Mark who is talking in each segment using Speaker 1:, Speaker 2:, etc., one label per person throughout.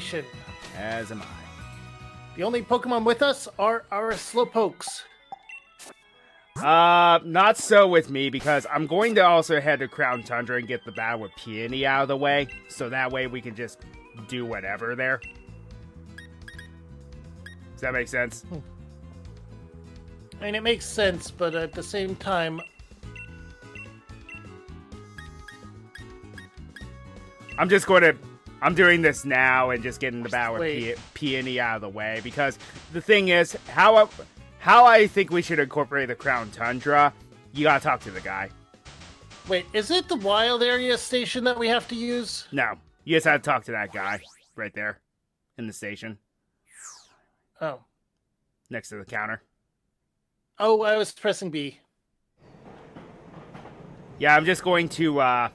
Speaker 1: station.
Speaker 2: As am I.
Speaker 1: The only Pokemon with us are our Slowpokes.
Speaker 2: Not so with me, because I'm going to also head to Crown Tundra and get the battle with Peony out of the way, so that way we can just do whatever there. Does that make sense?
Speaker 1: I mean, it makes sense, but at the same time...
Speaker 2: I'm doing this now and just getting the battle with Peony out of the way, because the thing is, how I think we should incorporate the Crown Tundra, you gotta talk to the guy.
Speaker 1: Wait, is it the wild area station that we have to use?
Speaker 2: No, you just have to talk to that guy right there in the station.
Speaker 1: Oh.
Speaker 2: Next to the counter.
Speaker 1: Oh, I was pressing B.
Speaker 2: Yeah, I'm just going to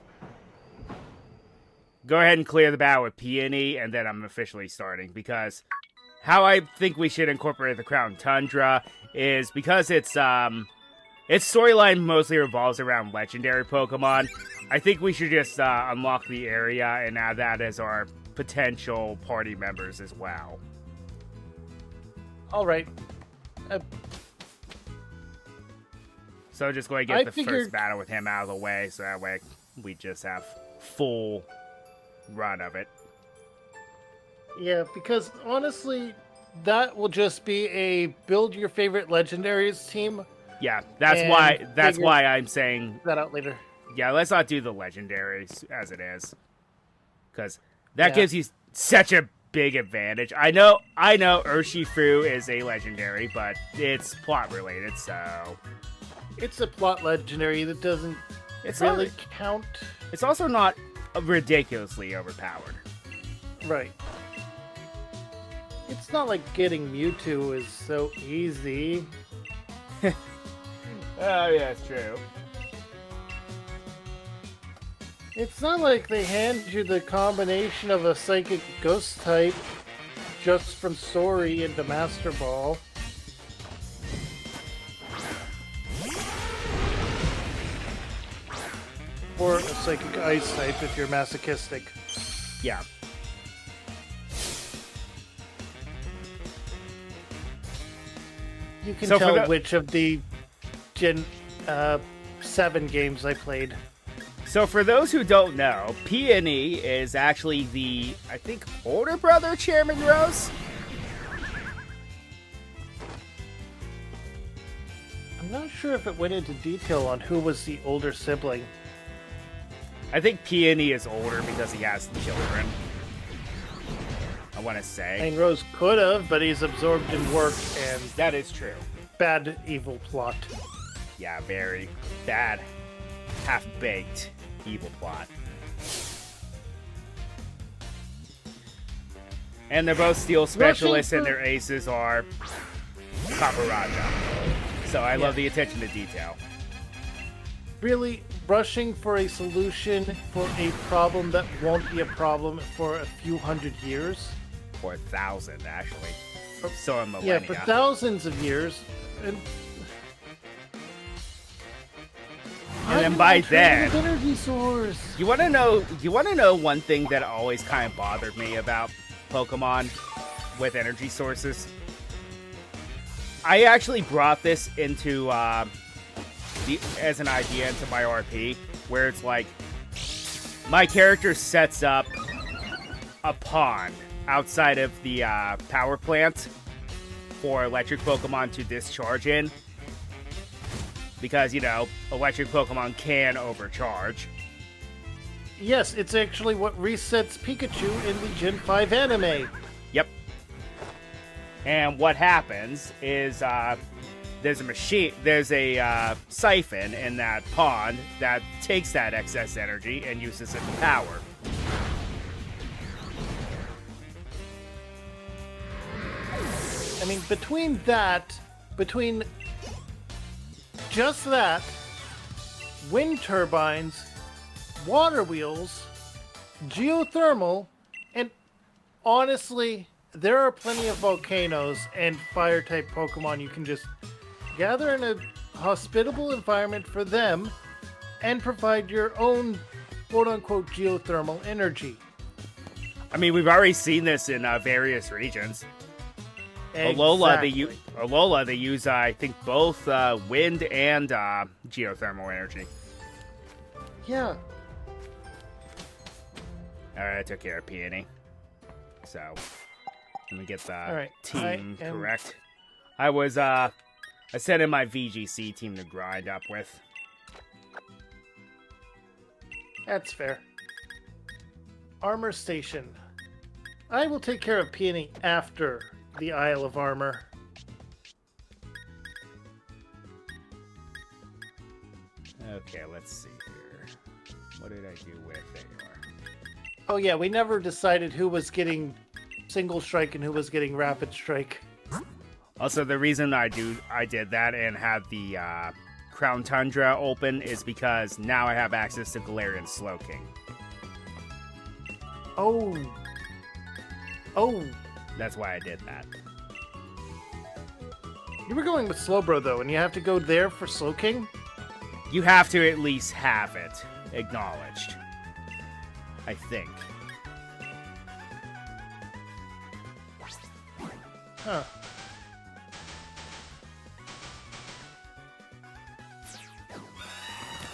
Speaker 2: go ahead and clear the battle with Peony, and then I'm officially starting, because how I think we should incorporate the Crown Tundra is because its storyline mostly revolves around legendary Pokemon. I think we should just unlock the area and add that as our potential party members as well.
Speaker 1: All right.
Speaker 2: So just go ahead and get the first battle with him out of the way, so that way we just have full run of it.
Speaker 1: Yeah, because honestly, that will just be a build your favorite legendaries team.
Speaker 2: Yeah, that's why I'm saying
Speaker 1: that out later.
Speaker 2: Yeah, let's not do the legendaries as it is, because that gives you such a big advantage. I know Urshifu is a legendary, but it's plot related, so
Speaker 1: it's a plot legendary that doesn't really count.
Speaker 2: It's also not ridiculously overpowered.
Speaker 1: Right. It's not like getting Mewtwo is so easy.
Speaker 2: Oh, yeah, it's true.
Speaker 1: It's not like they hand you the combination of a Psychic Ghost type just from Sori into Master Ball. Or a Psychic Ice type if you're masochistic.
Speaker 2: Yeah.
Speaker 1: You can tell which of the Gen 7 games I played.
Speaker 2: So for those who don't know, Peony is actually the, I think, older brother of Chairman Rose?
Speaker 1: I'm not sure if it went into detail on who was the older sibling.
Speaker 2: I think Peony is older because he has children. I want to say.
Speaker 1: I mean, Rose could have, but he's absorbed in work and...
Speaker 2: That is true.
Speaker 1: Bad, evil plot.
Speaker 2: Yeah, very bad, half-baked evil plot. And they're both steel specialists, and their aces are Paparaja. So I love the attention to detail.
Speaker 1: Really, rushing for a solution for a problem that won't be a problem for a few hundred years?
Speaker 2: For 1,000, actually. So a millennia.
Speaker 1: Yeah, for thousands of years.
Speaker 2: And then by then,
Speaker 1: energy source.
Speaker 2: You want to know one thing that always kind of bothered me about Pokemon with energy sources? I actually brought this into as an idea into my RP, where it's like my character sets up a pond outside of the power plant for electric Pokemon to discharge in. Because, electric Pokemon can overcharge.
Speaker 1: Yes, it's actually what resets Pikachu in the Gen 5 anime.
Speaker 2: Yep. And what happens is there's a siphon in that pond that takes that excess energy and uses it to power.
Speaker 1: I mean, between just that, wind turbines, water wheels, geothermal, and honestly, there are plenty of volcanoes and fire-type Pokemon you can just gather in a hospitable environment for them and provide your own quote-unquote geothermal energy.
Speaker 2: I mean, we've already seen this in various regions. Alola, they use, I think, both wind and geothermal energy.
Speaker 1: Yeah.
Speaker 2: Alright, I took care of Peony. So, let me get the team correct. I sent in my VGC team to grind up with.
Speaker 1: That's fair. Armor Station. I will take care of Peony after the Isle of Armor.
Speaker 2: Okay, let's see here. What did I do with? There you are.
Speaker 1: Oh yeah, we never decided who was getting single strike and who was getting rapid strike.
Speaker 2: Also, the reason I did that and had the Crown Tundra open is because now I have access to Galarian Slowking.
Speaker 1: Oh. Oh.
Speaker 2: That's why I did that.
Speaker 1: You were going with Slowbro though, and you have to go there for Slowking?
Speaker 2: You have to at least have it acknowledged. I think.
Speaker 1: Huh.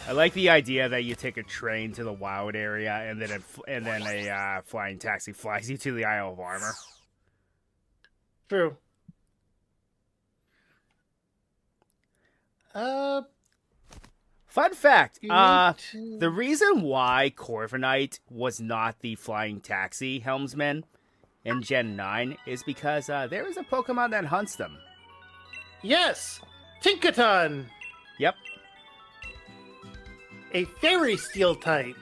Speaker 2: I like the idea that you take a train to the wild area and then a flying taxi flies you to the Isle of Armor.
Speaker 1: True.
Speaker 2: Fun fact, the reason why Corviknight was not the flying taxi helmsman in Gen 9 is because there is a Pokemon that hunts them.
Speaker 1: Yes! Tinkaton!
Speaker 2: Yep.
Speaker 1: A Fairy Steel type.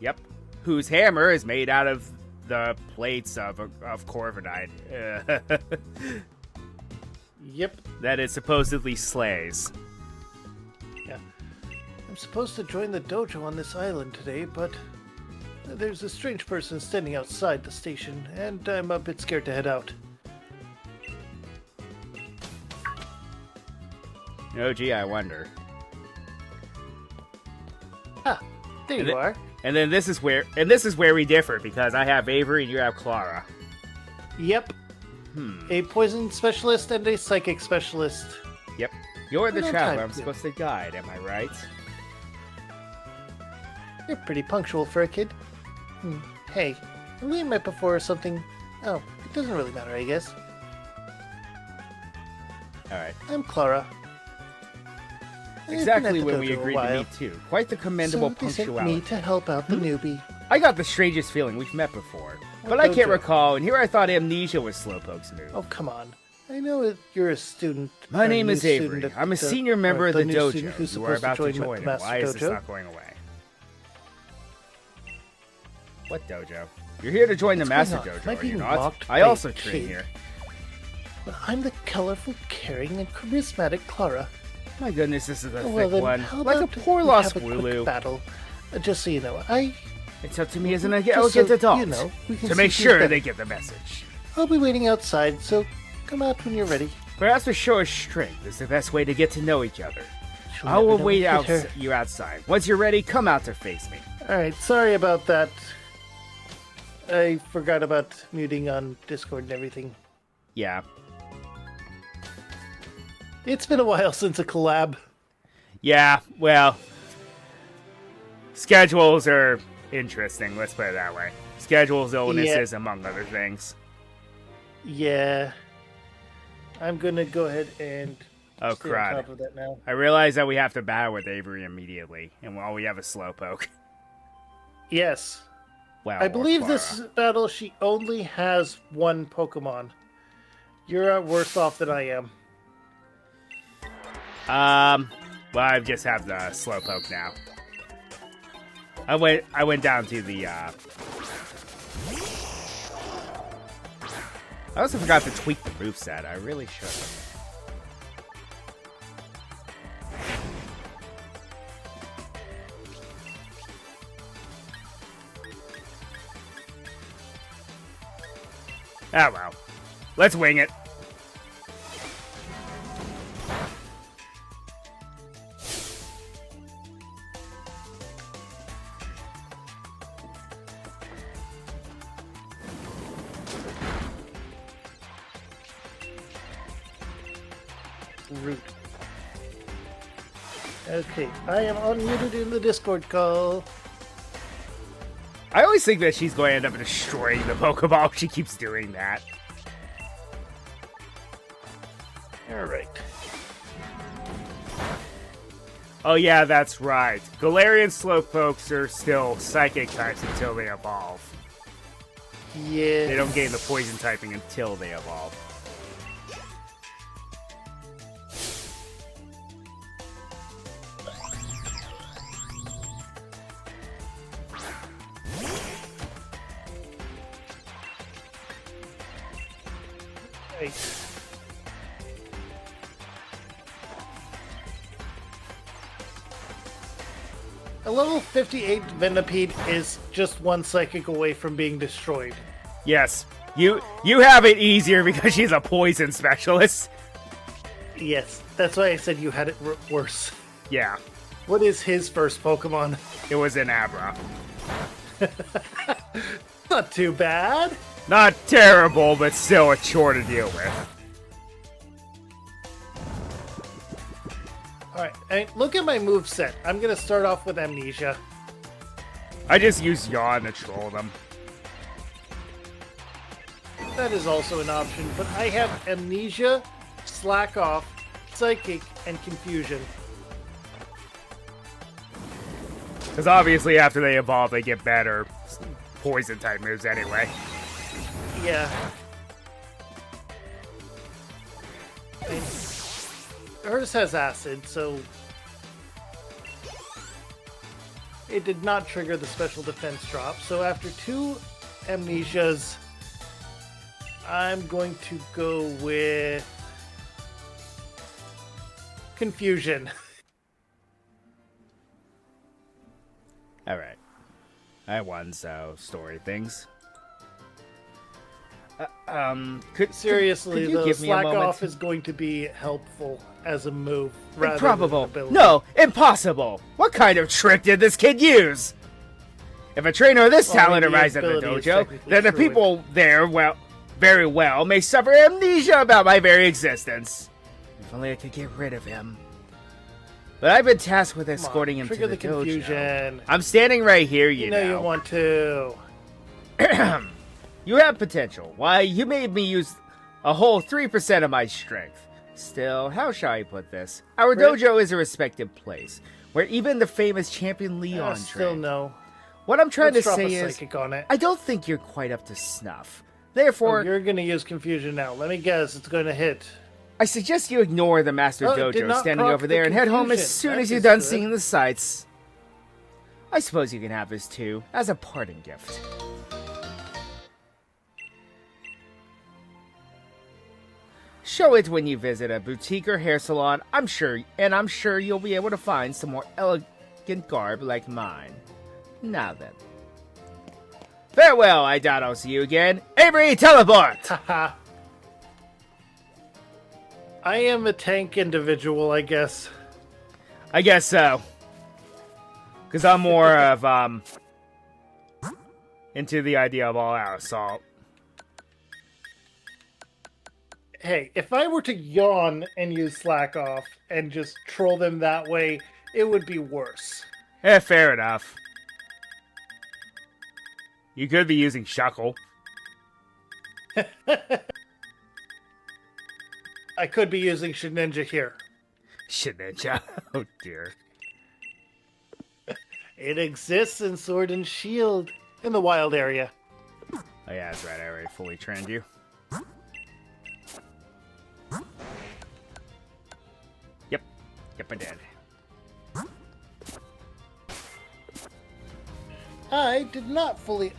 Speaker 2: Yep. Whose hammer is made out of the plates of Corviknight.
Speaker 1: Yep.
Speaker 2: That it supposedly slays.
Speaker 1: Yeah. I'm supposed to join the dojo on this island today, but there's a strange person standing outside the station, and I'm a bit scared to head out.
Speaker 2: Oh, gee, I wonder.
Speaker 1: Ah, there you are.
Speaker 2: And then this is where we differ, because I have Avery and you have Clara.
Speaker 1: Yep. A poison specialist and a psychic specialist.
Speaker 2: Yep. You're the
Speaker 1: No
Speaker 2: traveler
Speaker 1: time
Speaker 2: I'm
Speaker 1: to-
Speaker 2: supposed to guide, am I right?
Speaker 1: You're pretty punctual for a kid. Hey, have we met before or something? Oh, it doesn't really matter, I guess.
Speaker 2: Alright.
Speaker 1: I'm Clara.
Speaker 2: Exactly when we agreed to meet too. Quite the commendable
Speaker 1: so they sent
Speaker 2: punctuality.
Speaker 1: me to help out the newbie.
Speaker 2: I got the strangest feeling we've met before.
Speaker 1: What
Speaker 2: But I can't
Speaker 1: dojo?
Speaker 2: recall, and here I thought amnesia was Slowpoke's move.
Speaker 1: Oh, come on. I know that you're a student.
Speaker 2: My
Speaker 1: a
Speaker 2: name
Speaker 1: new
Speaker 2: is
Speaker 1: student
Speaker 2: Avery.
Speaker 1: at
Speaker 2: I'm a senior member of the
Speaker 1: new
Speaker 2: dojo.
Speaker 1: student who's
Speaker 2: You are
Speaker 1: supposed
Speaker 2: about to
Speaker 1: join
Speaker 2: join.
Speaker 1: Master
Speaker 2: Why is this
Speaker 1: Dojo.
Speaker 2: not going away? What dojo? You're here to join the
Speaker 1: What's
Speaker 2: Master
Speaker 1: going on?
Speaker 2: Dojo,
Speaker 1: Am I
Speaker 2: are you
Speaker 1: being
Speaker 2: not?
Speaker 1: mocked
Speaker 2: I
Speaker 1: by
Speaker 2: also
Speaker 1: a
Speaker 2: train
Speaker 1: kid?
Speaker 2: here.
Speaker 1: But I'm the colorful, caring, and charismatic Clara.
Speaker 2: My goodness, this is a
Speaker 1: Well,
Speaker 2: thick
Speaker 1: then,
Speaker 2: one.
Speaker 1: how
Speaker 2: Like a
Speaker 1: about
Speaker 2: poor
Speaker 1: we
Speaker 2: lost
Speaker 1: have a quick
Speaker 2: Wooloo.
Speaker 1: battle? Just so you know,
Speaker 2: It's up to me as an
Speaker 1: Just
Speaker 2: elegant
Speaker 1: so
Speaker 2: adult
Speaker 1: you know, we can
Speaker 2: to make
Speaker 1: see who's
Speaker 2: sure
Speaker 1: better.
Speaker 2: they get the message.
Speaker 1: I'll be waiting outside, so come out when you're ready.
Speaker 2: Perhaps to show us strength is the best way to get to know each other.
Speaker 1: She'll
Speaker 2: I
Speaker 1: never
Speaker 2: will
Speaker 1: know
Speaker 2: wait
Speaker 1: we hit her.
Speaker 2: you outside. Once you're ready, come out to face me.
Speaker 1: Alright, sorry about that. I forgot about muting on Discord and everything.
Speaker 2: Yeah.
Speaker 1: It's been a while since a collab.
Speaker 2: Yeah, well, schedules are interesting, let's put it that way. Schedules, illnesses, among other things.
Speaker 1: Yeah. I'm gonna go ahead and
Speaker 2: Oh,
Speaker 1: stay on
Speaker 2: crud.
Speaker 1: top of that now.
Speaker 2: I realize that we have to battle with Avery immediately, and all we have is Slowpoke.
Speaker 1: Yes.
Speaker 2: Well,
Speaker 1: I
Speaker 2: or
Speaker 1: believe
Speaker 2: Clara.
Speaker 1: this battle she only has one Pokemon. You're worse off than I am.
Speaker 2: Well, I just have the Slowpoke now. I went down to the, I also forgot to tweak the moveset. I really should. Ah, well. Let's wing it.
Speaker 1: root. Okay, I am unmuted in the Discord call.
Speaker 2: I always think that she's going to end up destroying the Pokeball if she keeps doing that.
Speaker 1: Alright.
Speaker 2: Oh yeah, that's right. Galarian Slowpokes are still Psychic types until they evolve.
Speaker 1: Yeah.
Speaker 2: They don't gain the Poison typing until they evolve.
Speaker 1: Right. A level 58 Venipede is just one psychic away from being destroyed.
Speaker 2: Yes, you have it easier because she's a poison specialist.
Speaker 1: Yes, that's why I said you had it worse.
Speaker 2: Yeah,
Speaker 1: What is his first Pokemon?
Speaker 2: it was an Abra.
Speaker 1: Not too bad.
Speaker 2: Not terrible, but still a chore to deal with.
Speaker 1: Alright, look at my moveset. I'm gonna start off with Amnesia.
Speaker 2: I just use Yawn to troll them.
Speaker 1: That is also an option, but I have Amnesia, Slack Off, Psychic, and Confusion.
Speaker 2: Because obviously after they evolve, they get better poison type moves anyway.
Speaker 1: Yeah. Hers has acid, so it did not trigger the special defense drop. So after 2 amnesias, I'm going to go with Confusion.
Speaker 2: Alright. I won, so story things.
Speaker 1: Seriously,
Speaker 2: could you
Speaker 1: though,
Speaker 2: give me a
Speaker 1: Slack
Speaker 2: moment?
Speaker 1: Off is going to be helpful as a move rather
Speaker 2: Improbable.
Speaker 1: than an ability.
Speaker 2: No, impossible. What kind of trick did this kid use? If a trainer of this
Speaker 1: Well, I
Speaker 2: talent
Speaker 1: mean, the
Speaker 2: arrives at the
Speaker 1: ability is
Speaker 2: dojo,
Speaker 1: technically
Speaker 2: then the
Speaker 1: true.
Speaker 2: people there, well, very well, may suffer amnesia about my very existence. If only I could get rid of him. But I've been tasked with escorting him to
Speaker 1: trigger
Speaker 2: the
Speaker 1: the
Speaker 2: dojo.
Speaker 1: confusion.
Speaker 2: I'm standing right here, you
Speaker 1: You know you want to.
Speaker 2: You have potential. Why, you made me use a whole 3% of my strength. Still, how shall I put this? Our
Speaker 1: Rip.
Speaker 2: dojo is a respected place, where even the famous champion Leon
Speaker 1: Still
Speaker 2: trained.
Speaker 1: no.
Speaker 2: What I'm trying
Speaker 1: Let's
Speaker 2: to
Speaker 1: drop
Speaker 2: say
Speaker 1: a
Speaker 2: is,
Speaker 1: psychic on it.
Speaker 2: I don't think you're quite up to snuff.
Speaker 1: Oh,
Speaker 2: Therefore,
Speaker 1: you're going to use confusion now. Let me guess. It's going to hit.
Speaker 2: I suggest you ignore the Master
Speaker 1: Oh, it did
Speaker 2: Dojo
Speaker 1: not
Speaker 2: standing
Speaker 1: proc
Speaker 2: over
Speaker 1: the
Speaker 2: there and head home as
Speaker 1: confusion.
Speaker 2: soon
Speaker 1: That
Speaker 2: as you're
Speaker 1: is
Speaker 2: done
Speaker 1: good.
Speaker 2: seeing the sights. I suppose you can have this too, as a parting gift. Show it when you visit a boutique or hair salon, I'm sure you'll be able to find some more elegant garb like mine. Now then. Farewell, I doubt I'll see you again. Avery, teleport!
Speaker 1: Haha. I am a tank individual, I guess.
Speaker 2: I guess so. Because I'm more of, into the idea of all-out assault.
Speaker 1: Hey, if I were to yawn and use Slack Off and just troll them that way, it would be worse.
Speaker 2: Fair enough. You could be using Shuckle.
Speaker 1: I could be using Shedinja here.
Speaker 2: Shedinja. Oh, dear.
Speaker 1: It exists in Sword and Shield in the wild area.
Speaker 2: Oh, yeah, that's right. I already fully trained you. Yep. Yep, I did.
Speaker 1: I did not fully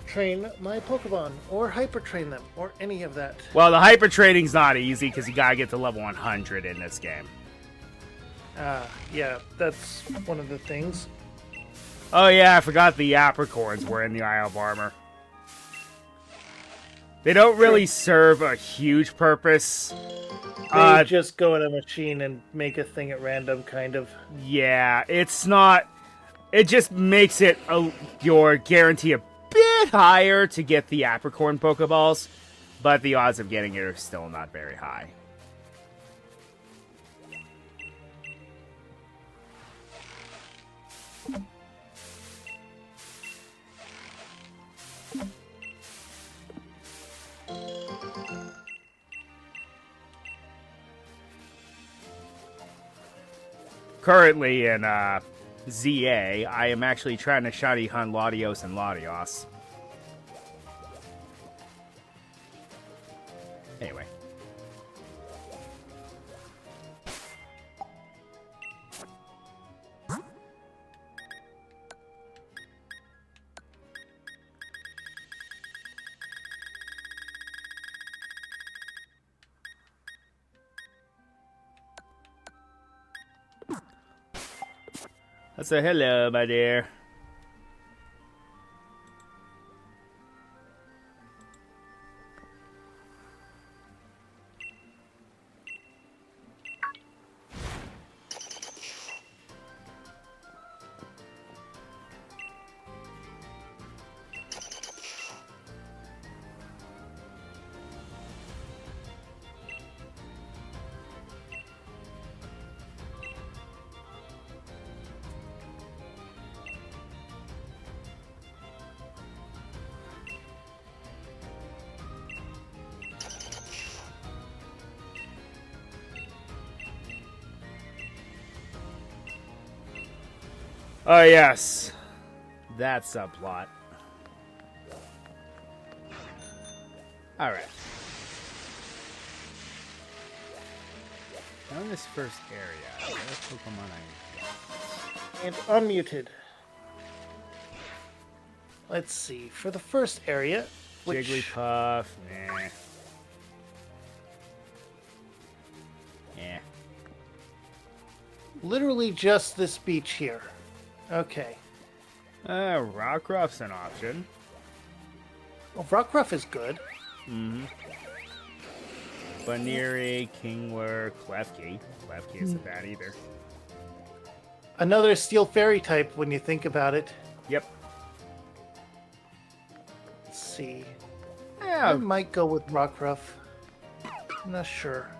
Speaker 1: train my Pokemon, or Hyper Train them, or any of that.
Speaker 2: Well, the hyper training's not easy because you gotta get to level 100 in this game.
Speaker 1: Yeah, that's one of the things.
Speaker 2: Oh, yeah, I forgot the apricorns were in the Isle of Armor. They don't really serve a huge purpose.
Speaker 1: They just go in a machine and make a thing at random, kind of.
Speaker 2: Yeah, it's not... It just makes it your guarantee a bit higher to get the apricorn Pokeballs, but the odds of getting it are still not very high. currently in ZA, I am actually trying to shiny hunt Latios and Latios. Anyway. So hello, my dear. Oh, yes. That subplot. Alright. Now in this first area, what Pokemon I
Speaker 1: And unmuted. Let's see. For the first area, which...
Speaker 2: Jigglypuff, nah. Yeah.
Speaker 1: Literally just this beach here. Okay.
Speaker 2: Rockruff's an option.
Speaker 1: Well, Rockruff is good.
Speaker 2: Mm-hmm. Baneri, Kingler, Klefki. Klefki isn't bad either.
Speaker 1: Another Steel Fairy type when you think about it.
Speaker 2: Yep.
Speaker 1: Let's see.
Speaker 2: Yeah.
Speaker 1: I might go with Rockruff. I'm not sure.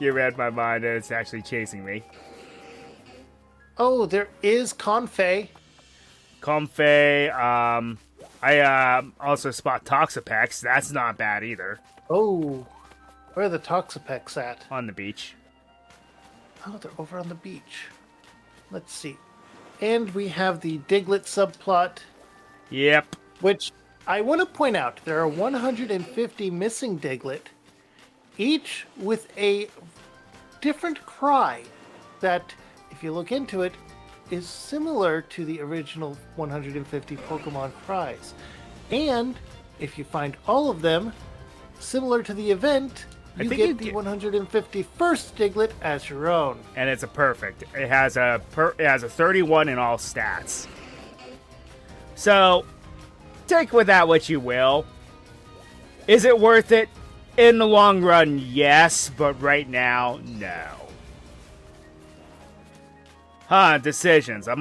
Speaker 2: You read my mind and it's actually chasing me.
Speaker 1: Oh, there is Confey.
Speaker 2: Comfey, I also spot Toxapex. That's not bad either.
Speaker 1: Oh, where are the Toxapex at?
Speaker 2: On the beach.
Speaker 1: Oh, they're over on the beach. Let's see. And we have the Diglett subplot.
Speaker 2: Yep.
Speaker 1: Which I want to point out, there are 150 missing Diglett, each with a different cry that, if you look into it, is similar to the original 150 Pokemon cries. And if you find all of them similar to the event, you get the 151st Diglett as your own.
Speaker 2: And it's a perfect. It has a 31 in all stats. So, take with that what you will. Is it worth it? In the long run, yes, but right now, no. Decisions. I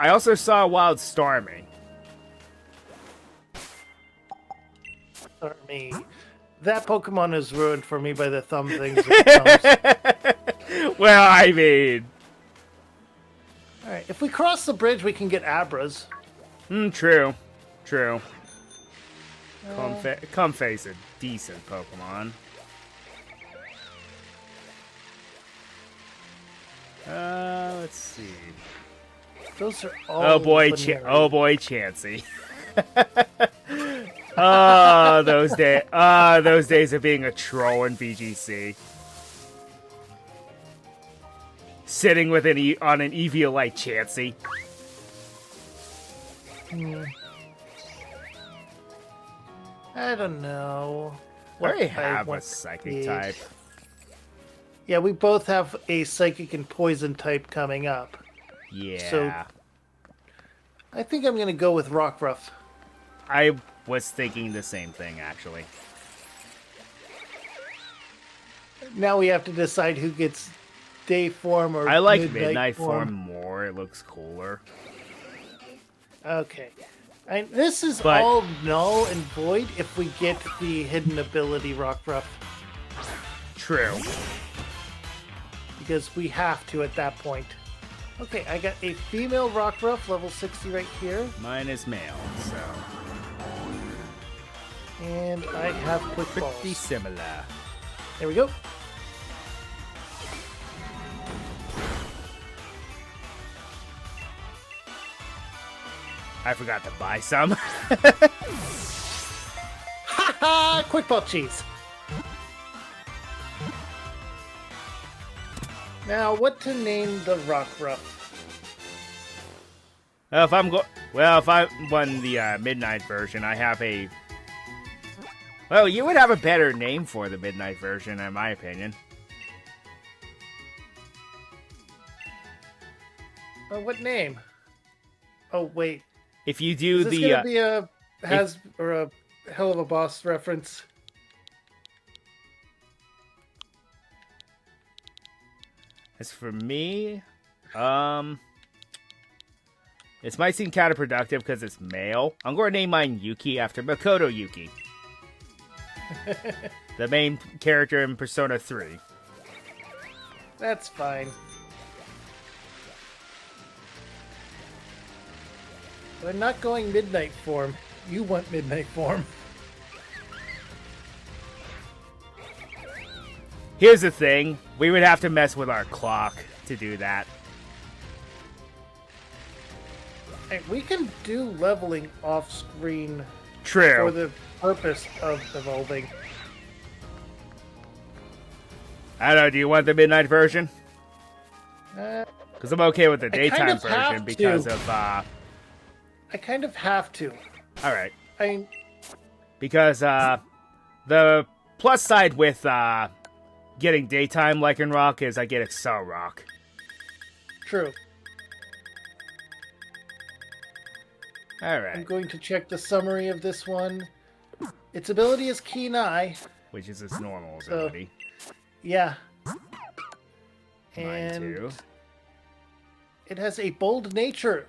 Speaker 2: also saw Wild Starmie.
Speaker 1: Starmie. That Pokemon is ruined for me by the thumb things. With
Speaker 2: Well, I mean...
Speaker 1: Alright, if we cross the bridge, we can get Abras.
Speaker 2: True. Comfey's a decent Pokemon. Let's see.
Speaker 1: Those are all.
Speaker 2: Oh boy, Chansey. Those days of being a troll in VGC. Sitting with on an Eviolite Chansey.
Speaker 1: I don't know.
Speaker 2: I already have a Psychic type.
Speaker 1: Yeah, we both have a Psychic and Poison type coming up.
Speaker 2: Yeah.
Speaker 1: So, I think I'm going to go with Rockruff.
Speaker 2: I was thinking the same thing, actually.
Speaker 1: Now we have to decide who gets day form or
Speaker 2: I like midnight form more. It looks cooler.
Speaker 1: Okay. This is all null and void if we get the hidden ability Rockruff.
Speaker 2: True.
Speaker 1: Because we have to at that point. Okay, I got a female Rockruff, level 60 right here.
Speaker 2: Mine is male, so...
Speaker 1: And I have Quick Balls.
Speaker 2: Pretty similar.
Speaker 1: There we go.
Speaker 2: I forgot to buy some.
Speaker 1: Ha ha! Quick ball cheese. Now, what to name the rock ruff?
Speaker 2: If I won the midnight version, I have a. Well, you would have a better name for the midnight version, in my opinion.
Speaker 1: What name? Oh wait.
Speaker 2: If you do
Speaker 1: Is this
Speaker 2: the
Speaker 1: gonna be a or a hell of a boss reference?
Speaker 2: as for me, this might seem counterproductive because it's male. I'm going to name mine Yuki after Makoto Yuki, the main character in Persona 3.
Speaker 1: That's fine. But I'm not going midnight form. You want midnight form.
Speaker 2: Here's the thing. We would have to mess with our clock to do that.
Speaker 1: Hey, we can do leveling off screen
Speaker 2: True.
Speaker 1: for the purpose of evolving.
Speaker 2: I don't know. Do you want the midnight version?
Speaker 1: Uh,
Speaker 2: Because I'm okay with the
Speaker 1: I kind
Speaker 2: daytime
Speaker 1: of have
Speaker 2: version because
Speaker 1: to.
Speaker 2: of,
Speaker 1: I kind of have to.
Speaker 2: alright.
Speaker 1: I mean,
Speaker 2: Because, the plus side with, getting daytime Lycan Rock is I get Excel Rock.
Speaker 1: true. I'm
Speaker 2: Alright.
Speaker 1: going to check the summary of this one. Its ability is Keen Eye.
Speaker 2: Which is its normal
Speaker 1: So-
Speaker 2: ability.
Speaker 1: Yeah.
Speaker 2: Mine
Speaker 1: And
Speaker 2: too.
Speaker 1: it has a bold nature.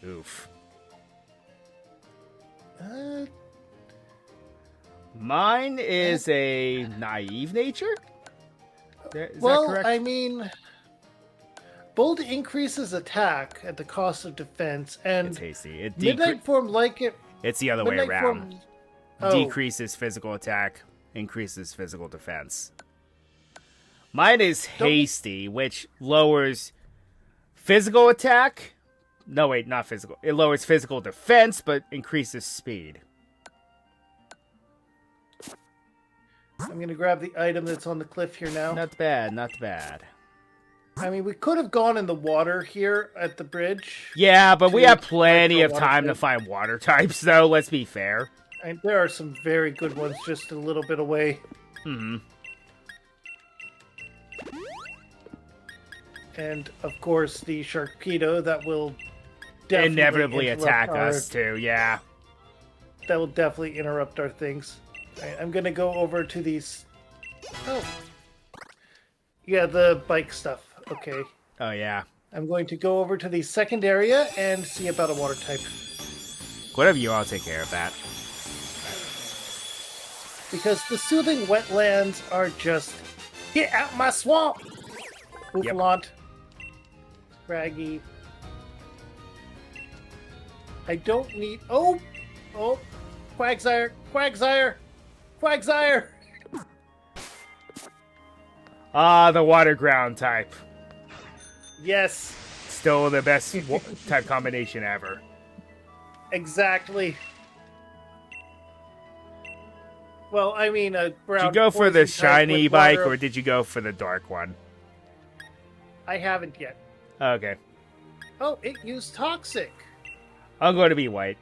Speaker 2: Oof.
Speaker 1: Uh,
Speaker 2: Mine is a naive nature? Is
Speaker 1: well,
Speaker 2: that correct?
Speaker 1: I mean, bold increases attack at the cost of defense,
Speaker 2: It's
Speaker 1: and
Speaker 2: hasty. It
Speaker 1: midnight form like it.
Speaker 2: It's the other way
Speaker 1: Midnight
Speaker 2: around.
Speaker 1: form. Oh,
Speaker 2: Decreases physical attack, increases physical defense. Mine is
Speaker 1: Don't-
Speaker 2: hasty, which lowers physical attack. No, wait, not physical. It lowers physical defense, but increases speed.
Speaker 1: I'm gonna grab the item that's on the cliff here now.
Speaker 2: Not bad, not bad.
Speaker 1: I mean, we could have gone in the water here at the bridge.
Speaker 2: Yeah, but we
Speaker 1: To
Speaker 2: have plenty
Speaker 1: find
Speaker 2: of
Speaker 1: a water
Speaker 2: time to
Speaker 1: type.
Speaker 2: find water types, though, let's be fair.
Speaker 1: And there are some very good ones just a little bit away.
Speaker 2: Hmm.
Speaker 1: And, of course, the Sharpedo that will definitely
Speaker 2: Inevitably
Speaker 1: interrupt
Speaker 2: attack
Speaker 1: our-
Speaker 2: us, too, yeah.
Speaker 1: That will definitely interrupt our things. Alright, I'm gonna go over to these... Oh. Yeah, the bike stuff. Okay.
Speaker 2: Oh, yeah.
Speaker 1: I'm going to go over to the second area and see about a water type.
Speaker 2: Whatever you, I'll take care of that.
Speaker 1: Because the soothing wetlands are just... Get out my swamp! Oofalaunt. Scraggy. I don't need... Oh! Oh! Quagsire! Quagsire! Quagsire!
Speaker 2: Ah, the water ground type.
Speaker 1: Yes,
Speaker 2: Still the best type combination ever.
Speaker 1: exactly. Well, I mean, a brown...
Speaker 2: Did you go for the
Speaker 1: poison type
Speaker 2: shiny
Speaker 1: with
Speaker 2: bike,
Speaker 1: water-
Speaker 2: or did you go for the dark one?
Speaker 1: I haven't yet.
Speaker 2: Okay.
Speaker 1: Oh, it used Toxic.
Speaker 2: I'm going to be white.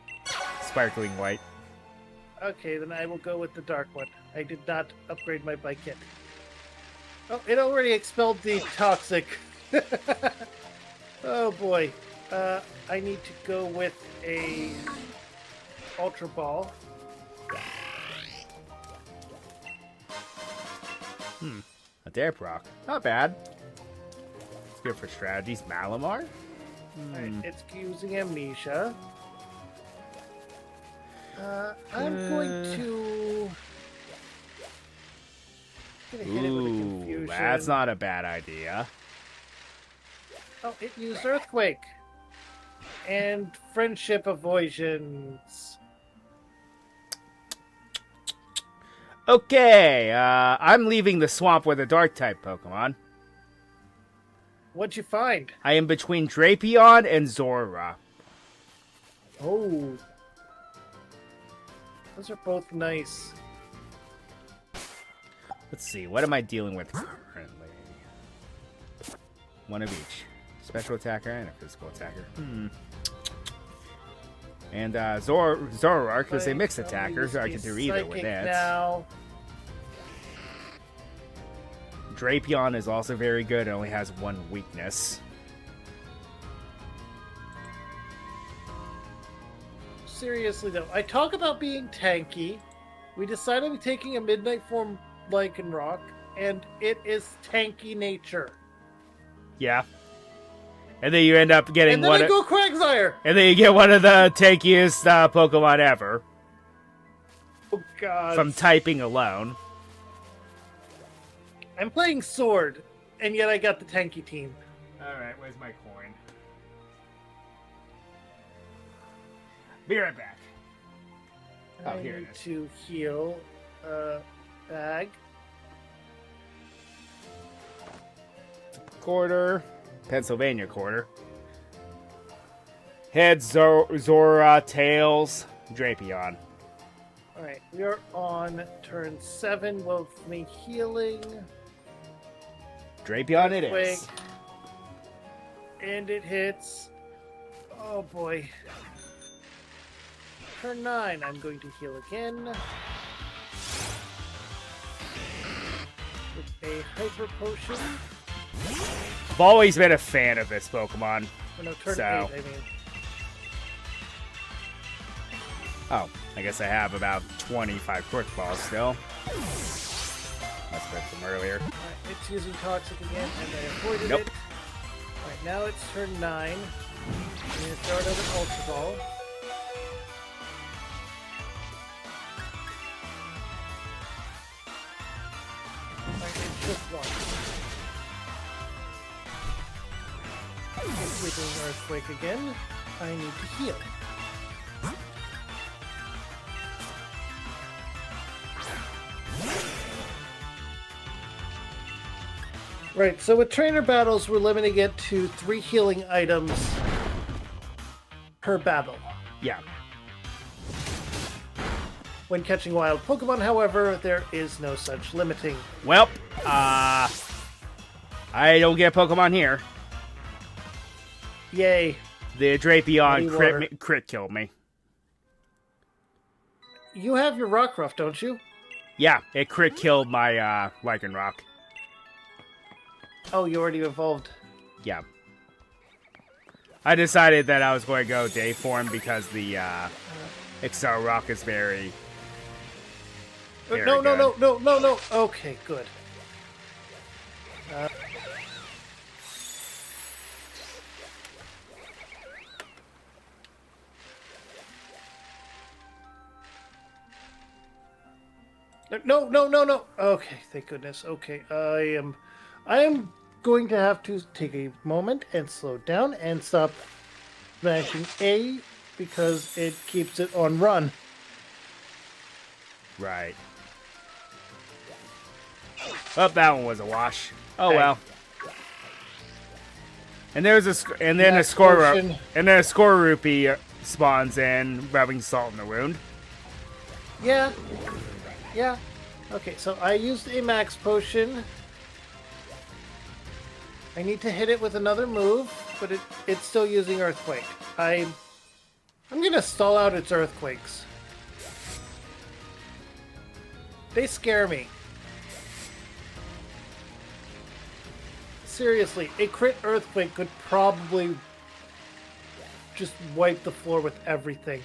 Speaker 2: Sparkling white.
Speaker 1: Okay, then I will go with the dark one. I did not upgrade my bike yet. Oh, it already expelled the Toxic. Oh boy. I need to go with a Ultra Ball.
Speaker 2: A dare proc. Not bad. It's good for strategies. Malamar?
Speaker 1: Alright, it's using Amnesia. I'm going to... gonna hit it with a
Speaker 2: Ooh,
Speaker 1: Confusion.
Speaker 2: that's not a bad idea.
Speaker 1: Oh, it used Earthquake. And Friendship Avoidance.
Speaker 2: Okay, I'm leaving the swamp with a dark type Pokemon.
Speaker 1: What'd you find?
Speaker 2: I am between Drapion and Zora.
Speaker 1: Oh. Those are both nice.
Speaker 2: Let's see. What am I dealing with currently? One of each. Special attacker and a physical attacker. And Zoroark is a mixed attacker, so I can do either with it.
Speaker 1: Now.
Speaker 2: Drapion is also very good. It only has one weakness.
Speaker 1: Seriously though, I talk about being tanky. We decided on taking a Midnight Form Lycanroc, and it is tanky nature.
Speaker 2: Yeah. And then you end up getting
Speaker 1: and then I go Quagsire!
Speaker 2: And then you get one of the tankiest Pokemon ever.
Speaker 1: Oh god.
Speaker 2: From typing alone.
Speaker 1: I'm playing Sword, and yet I got the tanky team.
Speaker 2: Alright, where's my coin? Be right back. Oh, here it is.
Speaker 1: I need to heal Bag.
Speaker 2: Quarter. Pennsylvania quarter. Heads, Zora, tails, Drapion.
Speaker 1: Alright, we are on turn 7 with me healing.
Speaker 2: Drapion it is.
Speaker 1: And it hits. Oh boy. Turn 9, I'm going to heal again. With a Hyper Potion.
Speaker 2: I've always been a fan of this Pokemon.
Speaker 1: Oh, no, turn 8, I mean.
Speaker 2: Oh, I guess I have about 25 Quick Balls still. Must have been from earlier.
Speaker 1: Alright, it's using Toxic again, and I avoided it. Alright, now it's turn 9. I'm going to throw another Ultra Ball. Alright, it's just one. With an Earthquake again, I need to heal. Right, so with trainer battles, we're limiting it to 3 healing items per battle.
Speaker 2: Yeah.
Speaker 1: When catching wild Pokemon, however, there is no such limiting.
Speaker 2: Well, I don't get Pokemon here.
Speaker 1: Yay.
Speaker 2: The Drapion crit killed me.
Speaker 1: You have your Rockruff, don't you?
Speaker 2: Yeah, it crit killed my Lycanroc.
Speaker 1: Oh, you already evolved.
Speaker 2: Yeah. I decided that I was going to go day form because the Excel Rock is very
Speaker 1: no. Okay, good. No. Okay, thank goodness. Okay, I am going to have to take a moment and slow down and stop smashing A because it keeps it on run.
Speaker 2: Right. Oh, that one was a wash. Oh well. And there's a score rupee spawns in, rubbing salt in the wound.
Speaker 1: Yeah. Okay, so I used a max potion. I need to hit it with another move, but it's still using Earthquake. I'm gonna stall out its Earthquakes. They scare me. Seriously, a crit Earthquake could probably just wipe the floor with everything.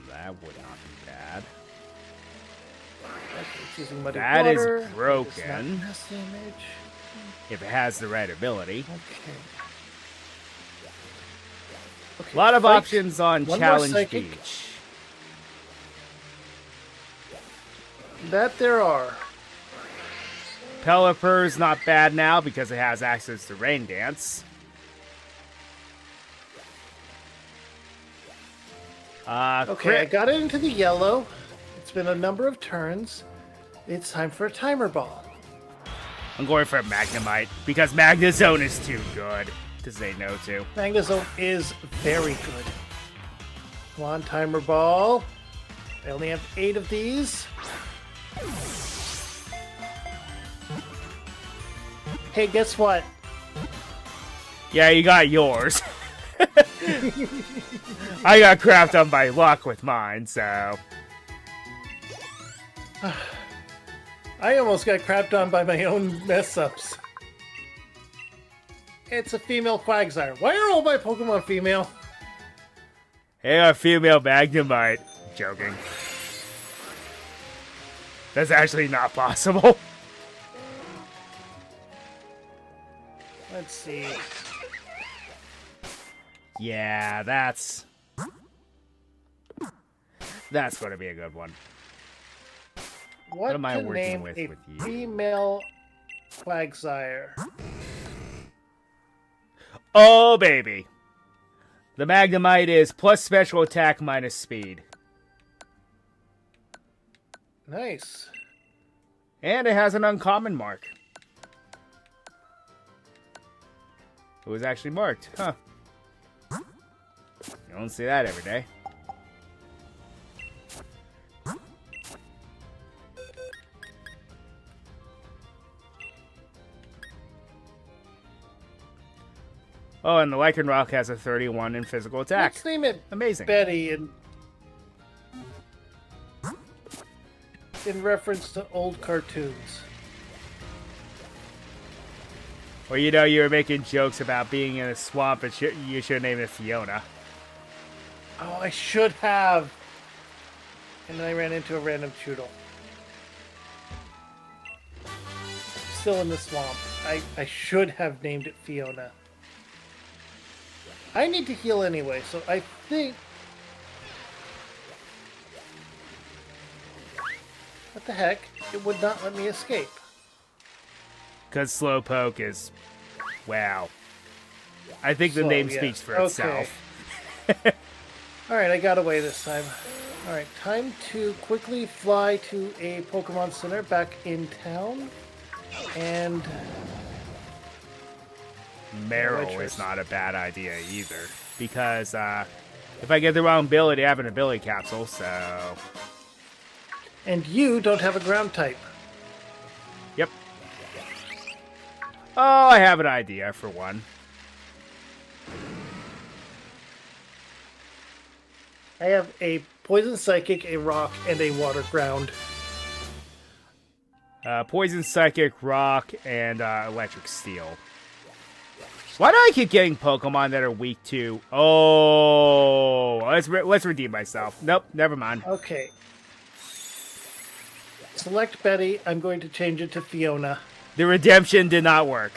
Speaker 2: That would not be bad.
Speaker 1: Okay, it's using Muddy
Speaker 2: That
Speaker 1: Water.
Speaker 2: is broken.
Speaker 1: It's not mass damage.
Speaker 2: If it has the right ability.
Speaker 1: Okay.
Speaker 2: A lot of
Speaker 1: Fight.
Speaker 2: options on
Speaker 1: One more
Speaker 2: Challenge
Speaker 1: psychic.
Speaker 2: Beach.
Speaker 1: That there are.
Speaker 2: Pelipper's not bad now because it has access to Rain Dance.
Speaker 1: Okay, I got it into the yellow. It's been a number of turns. It's time for a timer ball.
Speaker 2: I'm going for Magnemite because Magnezone is too good to say no to.
Speaker 1: Magnezone is very good. Come on, timer ball. I only have 8 of these. Hey, guess what?
Speaker 2: Yeah, you got yours. I got crapped on by luck with mine, so...
Speaker 1: I almost got crapped on by my own mess-ups. It's a female Quagsire. Why are all my Pokemon female?
Speaker 2: Hey, a female Magnemite. Joking. That's actually not possible.
Speaker 1: Let's see.
Speaker 2: Yeah, that's going to be a good one.
Speaker 1: What
Speaker 2: am I
Speaker 1: to
Speaker 2: working
Speaker 1: name
Speaker 2: with
Speaker 1: a
Speaker 2: you?
Speaker 1: female Quagsire?
Speaker 2: Oh, baby. The Magnemite is plus special attack minus speed.
Speaker 1: Nice.
Speaker 2: And it has an uncommon mark. It was actually marked, huh? You don't see that every day. Oh, and the Lycanroc has a 31 in physical attack.
Speaker 1: Let's name it
Speaker 2: Amazing.
Speaker 1: Betty in reference to old cartoons.
Speaker 2: Well, you know, you were making jokes about being in a swamp, and you should name it Fiona.
Speaker 1: Oh, I should have. And then I ran into a random Choodle. Still in the swamp. I should have named it Fiona. I need to heal anyway, so I think... What the heck? It would not let me escape.
Speaker 2: Because Slowpoke is... Wow. I think the name speaks for itself.
Speaker 1: Alright, I got away this time. Alright, time to quickly fly to a Pokemon Center back in town. And...
Speaker 2: Meryl is not a bad idea either. Because, if I get the wrong ability, I have an ability capsule, so...
Speaker 1: And you don't have a ground type.
Speaker 2: Yep. Oh, I have an idea for one.
Speaker 1: I have a Poison Psychic, a Rock, and a Water Ground.
Speaker 2: Poison Psychic, Rock, and Electric Steel. Why do I keep getting Pokemon that are weak to... Oh, let's redeem myself. Nope, never mind.
Speaker 1: Okay. Select Betty. I'm going to change it to Fiona.
Speaker 2: The redemption did not work,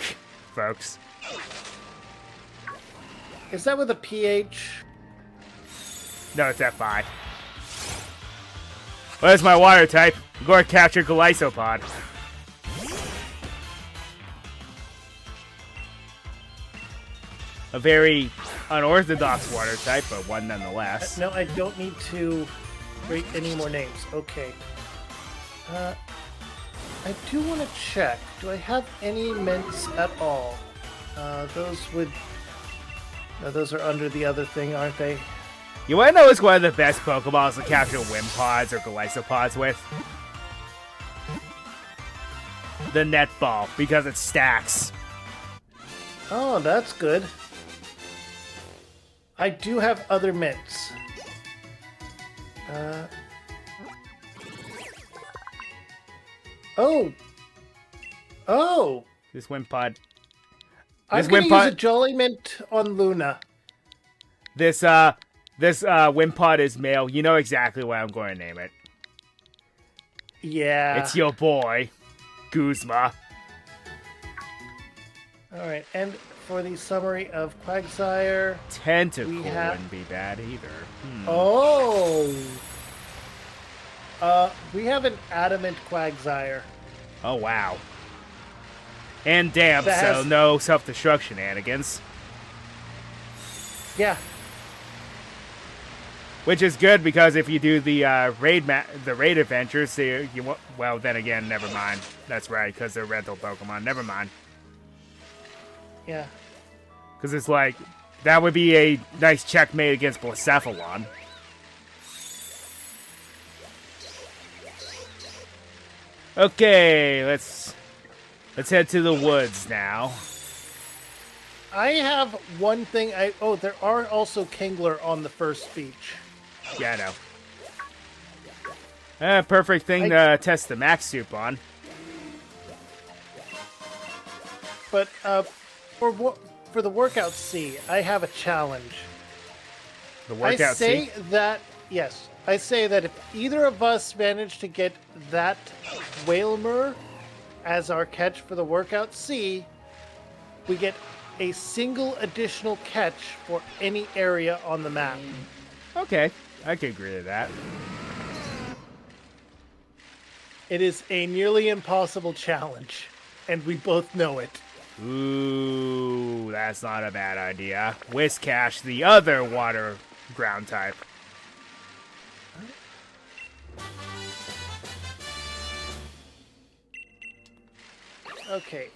Speaker 2: folks.
Speaker 1: Is that with a PH?
Speaker 2: No, it's FI. Well, that's my water type. I'm going to capture Golisopod. A very unorthodox water type, but one nonetheless.
Speaker 1: No, I don't need to rate any more names. Okay. I do want to check. Do I have any mints at all? Those would... No, those are under the other thing, aren't they?
Speaker 2: You want to know what's one of the best Pokeballs to capture Wimpods or Golysopods with? The Netball, because it stacks.
Speaker 1: Oh, that's good. I do have other mints. Oh! Oh!
Speaker 2: This Wimpod...
Speaker 1: I'm going to use a Jolly Mint on Luna.
Speaker 2: This Wimpod is male. You know exactly what I'm going to name it.
Speaker 1: Yeah.
Speaker 2: It's your boy, Guzma.
Speaker 1: Alright, and for the summary of Quagsire...
Speaker 2: Tentacle wouldn't be bad either.
Speaker 1: Oh! We have an Adamant Quagsire.
Speaker 2: Oh, wow. And damp, so no self-destruct shenanigans.
Speaker 1: Yeah.
Speaker 2: Which is good, because if you do the raid adventures, well, then again, never mind. That's right, because they're rental Pokemon. Never mind.
Speaker 1: Yeah.
Speaker 2: Because it's like, that would be a nice checkmate against Blacephalon. Okay, let's head to the woods now.
Speaker 1: I have one thing. Oh, there are also Kingler on the first beach.
Speaker 2: Yeah, I know. Perfect thing to test the max soup on.
Speaker 1: But for the workout C, I have a challenge.
Speaker 2: The workout
Speaker 1: I say
Speaker 2: C?
Speaker 1: that if either of us manage to get that Whalmer as our catch for the workout C, we get a single additional catch for any area on the map.
Speaker 2: Okay, I can agree to that.
Speaker 1: It is a nearly impossible challenge, and we both know it.
Speaker 2: Ooh, that's not a bad idea. Whiscash, the other water ground type.
Speaker 1: Okay.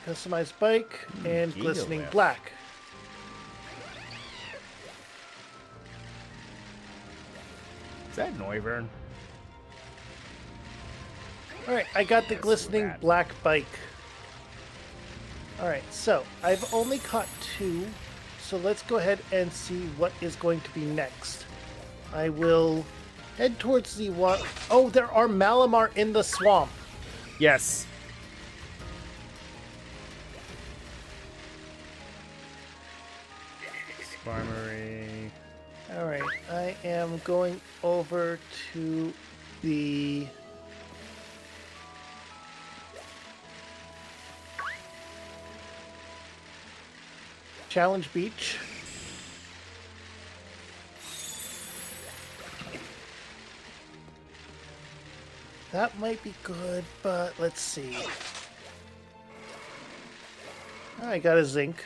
Speaker 1: Customized bike and glistening
Speaker 2: Gigalift.
Speaker 1: black.
Speaker 2: Is that Noivern?
Speaker 1: Alright, I got the
Speaker 2: That's
Speaker 1: glistening
Speaker 2: rad.
Speaker 1: black bike. Alright, so I've only caught 2, so let's go ahead and see what is going to be next. I will head towards the water. Oh, there are Malamar in the swamp.
Speaker 2: Yes. Farmery.
Speaker 1: Alright, I am going over to the... Challenge Beach. That might be good, but let's see. I got a zinc.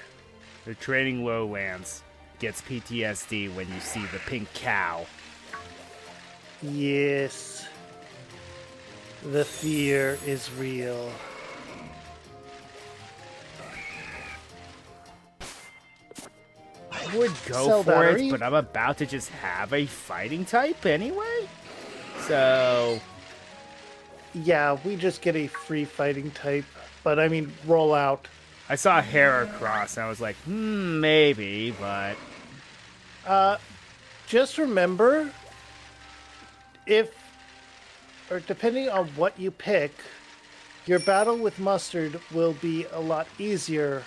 Speaker 2: The trading lowlands gets PTSD when you see the pink cow.
Speaker 1: Yes. The fear is real.
Speaker 2: I would go
Speaker 1: Cell
Speaker 2: for
Speaker 1: battery?
Speaker 2: it, but I'm about to just have a fighting type anyway. So,
Speaker 1: Yeah, we just get a free fighting type. But I mean, roll out.
Speaker 2: I saw Heracross, and I was like, maybe, but...
Speaker 1: Just remember, depending on what you pick, your battle with Mustard will be a lot easier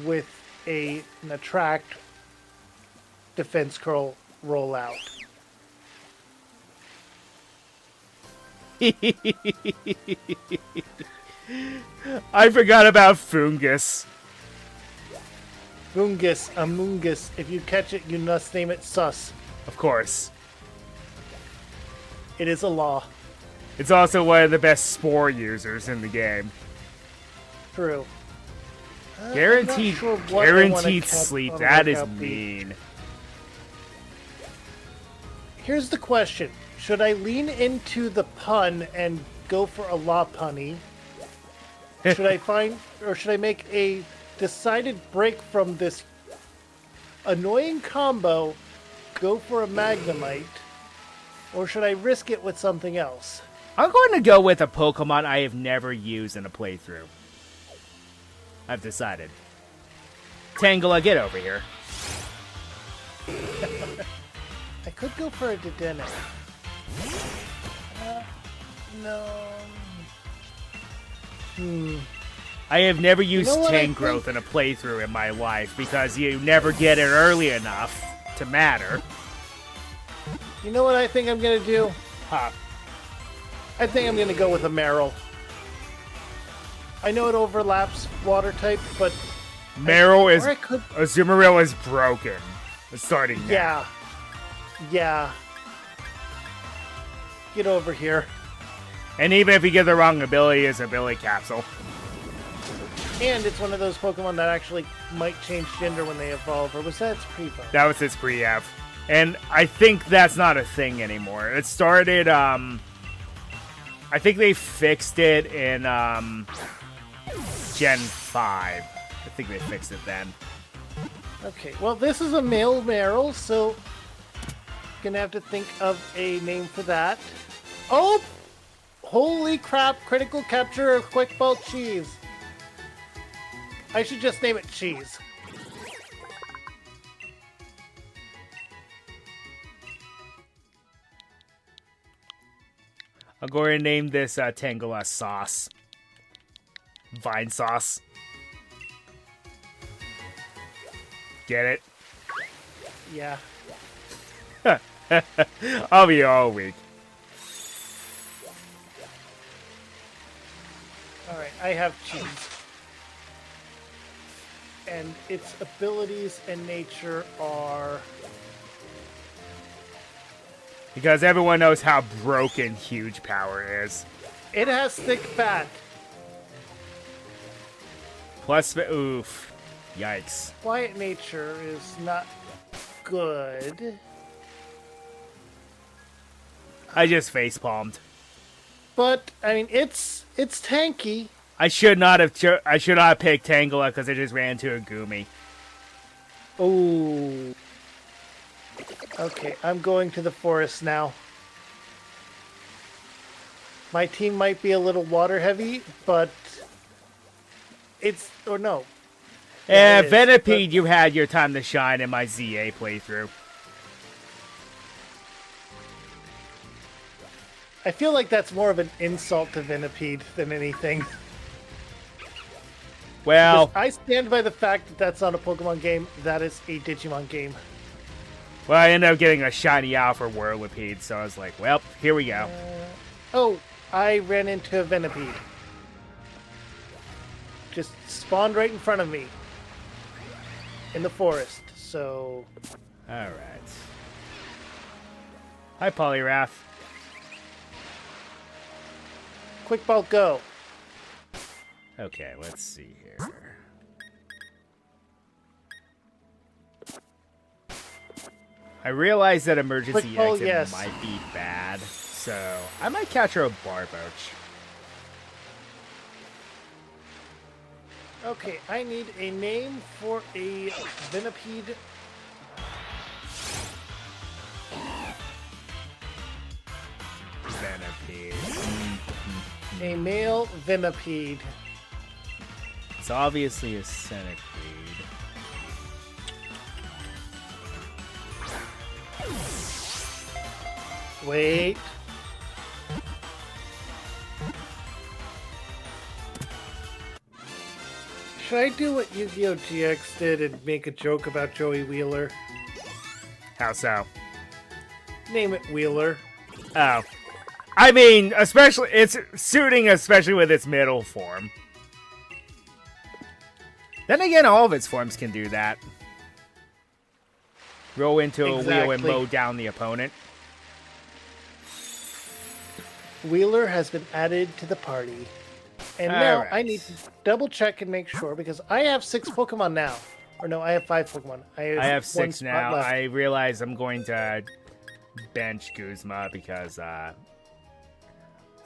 Speaker 1: with an attract defense curl rollout.
Speaker 2: I forgot about Fungus.
Speaker 1: Fungus, Amungus. If you catch it, you must name it Sus.
Speaker 2: Of course.
Speaker 1: It is a law.
Speaker 2: It's also one of the best Spore users in the game.
Speaker 1: True.
Speaker 2: Guaranteed,
Speaker 1: sure what I wanna
Speaker 2: guaranteed
Speaker 1: catch
Speaker 2: sleep.
Speaker 1: on
Speaker 2: That is
Speaker 1: Workout Beat.
Speaker 2: mean.
Speaker 1: Here's the question. Should I lean into the pun and go for a law punny? Should I make a decided break from this annoying combo, go for a Magnemite, or should I risk it with something else?
Speaker 2: I'm going to go with a Pokemon I have never used in a playthrough. I've decided. Tangela, get over here.
Speaker 1: I could go for a Dedenne. No.
Speaker 2: I have never used
Speaker 1: know what I
Speaker 2: Tangrowth in a playthrough in my life because you never get it early enough to matter.
Speaker 1: You know what I think I'm gonna do?
Speaker 2: Huh.
Speaker 1: I think I'm gonna go with a Marill. I know it overlaps water type, but
Speaker 2: Meryl is...
Speaker 1: or I could.
Speaker 2: Azumarill is broken. It's starting now.
Speaker 1: Yeah. Yeah. Get over here.
Speaker 2: And even if you get the wrong ability, it's ability capsule.
Speaker 1: And it's one of those Pokemon that actually might change gender when they evolve. Or was that its pre-evolve?
Speaker 2: That was its pre-ev. And I think that's not a thing anymore. It started, I think they fixed it in, Gen 5. I think they fixed it then.
Speaker 1: Okay, well, this is a male Marill, so Gonna have to think of a name for that. Oh! Holy crap, critical capture of Quick Ball Cheese. I should just name it Cheese.
Speaker 2: I'm going to name this Tangela Sauce. Vine Sauce. Get it?
Speaker 1: Yeah.
Speaker 2: I'll be here all week.
Speaker 1: Alright, I have Cheese. And its abilities and nature are...
Speaker 2: Because everyone knows how broken huge power is.
Speaker 1: It has thick fat.
Speaker 2: Plus, oof. Yikes.
Speaker 1: Quiet nature is not good.
Speaker 2: I just facepalmed.
Speaker 1: But, I mean, it's tanky.
Speaker 2: I should not have picked Tangela because I just ran into a Goomy.
Speaker 1: Oh. Okay, I'm going to the forest now. My team might be a little water heavy, but it's... or no.
Speaker 2: Yeah,
Speaker 1: it is,
Speaker 2: Venipede,
Speaker 1: but-
Speaker 2: you had your time to shine in my ZA playthrough.
Speaker 1: I feel like that's more of an insult to Venipede than anything.
Speaker 2: Well,
Speaker 1: I stand by the fact that that's not a Pokemon game, that is a Digimon game.
Speaker 2: I ended up getting a shiny out for Whirlipede, so I was like, well, here we go.
Speaker 1: Oh, I ran into a Venipede. Just spawned right in front of me. In the forest, so...
Speaker 2: Alright. Hi, Poliwrath.
Speaker 1: Quick Ball, go.
Speaker 2: Okay, let's see here. I realize that emergency
Speaker 1: Quick ball,
Speaker 2: exit
Speaker 1: yes.
Speaker 2: might be bad, so I might catch her a Barboach.
Speaker 1: Okay, I need a name for a Venipede.
Speaker 2: Venipede.
Speaker 1: A male Venipede.
Speaker 2: It's obviously a Centipede.
Speaker 1: Wait. Should I do what Yu-Gi-Oh! GX did and make a joke about Joey Wheeler?
Speaker 2: How so?
Speaker 1: Name it Wheeler.
Speaker 2: Oh. I mean, especially, it's suiting especially with its middle form. Then again, all of its forms can do that. Roll into a wheel and
Speaker 1: Exactly.
Speaker 2: mow down the opponent.
Speaker 1: Wheeler has been added to the party. And now
Speaker 2: Alright.
Speaker 1: I need to double check and make sure because I have 6 Pokemon now. Or no, I have 5 Pokemon. I
Speaker 2: I have
Speaker 1: one
Speaker 2: 6
Speaker 1: spot
Speaker 2: now.
Speaker 1: left.
Speaker 2: I realize I'm going to bench Guzma because,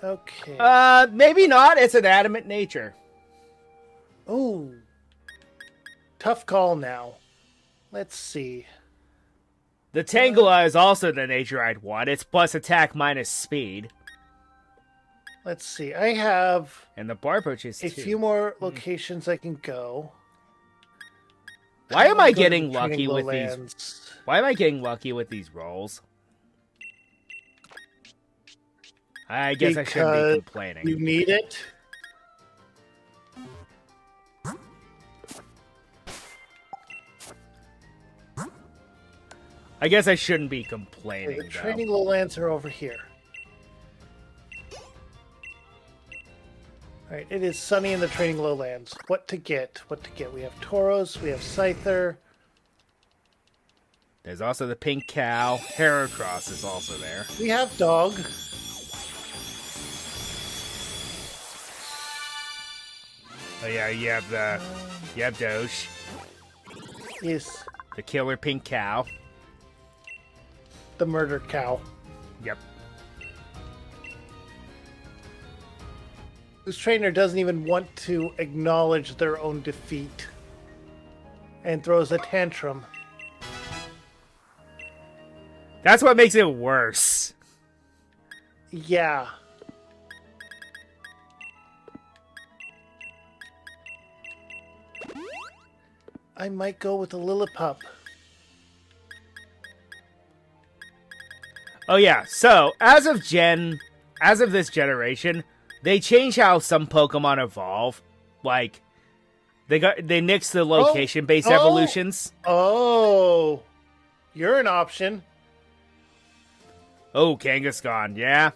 Speaker 1: Okay.
Speaker 2: maybe not. It's an adamant nature.
Speaker 1: Ooh. Tough call now. Let's see.
Speaker 2: The Tangela is also the nature I'd want. It's plus attack minus speed.
Speaker 1: Let's see. I have
Speaker 2: And the Barboach is
Speaker 1: a
Speaker 2: 2.
Speaker 1: few more locations I can go.
Speaker 2: Why am I
Speaker 1: Go to
Speaker 2: getting
Speaker 1: the
Speaker 2: lucky
Speaker 1: Training
Speaker 2: with these?
Speaker 1: Lowlands.
Speaker 2: Why am I getting lucky with these rolls? I guess I shouldn't be
Speaker 1: Because
Speaker 2: complaining.
Speaker 1: You need it.
Speaker 2: I guess I shouldn't be
Speaker 1: Okay,
Speaker 2: complaining,
Speaker 1: the
Speaker 2: though.
Speaker 1: Training Lowlands are over here. Alright, it is sunny in the Training Lowlands. What to get? What to get? We have Tauros, we have Scyther.
Speaker 2: There's also the pink cow. Heracross is also there.
Speaker 1: We have Dog.
Speaker 2: Oh yeah, you have Doge,
Speaker 1: Is
Speaker 2: the killer pink cow.
Speaker 1: the Murder Cow.
Speaker 2: Yep.
Speaker 1: Whose trainer doesn't even want to acknowledge their own defeat. And throws a tantrum.
Speaker 2: That's what makes it worse.
Speaker 1: Yeah. I might go with a Lillipup.
Speaker 2: Oh yeah, so as of this generation, they change how some Pokemon evolve. Like they nix the location-based evolutions.
Speaker 1: Oh, you're an option.
Speaker 2: Oh, Kangaskhan, yeah.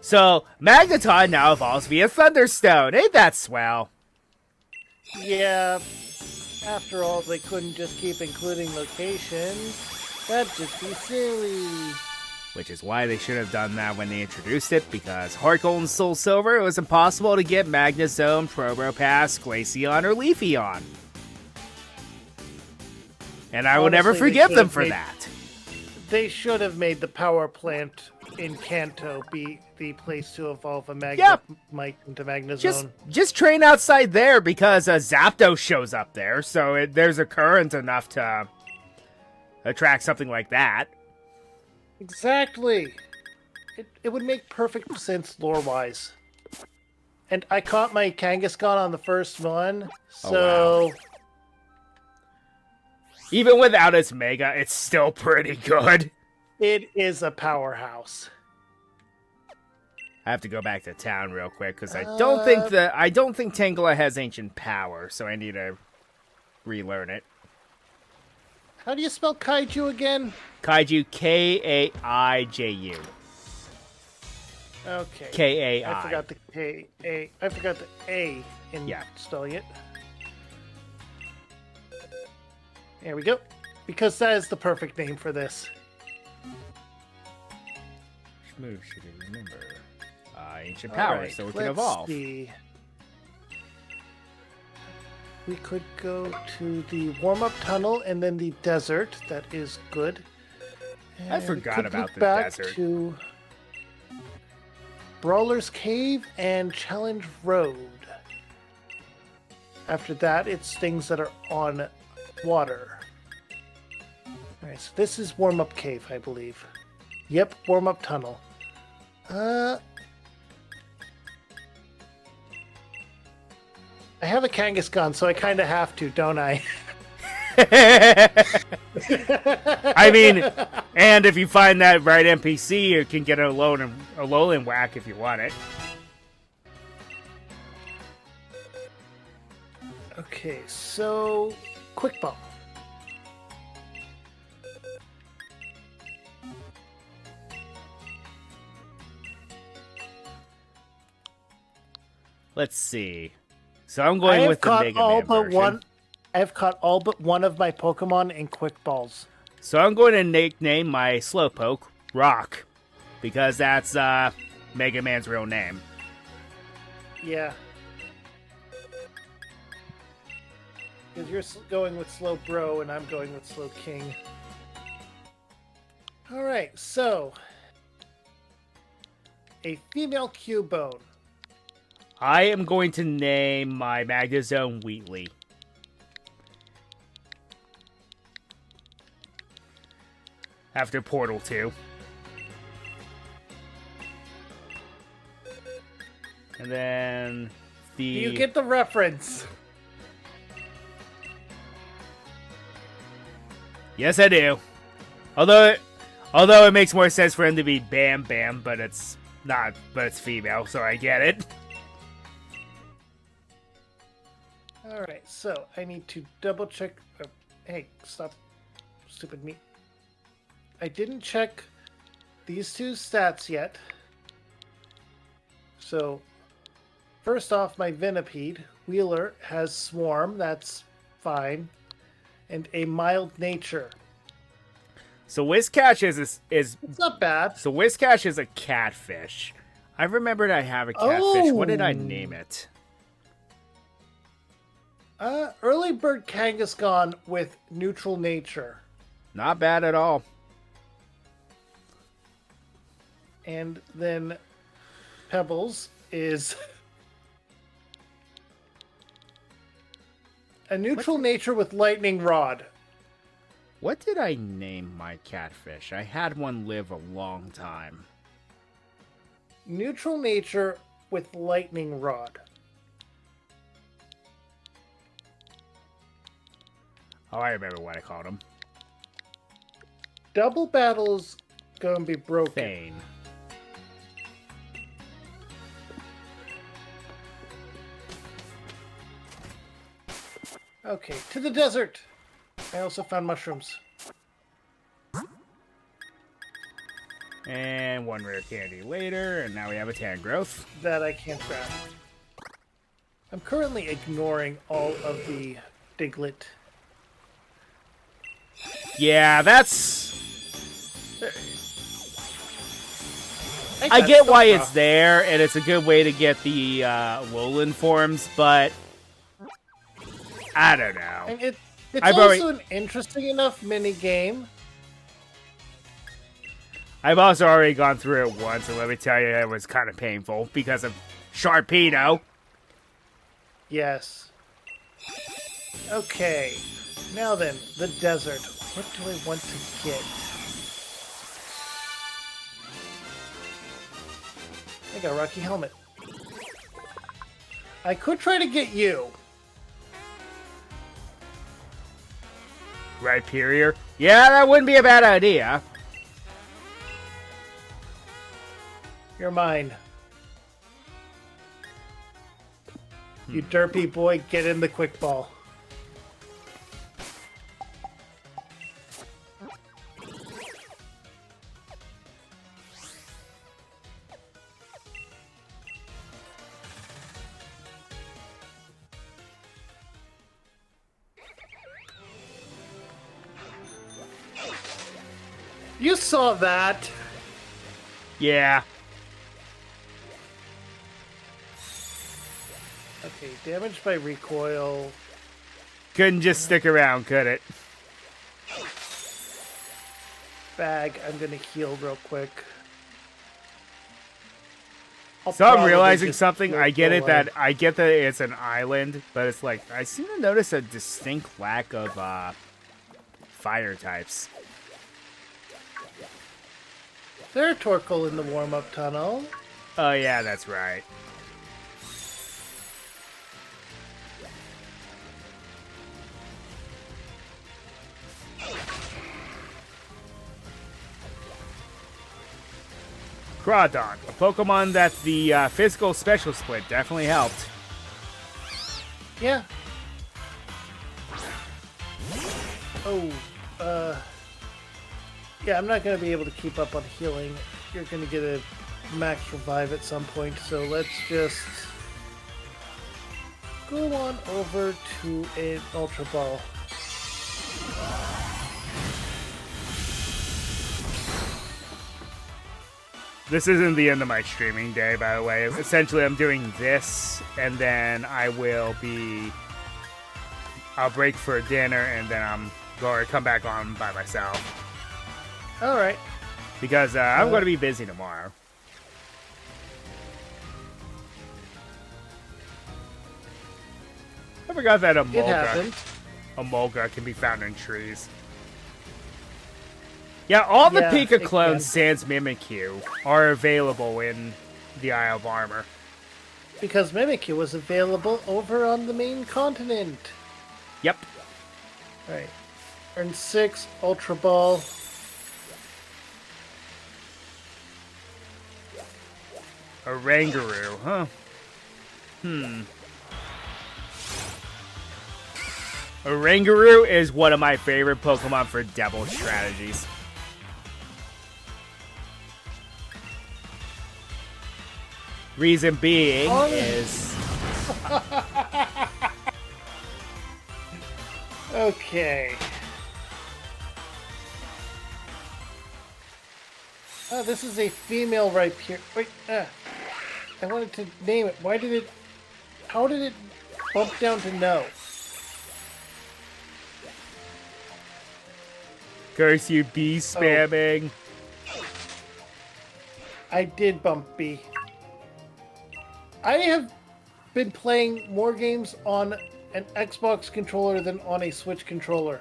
Speaker 2: So Magneton now evolves via Thunderstone. Ain't that swell?
Speaker 1: Yeah. After all, they couldn't just keep including locations. That'd just be silly.
Speaker 2: Which is why they should have done that when they introduced it, because Heart Gold and Soul Silver, it was impossible to get Magnezone, Probopass, Glaceon, or Leafeon. And I will never forgive them for that.
Speaker 1: They should have made the power plant in Kanto be the place to evolve a Mike into Magnezone.
Speaker 2: Just train outside there, because Zapdos shows up there, so there's a current enough to attract something like that.
Speaker 1: Exactly. It would make perfect sense lore-wise. And I caught my Kangaskhan on the first one, so...
Speaker 2: Oh, wow. Even without its Mega, it's still pretty good.
Speaker 1: It is a powerhouse.
Speaker 2: I have to go back to town real quick, because I don't think Tangela has ancient power, so I need to relearn it.
Speaker 1: How do you spell Kaiju again?
Speaker 2: Kaiju, Kaiju.
Speaker 1: Okay.
Speaker 2: Kai.
Speaker 1: I forgot the K-A. I forgot the A in spelling it. There we go. Because that is the perfect name for this.
Speaker 2: Which move should I remember? Ancient power, right, so it can evolve.
Speaker 1: See. We could go to the warm-up tunnel and then the desert. That is good. And
Speaker 2: I forgot about the
Speaker 1: back
Speaker 2: desert.
Speaker 1: To Brawler's Cave and Challenge Road. After that, it's things that are on water. Alright, so this is warm-up cave, I believe. Yep, warm-up tunnel. I have a Kangaskhan, so I kind of have to, don't I?
Speaker 2: I mean, and if you find that right NPC, you can get a Alolan Whack if you want it.
Speaker 1: Okay, so Quick Ball.
Speaker 2: Let's see. So I'm going with the Mega Man version.
Speaker 1: I've caught all but one of my Pokemon in Quick Balls.
Speaker 2: So I'm going to nickname my Slowpoke Rock, because that's Mega Man's real name.
Speaker 1: Yeah. Because you're going with Slow Bro and I'm going with Slow King. Alright, so... a female Cubone.
Speaker 2: I am going to name my Magnezone Wheatley. After Portal 2. And then the...
Speaker 1: You get the reference.
Speaker 2: Yes, I do. Although it makes more sense for him to be Bam Bam, but it's not. But it's female, so I get it.
Speaker 1: All right, so I need to double check. Hey, stop, stupid me. I didn't check these two stats yet. So, first off, my Venipede, Wheeler, has Swarm. That's fine. And a mild nature.
Speaker 2: So Whiscash is
Speaker 1: it's not bad.
Speaker 2: So Whiscash is a catfish. I remembered I have a catfish. What did I name it?
Speaker 1: Early Bird Kangaskhan with neutral nature.
Speaker 2: Not bad at all.
Speaker 1: And then Pebbles is a neutral nature with lightning rod.
Speaker 2: What did I name my catfish? I had one live a long time.
Speaker 1: Neutral nature with lightning rod.
Speaker 2: Oh, I remember what I called him.
Speaker 1: Double battle's gonna be broken.
Speaker 2: Thane.
Speaker 1: Okay, to the desert. I also found mushrooms.
Speaker 2: And one rare candy later, and now we have a tan growth.
Speaker 1: That I can't grab. I'm currently ignoring all of the Diglett.
Speaker 2: Yeah, that's... I
Speaker 1: That's
Speaker 2: get
Speaker 1: so
Speaker 2: why it's
Speaker 1: rough.
Speaker 2: there, and it's a good way to get the Alolan forms, but... I don't know.
Speaker 1: And it's
Speaker 2: I've
Speaker 1: also
Speaker 2: already-
Speaker 1: an interesting enough mini game.
Speaker 2: I've also already gone through it once, and let me tell you, it was kind of painful because of Sharpedo.
Speaker 1: Yes. Okay. Now then, the desert. What do I want to get? I got a Rocky Helmet. I could try to get you.
Speaker 2: Rhyperior? Yeah, that wouldn't be a bad idea.
Speaker 1: You're mine. You derpy boy, get in the quick ball. You saw that.
Speaker 2: Yeah.
Speaker 1: Okay, damage by recoil.
Speaker 2: Couldn't just stick around, could it?
Speaker 1: Bag, I'm gonna heal real quick. I'll
Speaker 2: So I'm
Speaker 1: probably
Speaker 2: realizing
Speaker 1: just
Speaker 2: something.
Speaker 1: go
Speaker 2: I get it
Speaker 1: away.
Speaker 2: that I get that it's an island, but it's like I seem to notice a distinct lack of fire types.
Speaker 1: There's Torkoal in the warm-up tunnel.
Speaker 2: Oh yeah, that's right. Crawdon, a Pokemon that the physical special split definitely helped.
Speaker 1: Yeah. Oh, yeah, I'm not going to be able to keep up on healing. You're going to get a max revive at some point, so let's just go on over to an Ultra Ball.
Speaker 2: This isn't the end of my streaming day, by the way. Essentially, I'm doing this, and then I'll break for dinner, and then I'm going to come back on by myself.
Speaker 1: All right.
Speaker 2: Because I'm going to be busy tomorrow. I forgot that
Speaker 1: It happened.
Speaker 2: Emolga can be found in trees. Yeah, all the
Speaker 1: Yeah,
Speaker 2: Pika
Speaker 1: it
Speaker 2: clones
Speaker 1: can.
Speaker 2: sans Mimikyu are available in the Isle of Armor.
Speaker 1: Because Mimikyu was available over on the main continent.
Speaker 2: Yep.
Speaker 1: All right. Earn 6, Ultra Ball.
Speaker 2: A Rangaroo, huh? A Rangaroo is one of my favorite Pokemon for Devil strategies. Reason being is...
Speaker 1: Okay. Oh, this is a female Rhyperior. Wait, I wanted to name it. Why did it... How did it bump down to no?
Speaker 2: Curse you, bee spamming.
Speaker 1: I did bump B. I have been playing more games on an Xbox controller than on a Switch controller.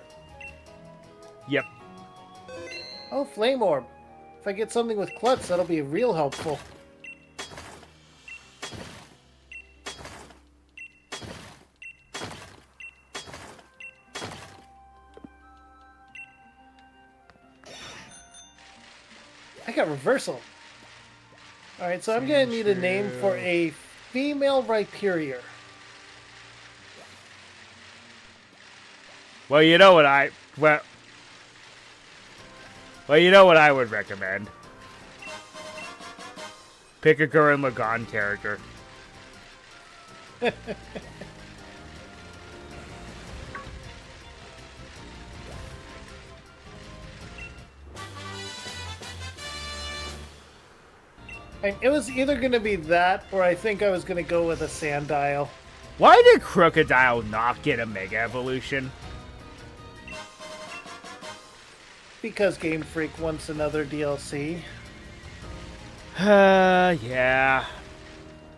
Speaker 1: Oh, Flame Orb. If I get something with Klutz, that'll be real helpful. I got Reversal. Alright, so I'm going to need a name for a female Rhyperior.
Speaker 2: Well, you know what I... Well, you know what I would recommend. Pick a Gurren Lagann character.
Speaker 1: And it was either going to be that, or I think I was going to go with a Sandile.
Speaker 2: Why did Crocodile not get a Mega Evolution?
Speaker 1: Because Game Freak wants another DLC.
Speaker 2: Yeah.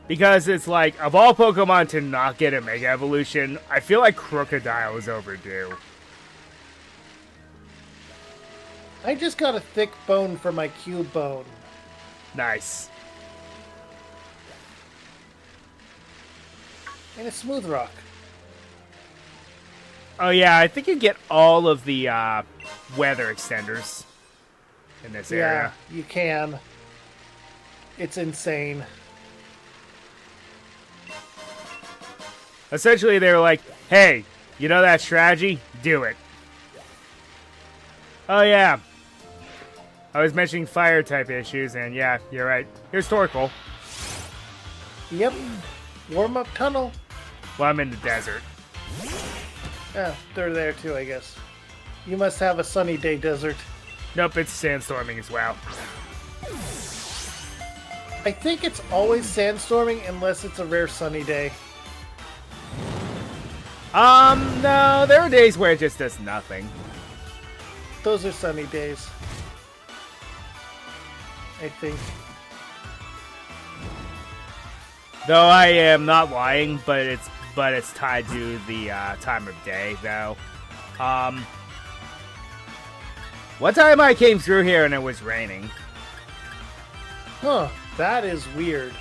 Speaker 2: Because it's like, of all Pokemon to not get a Mega Evolution, I feel like Crocodile is overdue.
Speaker 1: I just got a thick bone for my Cubone.
Speaker 2: Nice.
Speaker 1: And a Smooth Rock.
Speaker 2: Oh yeah, I think you get all of the weather extenders in this area.
Speaker 1: Yeah, you can. It's insane.
Speaker 2: Essentially, they were like, hey, you know that strategy? Do it. Oh yeah. I was mentioning fire type issues, and yeah, you're right. Here's Torkoal.
Speaker 1: Yep. Warm up tunnel.
Speaker 2: Well, I'm in the desert.
Speaker 1: Yeah, they're there too, I guess. You must have a sunny day desert.
Speaker 2: Nope, it's sandstorming as well.
Speaker 1: I think it's always sandstorming unless it's a rare sunny day.
Speaker 2: No, there are days where it just does nothing.
Speaker 1: Those are sunny days. I think.
Speaker 2: Though I am not lying, but it's tied to the time of day, though. One time I came through here and it was raining.
Speaker 1: Huh, that is weird.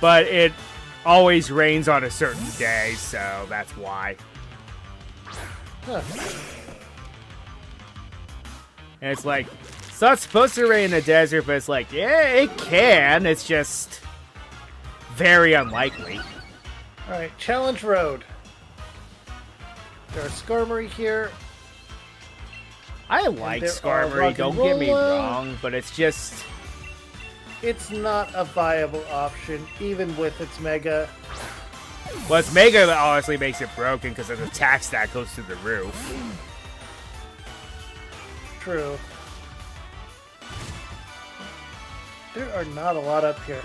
Speaker 2: But it always rains on a certain day, so that's why.
Speaker 1: Huh.
Speaker 2: And it's like, it's not supposed to rain in the desert, but it's like, yeah, it can. It's just very unlikely.
Speaker 1: Alright, Challenge Road. There's Skarmory here.
Speaker 2: I like
Speaker 1: there are
Speaker 2: Skarmory, don't get me
Speaker 1: Rock'n'Rolla.
Speaker 2: wrong, but it's just...
Speaker 1: It's not a viable option, even with its Mega.
Speaker 2: Well, its Mega honestly makes it broken because its attack stat goes to the roof.
Speaker 1: True. There are not a lot up here.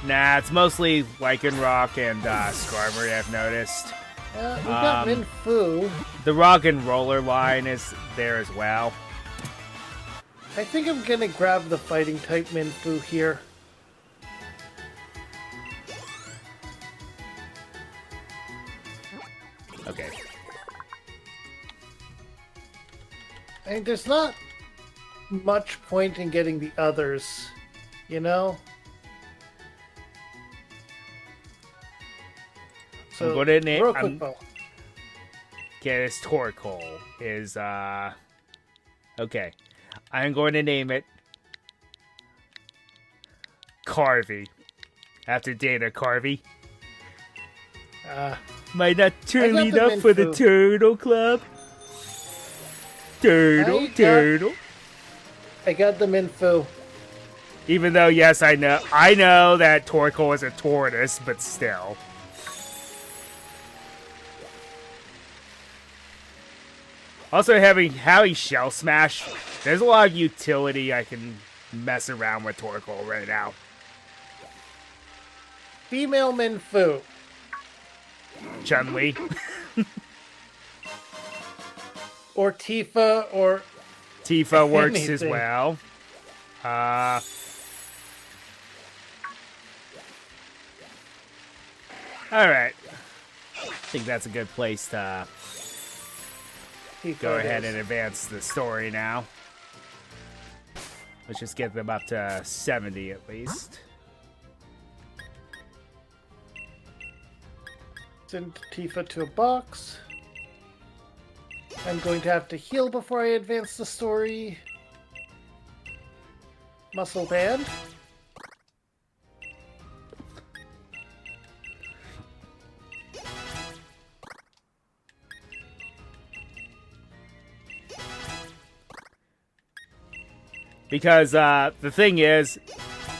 Speaker 2: Nah, it's mostly Lycanroc and Skarmory, I've noticed.
Speaker 1: We've got Minfu.
Speaker 2: The Rock and Roller line is there as well.
Speaker 1: I think I'm gonna grab the fighting type Minfu here.
Speaker 2: Okay.
Speaker 1: I mean, there's not much point in getting the others, you know? So,
Speaker 2: I'm gonna name-
Speaker 1: real quick, Bo.
Speaker 2: Okay, this Torkoal is, okay. I'm going to name it Carvey. After Dana Carvey. Might not turn
Speaker 1: I
Speaker 2: me
Speaker 1: got the
Speaker 2: up for the
Speaker 1: Minfu.
Speaker 2: Turtle Club. Turtle.
Speaker 1: I got the Minfu.
Speaker 2: Even though, yes, I know that Torkoal is a tortoise, but still. Also, having Shell Smash, there's a lot of utility I can mess around with Torkoal right now.
Speaker 1: Female Minfu.
Speaker 2: Chun-Li.
Speaker 1: Or Tifa, or...
Speaker 2: Tifa works as
Speaker 1: Anything.
Speaker 2: well. Alright. I think that's a good place to
Speaker 1: Tifa
Speaker 2: go
Speaker 1: it
Speaker 2: ahead
Speaker 1: is.
Speaker 2: and advance the story now. Let's just get them up to 70 at least.
Speaker 1: Send Tifa to a box. I'm going to have to heal before I advance the story. Muscle band.
Speaker 2: Because the thing is,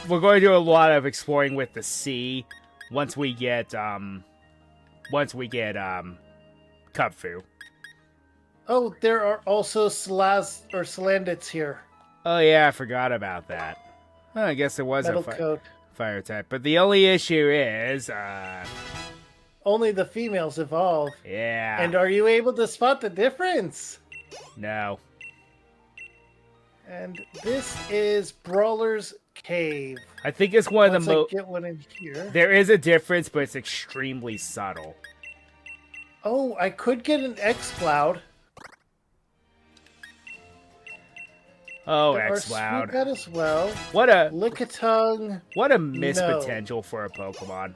Speaker 2: we're going to do a lot of exploring with the sea once we get Kupfu.
Speaker 1: Oh, there are also Salandits here.
Speaker 2: Oh yeah, I forgot about that. Well, I guess it was
Speaker 1: Metal
Speaker 2: a
Speaker 1: coat.
Speaker 2: fire type, but the only issue is,
Speaker 1: Only the females evolve.
Speaker 2: yeah,
Speaker 1: And are you able to spot the difference?
Speaker 2: no.
Speaker 1: And this is Brawler's Cave.
Speaker 2: I think it's one of
Speaker 1: Once
Speaker 2: the
Speaker 1: I
Speaker 2: most.
Speaker 1: get one in here.
Speaker 2: There is a difference, but it's extremely subtle.
Speaker 1: Oh, I could get an X-Cloud.
Speaker 2: Oh,
Speaker 1: There are
Speaker 2: X-Cloud.
Speaker 1: Swoophead as well.
Speaker 2: What a missed
Speaker 1: No.
Speaker 2: potential for a Pokemon.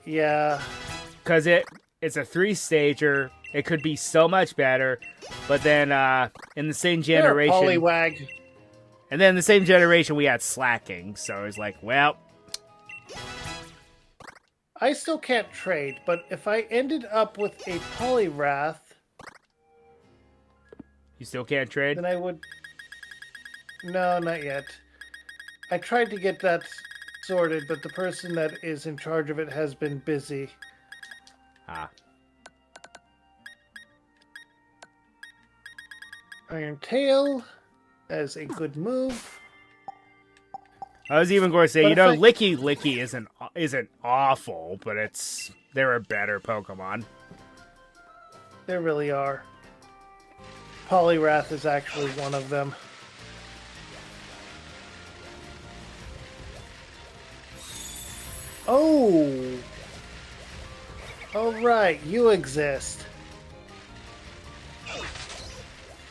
Speaker 1: Yeah.
Speaker 2: Because it's a 3-stager. It could be so much better. But then in the same generation...
Speaker 1: Poliwag.
Speaker 2: And then in the same generation, we had Slacking. So it's like, well...
Speaker 1: I still can't trade, but if I ended up with a Poliwrath,
Speaker 2: You still can't trade?
Speaker 1: then I would... No, not yet. I tried to get that sorted, but the person that is in charge of it has been busy.
Speaker 2: Ah.
Speaker 1: Iron Tail as a good move.
Speaker 2: I was even going to say,
Speaker 1: But
Speaker 2: you
Speaker 1: if
Speaker 2: know,
Speaker 1: I-
Speaker 2: Licky Licky isn't awful, but there are better Pokemon.
Speaker 1: There really are. Poliwrath is actually one of them. Oh! Alright, you exist.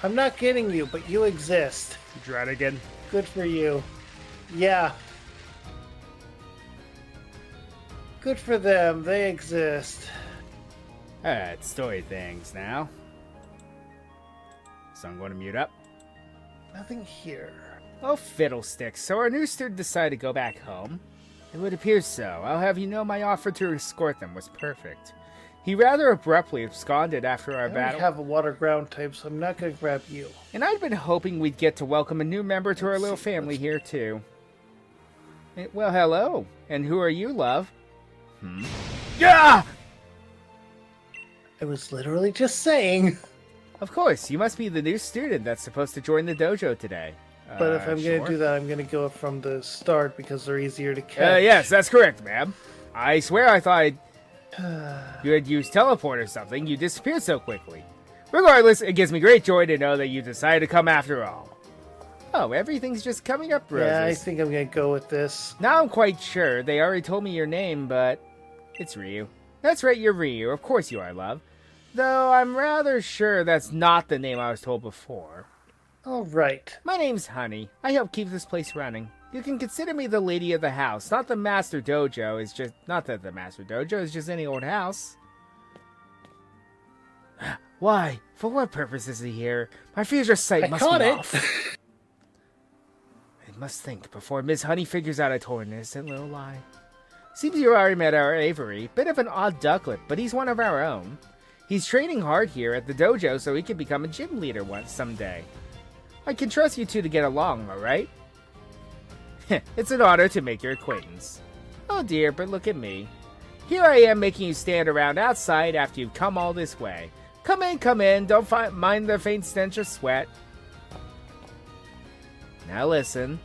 Speaker 1: I'm not getting you, but you exist.
Speaker 2: Drenigan.
Speaker 1: Good for you. Yeah. Good for them, they exist.
Speaker 2: Alright, story things now. So I'm going to mute up.
Speaker 1: Nothing here.
Speaker 2: Oh, fiddlesticks. So our new student decided to go back home? It would appear so. I'll have you know my offer to escort them was perfect. He rather abruptly absconded after our
Speaker 1: I only
Speaker 2: battle.
Speaker 1: have a water ground type, so I'm not going to grab you.
Speaker 2: And I'd been hoping we'd get to welcome a new member to our
Speaker 1: Let's
Speaker 2: little
Speaker 1: see,
Speaker 2: family here, too. Well, hello. And who are you, love? Yeah!
Speaker 1: I was literally just saying.
Speaker 2: Of course, you must be the new student that's supposed to join the dojo today.
Speaker 1: But if I'm going
Speaker 2: sure.
Speaker 1: to do that, I'm going to go from the start because they're easier to catch.
Speaker 2: Yes, that's correct, ma'am. I swear I thought you had used teleport or something. You disappeared so quickly. Regardless, it gives me great joy to know that you decided to come after all. Oh, everything's just coming up roses.
Speaker 1: Yeah, I think I'm going to go with this.
Speaker 2: Now I'm quite sure. They already told me your name, but it's Ryu. That's right, you're Ryu. Of course you are, love. Though I'm rather sure that's not the name I was told before.
Speaker 1: All right.
Speaker 2: My name's Honey. I help keep this place running. You can consider me the lady of the house, not the master dojo. It's just not that the master dojo is just any old house. Why? For what purpose is he here? My future sight
Speaker 1: I
Speaker 2: must
Speaker 1: caught
Speaker 2: be
Speaker 1: it.
Speaker 2: off. I must think before Miss Honey figures out I told an innocent little lie. Seems you already met our Avery. Bit of an odd ducklet, but he's one of our own. He's training hard here at the dojo so he can become a gym leader someday. I can trust you two to get along, alright? It's an honor to make your acquaintance. Oh dear, but look at me. Here I am making you stand around outside after you've come all this way. Come in, don't mind the faint stench of sweat. Now listen,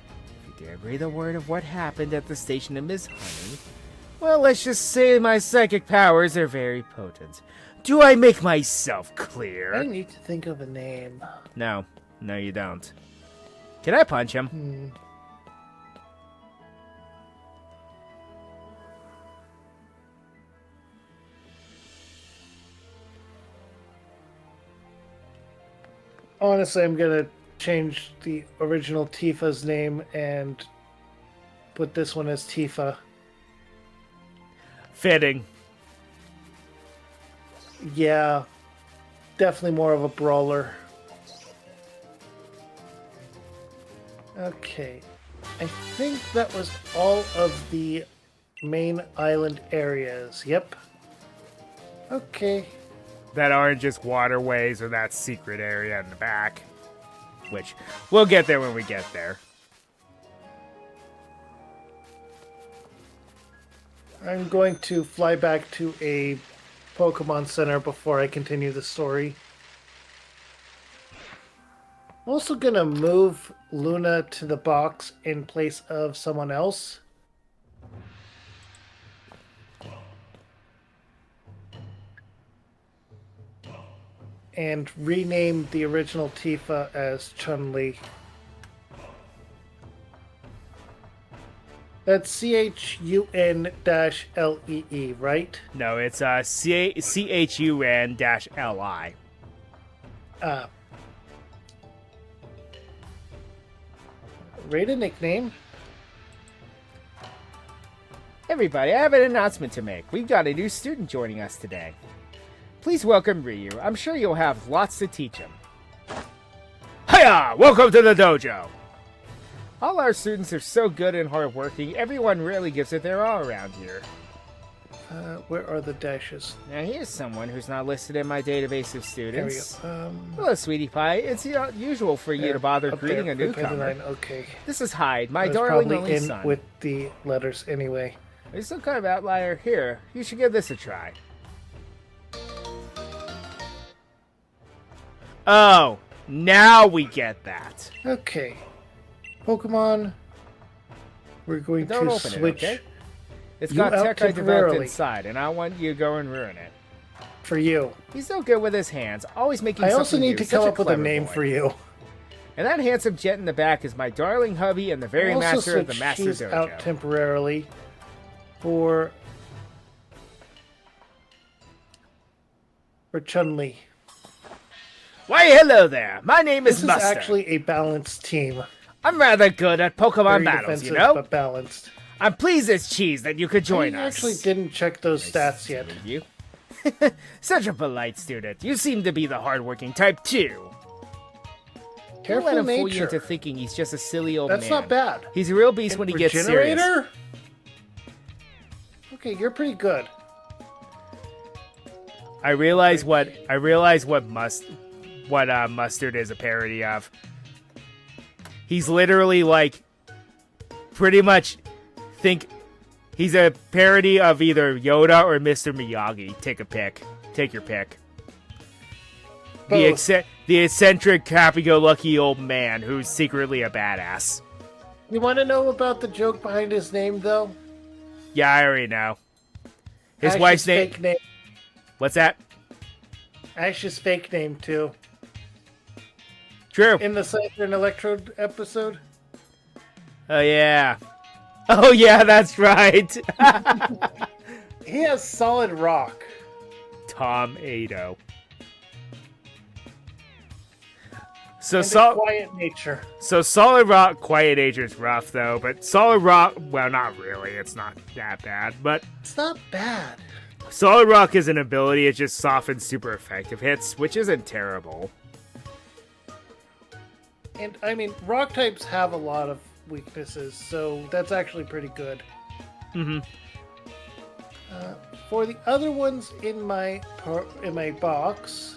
Speaker 2: if you dare breathe a word of what happened at the station of Miss Honey, well, let's just say my psychic powers are very potent. Do I make myself clear?
Speaker 1: I need to think of a name.
Speaker 2: No, you don't. Can I punch him?
Speaker 1: Honestly, I'm going to change the original Tifa's name and put this one as Tifa.
Speaker 2: Fitting.
Speaker 1: Yeah, definitely more of a brawler. Okay, I think that was all of the main island areas. Yep. Okay.
Speaker 2: That aren't just waterways or that secret area in the back. Which, we'll get there when we get there.
Speaker 1: I'm going to fly back to a Pokemon Center before I continue the story. I'm also going to move Luna to the box in place of someone else. And rename the original Tifa as Chun-Li. That's CHUN-LEE, right?
Speaker 2: No, it's CHUN-LI.
Speaker 1: Rate a nickname.
Speaker 2: Everybody, I have an announcement to make. We've got a new student joining us today. Please welcome Ryu. I'm sure you'll have lots to teach him. Hiya! Welcome to the dojo! All our students are so good and hardworking, everyone really gives it their all around here.
Speaker 1: Where are the dashes?
Speaker 2: Now here's someone who's not listed in my database of students.
Speaker 1: There we go.
Speaker 2: Hello, sweetie pie. It's not usual for you to bother greeting a newcomer.
Speaker 1: Okay.
Speaker 2: This is Hyde, my
Speaker 1: I was
Speaker 2: darling
Speaker 1: probably
Speaker 2: only
Speaker 1: in
Speaker 2: son.
Speaker 1: with the letters anyway.
Speaker 2: He's some kind of outlier here. You should give this a try. Oh, now we get that.
Speaker 1: Okay. Pokemon. We're going
Speaker 2: Don't
Speaker 1: to
Speaker 2: open
Speaker 1: switch
Speaker 2: it, okay? It's
Speaker 1: you
Speaker 2: got
Speaker 1: out
Speaker 2: tech I developed
Speaker 1: temporarily.
Speaker 2: inside, and I want you to go and ruin it.
Speaker 1: for you.
Speaker 2: He's so good with his hands, always making
Speaker 1: I
Speaker 2: something
Speaker 1: also need
Speaker 2: new.
Speaker 1: to
Speaker 2: Such
Speaker 1: come up with a
Speaker 2: clever
Speaker 1: name
Speaker 2: boy.
Speaker 1: for you.
Speaker 2: And that handsome jet in the back is my darling hubby and the very
Speaker 1: I'll also
Speaker 2: master of the
Speaker 1: switch
Speaker 2: Master
Speaker 1: Cheese
Speaker 2: Dojo.
Speaker 1: out temporarily for Chun-Li.
Speaker 2: Why, hello there. My name
Speaker 1: This
Speaker 2: is
Speaker 1: is
Speaker 2: Mustard.
Speaker 1: actually a balanced team.
Speaker 2: I'm rather good at Pokemon
Speaker 1: Very
Speaker 2: battles,
Speaker 1: defensive,
Speaker 2: you know?
Speaker 1: but balanced.
Speaker 2: I'm pleased as cheese that you could join
Speaker 1: I
Speaker 2: us.
Speaker 1: actually didn't check those stats yet.
Speaker 2: You. Such a polite student. You seem to be the hardworking type, too. Don't
Speaker 1: Careful
Speaker 2: let him fool you
Speaker 1: nature.
Speaker 2: into thinking he's just a silly old
Speaker 1: That's
Speaker 2: man.
Speaker 1: not bad.
Speaker 2: He's a real beast
Speaker 1: And
Speaker 2: when he gets serious.
Speaker 1: Regenerator? Okay, you're pretty good.
Speaker 2: I realize what Mustard is a parody of. He's literally like pretty much think he's a parody of either Yoda or Mr. Miyagi. Take a pick. Take your pick.
Speaker 1: Both.
Speaker 2: The eccentric, happy-go-lucky old man who's secretly a badass.
Speaker 1: You want to know about the joke behind his name, though?
Speaker 2: Yeah, I already know. His
Speaker 1: Ash's
Speaker 2: wife's name.
Speaker 1: fake name.
Speaker 2: What's that?
Speaker 1: Ash's fake name, too.
Speaker 2: True.
Speaker 1: In the Cypher and Electrode episode.
Speaker 2: Oh, yeah. Oh, yeah, that's right.
Speaker 1: He has Solid Rock.
Speaker 2: Tom Ado. So,
Speaker 1: And a quiet nature.
Speaker 2: so Solid Rock, Quiet Nature is rough, though. But Solid Rock, well, not really. It's not that bad. But
Speaker 1: It's not bad.
Speaker 2: Solid Rock is an ability. It just softens super effective hits, which isn't terrible.
Speaker 1: And, I mean, rock types have a lot of weaknesses, so that's actually pretty good.
Speaker 2: Mm-hmm.
Speaker 1: For the other ones in my box,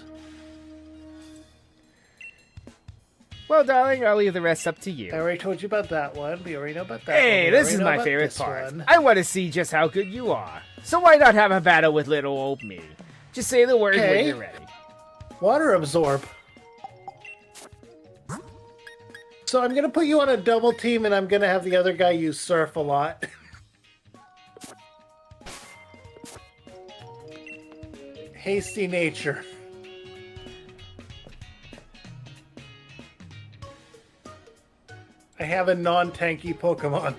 Speaker 2: Well, darling, I'll leave the rest up to
Speaker 1: I
Speaker 2: you.
Speaker 1: already told you about that one. We already know about that one.
Speaker 2: Hey,
Speaker 1: We
Speaker 2: this
Speaker 1: already
Speaker 2: is
Speaker 1: know
Speaker 2: my
Speaker 1: about
Speaker 2: favorite
Speaker 1: this
Speaker 2: part.
Speaker 1: one.
Speaker 2: I want to see just how good you are. So why not have a battle with little old me? Just say the word
Speaker 1: Okay.
Speaker 2: when you're ready.
Speaker 1: Water absorb. So I'm gonna put you on a double team, and I'm gonna have the other guy use surf a lot. Hasty nature. I have a non-tanky Pokemon.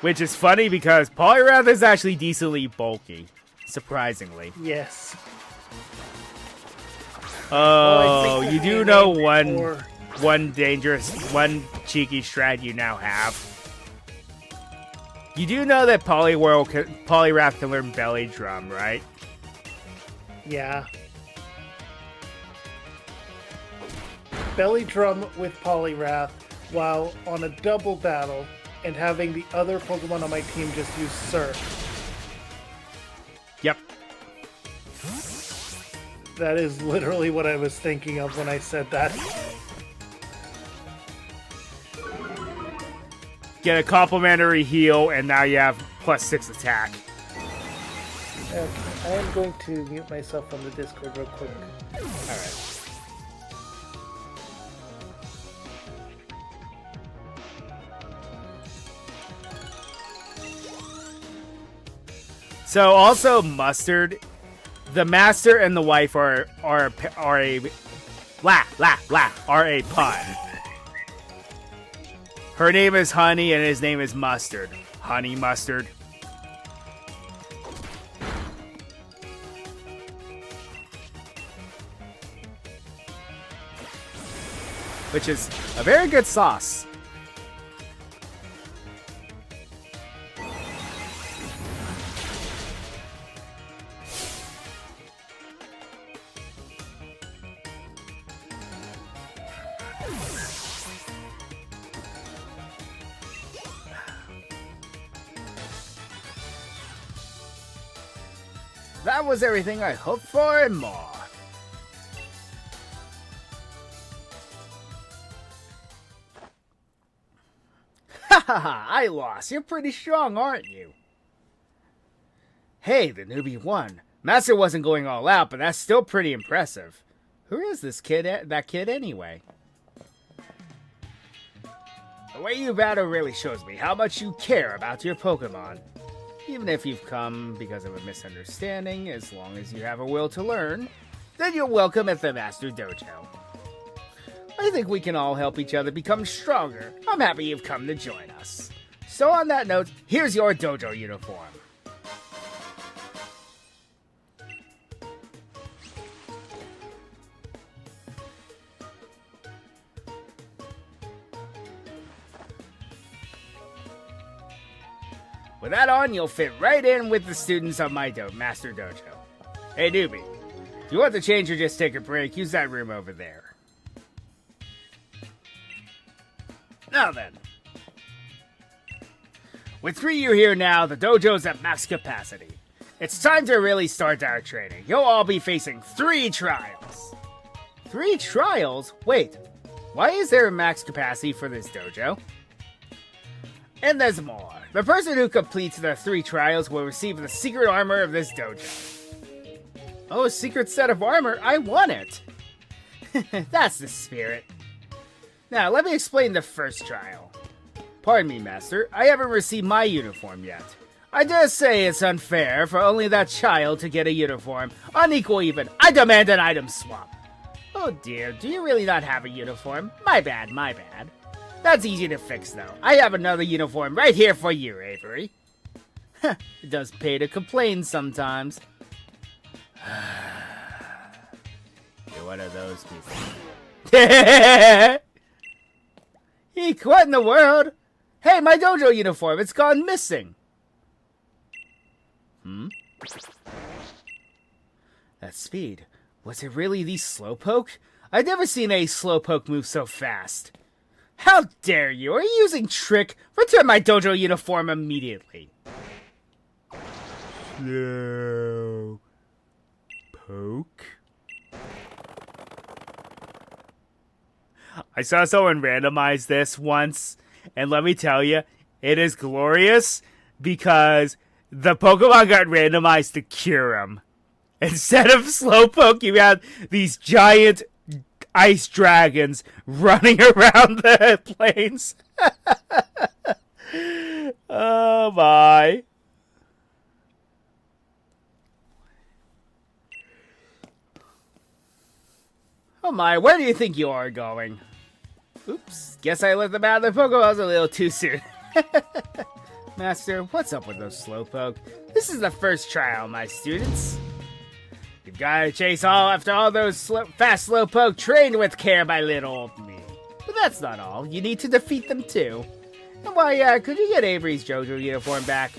Speaker 2: Which is funny because Poliwrath is actually decently bulky. Surprisingly.
Speaker 1: Yes.
Speaker 2: Oh,
Speaker 1: think
Speaker 2: you
Speaker 1: that
Speaker 2: do
Speaker 1: we
Speaker 2: know
Speaker 1: named
Speaker 2: one cheeky strat you now have. You do know that Poliwrath can learn Belly Drum, right?
Speaker 1: Yeah. Belly Drum with Poliwrath while on a double battle and having the other Pokemon on my team just use Surf.
Speaker 2: Yep.
Speaker 1: That is literally what I was thinking of when I said that.
Speaker 2: Get a complimentary heal, and now you have +6 attack.
Speaker 1: I am going to mute myself from the Discord real quick.
Speaker 2: Alright. So also Mustard, the master and the wife are a pun. Her name is Honey and his name is Mustard. Honey Mustard. Which is a very good sauce. That was everything I hoped for and more. Haha, I lost. You're pretty strong, aren't you? Hey, the newbie won. Master wasn't going all out, but that's still pretty impressive. Who is this kid, that kid anyway? The way you battle really shows me how much you care about your Pokemon. Even if you've come because of a misunderstanding, as long as you have a will to learn, then you're welcome at the Master Dojo. I think we can all help each other become stronger. I'm happy you've come to join us. So on that note, here's your dojo uniform. With that on, you'll fit right in with the students of my Master Dojo. Hey newbie, if you want to change or just take a break, use that room over there. Now then. With 3 you here now, the dojo's at max capacity. It's time to really start our training. You'll all be facing 3 trials. 3 trials? Wait, why is there a max capacity for this dojo? And there's more. The person who completes the 3 trials will receive the secret armor of this dojo. Oh, a secret set of armor? I want it! That's the spirit. Now, let me explain the first trial. Pardon me, Master, I haven't received my uniform yet. I dare say it's unfair for only that child to get a uniform. Unequal even. I demand an item swap. Oh dear, do you really not have a uniform? My bad, my bad. That's easy to fix, though. I have another uniform right here for you, Avery. It does pay to complain sometimes. You're one of those people. Eek, what in the world? Hey, my dojo uniform, it's gone missing. That speed. Was it really the Slowpoke? I've never seen a Slowpoke move so fast. How dare you? Are you using trick? Return my dojo uniform immediately. Slowpoke? I saw someone randomize this once, and let me tell you, it is glorious because the Pokemon got randomized to Kyurem. Instead of Slowpoke, you had these giant ice dragons running around the plains. Oh my. Oh my, where do you think you are going? Oops, guess I let them out of the Pokeballs a little too soon. Master, what's up with those Slowpoke? This is the first trial, my students. You've Gotta chase after all those fast slowpoke trained with care by little old me. But that's not all. You need to defeat them too. And why, could you get Avery's JoJo uniform back?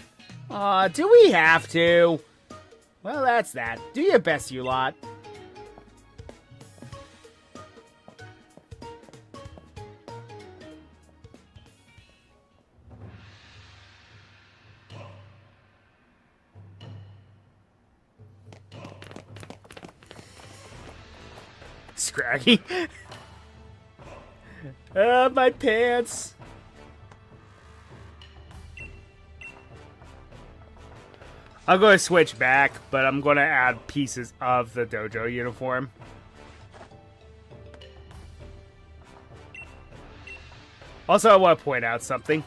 Speaker 2: Aw, do we have to? Well, that's that. Do your best, you lot. Scraggy. My pants. I'm going to switch back, but I'm going to add pieces of the dojo uniform. Also, I want to point out something.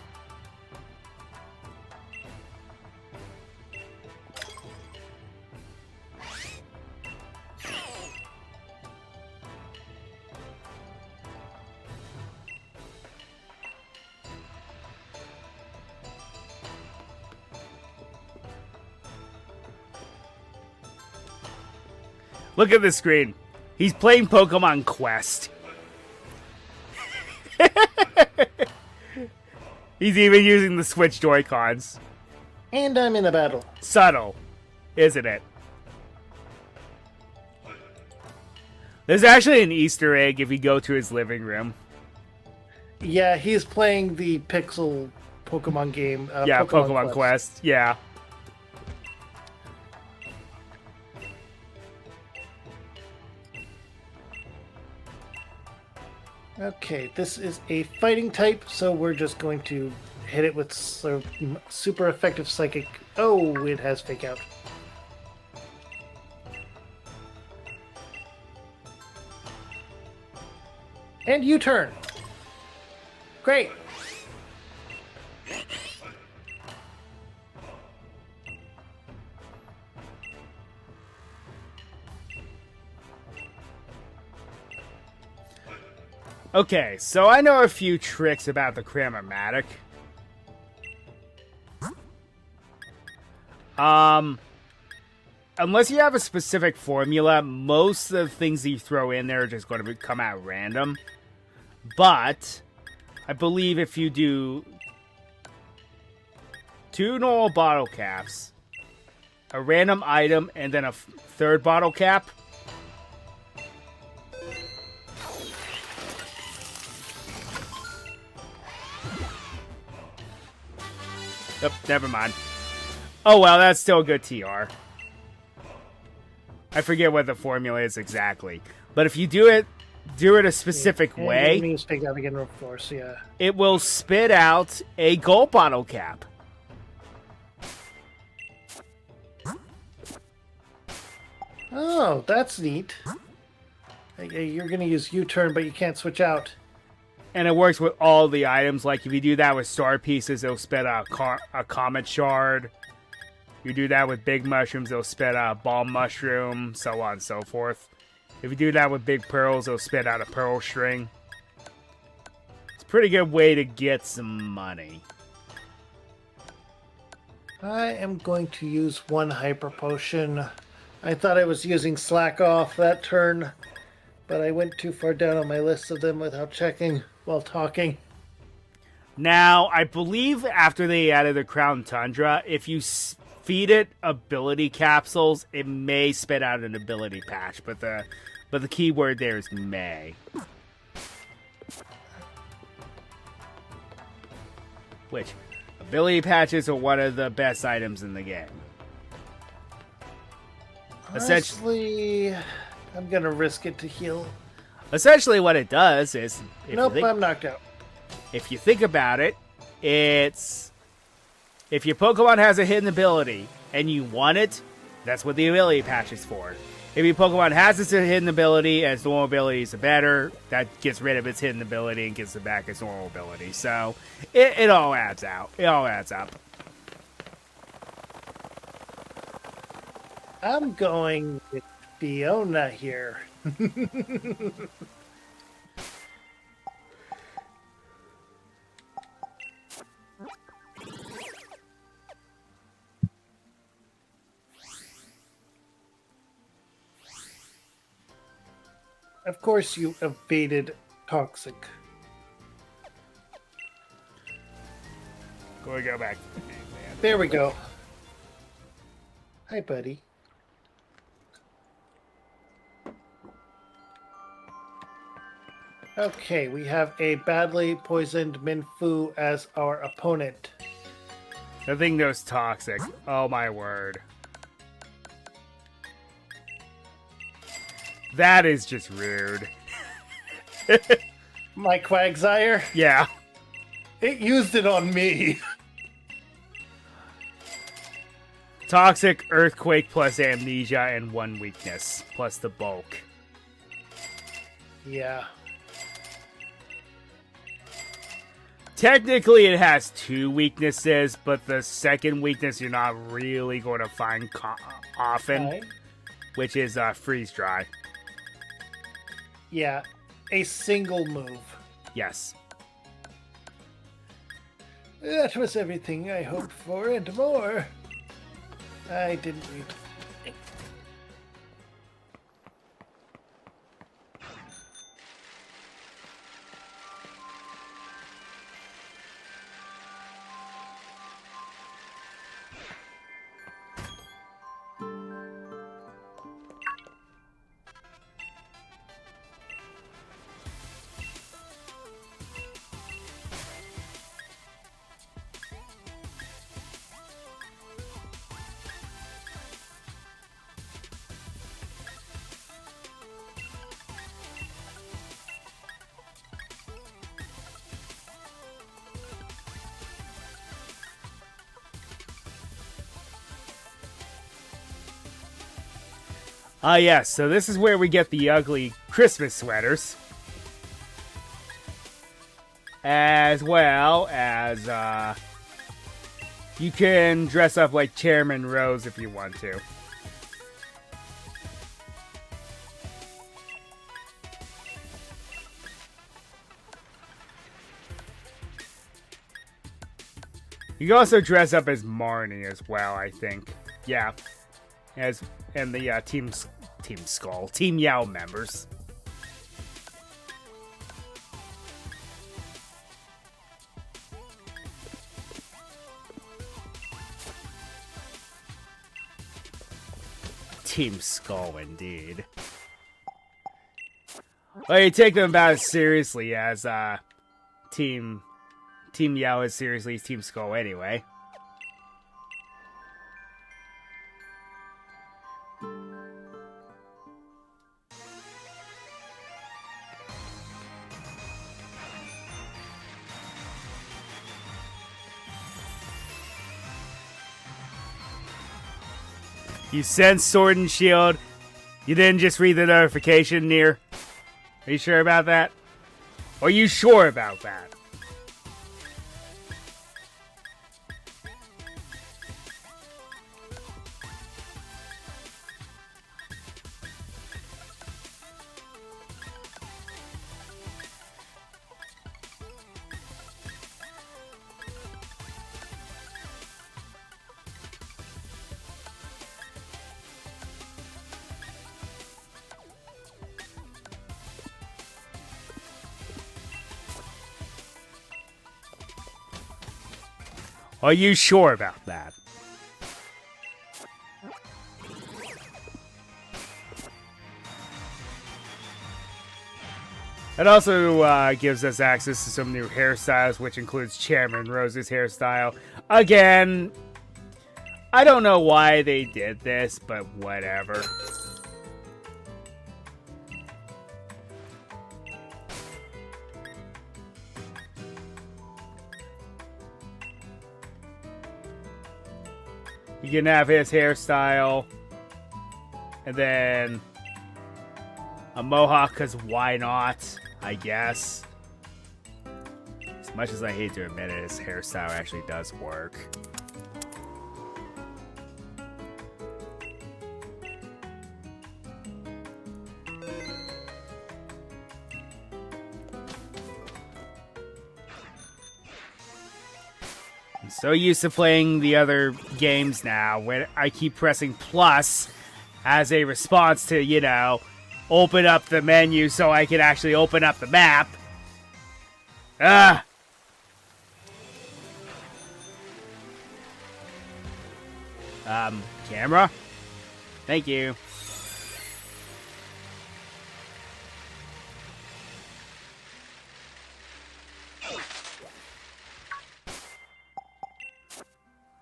Speaker 2: Look at the screen. He's playing Pokemon Quest. He's even using the Switch Joy-Cons.
Speaker 1: And I'm in a battle.
Speaker 2: Subtle, isn't it? There's actually an Easter egg if you go to his living room.
Speaker 1: Yeah, he's playing the Pixel Pokemon game.
Speaker 2: Yeah, Pokemon Quest. Yeah.
Speaker 1: Okay, this is a fighting type, so we're just going to hit it with super effective psychic. Oh, it has fake out. And U-turn. Great.
Speaker 2: Okay, so I know a few tricks about the Cramomatic. Unless you have a specific formula, most of the things you throw in there are just going to come out random. But I believe if you do 2 normal bottle caps, a random item, and then a third bottle cap, oh, never mind. Oh well, that's still a good TR. I forget what the formula is exactly. But if you do it a specific way,
Speaker 1: again, of course, yeah.
Speaker 2: It will spit out a gold bottle cap.
Speaker 1: Oh, that's neat. You're going to use U-turn, but you can't switch out.
Speaker 2: And it works with all the items. Like, if you do that with star pieces, it'll spit out a comet shard. You do that with big mushrooms, it'll spit out a bomb mushroom, so on and so forth. If you do that with big pearls, it'll spit out a pearl string. It's a pretty good way to get some money.
Speaker 1: I am going to use 1 hyper potion. I thought I was using slack off that turn, but I went too far down on my list of them without checking while talking.
Speaker 2: Now, I believe after they added the Crown Tundra, if you feed it ability capsules, it may spit out an ability patch, but the key word there is may. Which, ability patches are one of the best items in the game.
Speaker 1: Honestly, I'm gonna risk it to heal.
Speaker 2: Essentially what it does is...
Speaker 1: Nope, I'm knocked out.
Speaker 2: If you think about it, it's... If your Pokemon has a hidden ability, and you want it, that's what the ability patch is for. If your Pokemon has its hidden ability, and its normal ability is better, that gets rid of its hidden ability and gives it back its normal ability. So, it all adds out. It all adds up.
Speaker 1: I'm going with Fiona here. Of course you evaded Toxic.
Speaker 2: Go back to the game, man.
Speaker 1: There we go. Hi, buddy. Okay, we have a badly poisoned Minfu as our opponent.
Speaker 2: The thing knows Toxic. Oh my word. That is just rude.
Speaker 1: My Quagsire?
Speaker 2: Yeah.
Speaker 1: It used it on me.
Speaker 2: Toxic, Earthquake plus Amnesia, and 1 weakness, plus the bulk.
Speaker 1: Yeah.
Speaker 2: Technically, it has 2 weaknesses, but the second weakness you're not really going to find often,
Speaker 1: Hi.
Speaker 2: which is Freeze Dry.
Speaker 1: Yeah. A single move.
Speaker 2: Yes.
Speaker 1: That was everything I hoped for and more. I didn't read.
Speaker 2: Yes, so this is where we get the ugly Christmas sweaters. As well as, you can dress up like Chairman Rose if you want to. You can also dress up as Marnie as well, I think. Yeah. And the Team Skull, Team Yao members. Team Skull, indeed. Well, you take them about as seriously as Team Yao as seriously as Team Skull, anyway. You sent Sword and Shield. You didn't just read the notification, Nier. Are you sure about that? Are you sure about that? Are you sure about that? It also gives us access to some new hairstyles, which includes Chairman Rose's hairstyle. Again, I don't know why they did this, but whatever. You can have his hairstyle, and then a mohawk, because why not, I guess. As much as I hate to admit it, his hairstyle actually does work. I'm so used to playing the other games now, when I keep pressing plus as a response to, you know, open up the menu so I can actually open up the map. Ah! Camera? Thank you.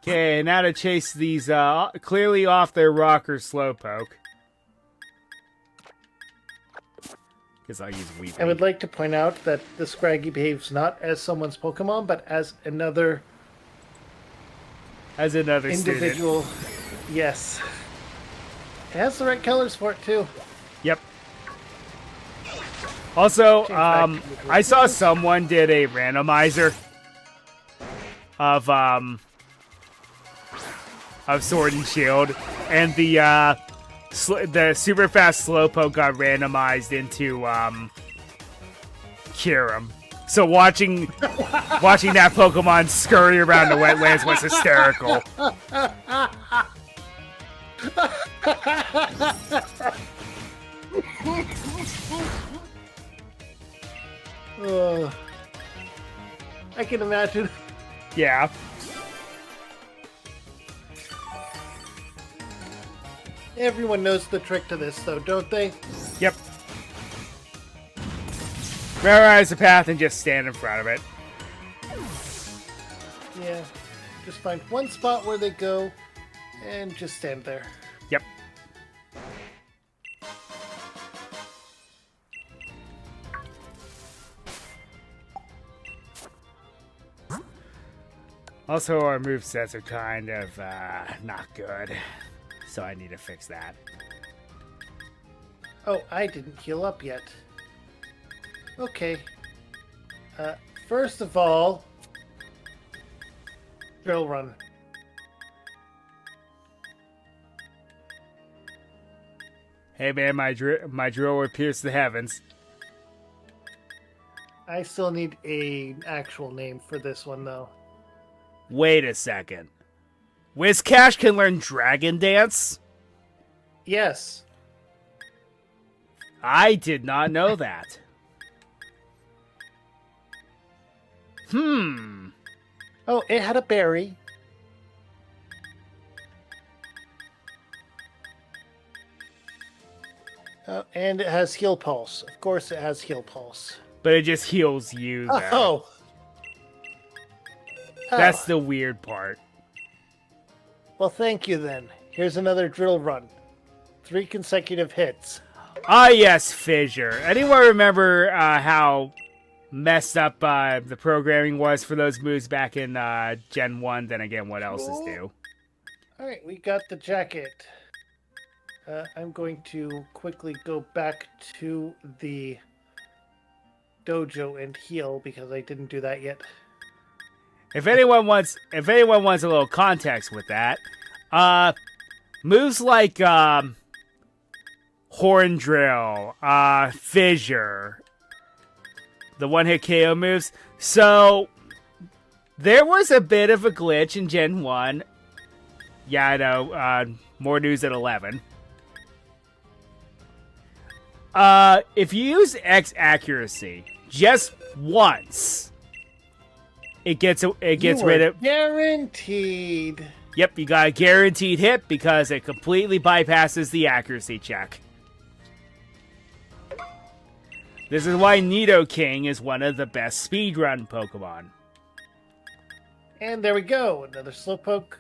Speaker 2: Okay, now to chase these clearly off their rocker slowpoke. Because I'll use Weeping.
Speaker 1: I would like to point out that the Scraggy behaves not as someone's Pokemon, but as another individual.
Speaker 2: Student.
Speaker 1: Yes. It has the right colors for it, too.
Speaker 2: Yep. Also, I saw someone did a randomizer of Sword and Shield, and the super fast Slowpoke got randomized into Kyurem. So watching that Pokemon scurry around the wetlands was hysterical.
Speaker 1: I can imagine.
Speaker 2: Yeah.
Speaker 1: Everyone knows the trick to this, though, don't they?
Speaker 2: Yep. Memorize the path and just stand in front of it.
Speaker 1: Yeah. Just find one spot where they go and just stand there.
Speaker 2: Yep. Also, our movesets are kind of not good, so I need to fix that.
Speaker 1: Oh, I didn't heal up yet. Okay. First of all, drill run.
Speaker 2: Hey man, my drill will pierce the heavens.
Speaker 1: I still need an actual name for this one, though.
Speaker 2: Wait a second. Whiscash can learn Dragon Dance?
Speaker 1: Yes.
Speaker 2: I did not know that.
Speaker 1: Oh, it had a berry. And it has heal pulse. Of course it has heal pulse.
Speaker 2: But it just heals you, though.
Speaker 1: Oh!
Speaker 2: That's the weird part.
Speaker 1: Well, thank you then. Here's another drill run. 3 consecutive hits.
Speaker 2: Ah, yes, Fissure. Anyone remember how messed up the programming was for those moves back in Gen 1? Then again, what else is new?
Speaker 1: Alright, we got the jacket. I'm going to quickly go back to the dojo and heal because I didn't do that yet.
Speaker 2: If anyone wants a little context with that, moves like Horn Drill, Fissure, the one-hit KO moves. So there was a bit of a glitch in Gen 1. Yeah, I know. More news at 11. If you use X accuracy just once, it gets rid of
Speaker 1: guaranteed.
Speaker 2: Yep, you got a guaranteed hit because it completely bypasses the accuracy check. This is why Nidoking is one of the best speedrun Pokemon.
Speaker 1: And there we go, another Slowpoke.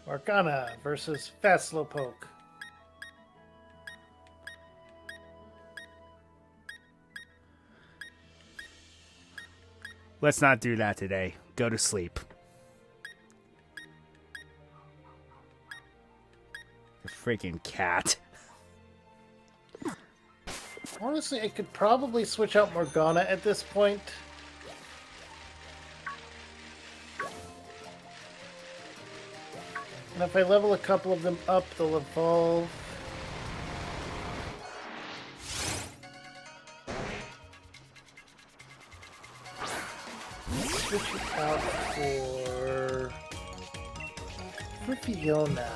Speaker 1: Morgana versus Fast Slowpoke.
Speaker 2: Let's not do that today. Go to sleep. The freaking cat.
Speaker 1: Honestly, I could probably switch out Morgana at this point. And if I level a couple of them up, they'll evolve. Switch it out for Fiona.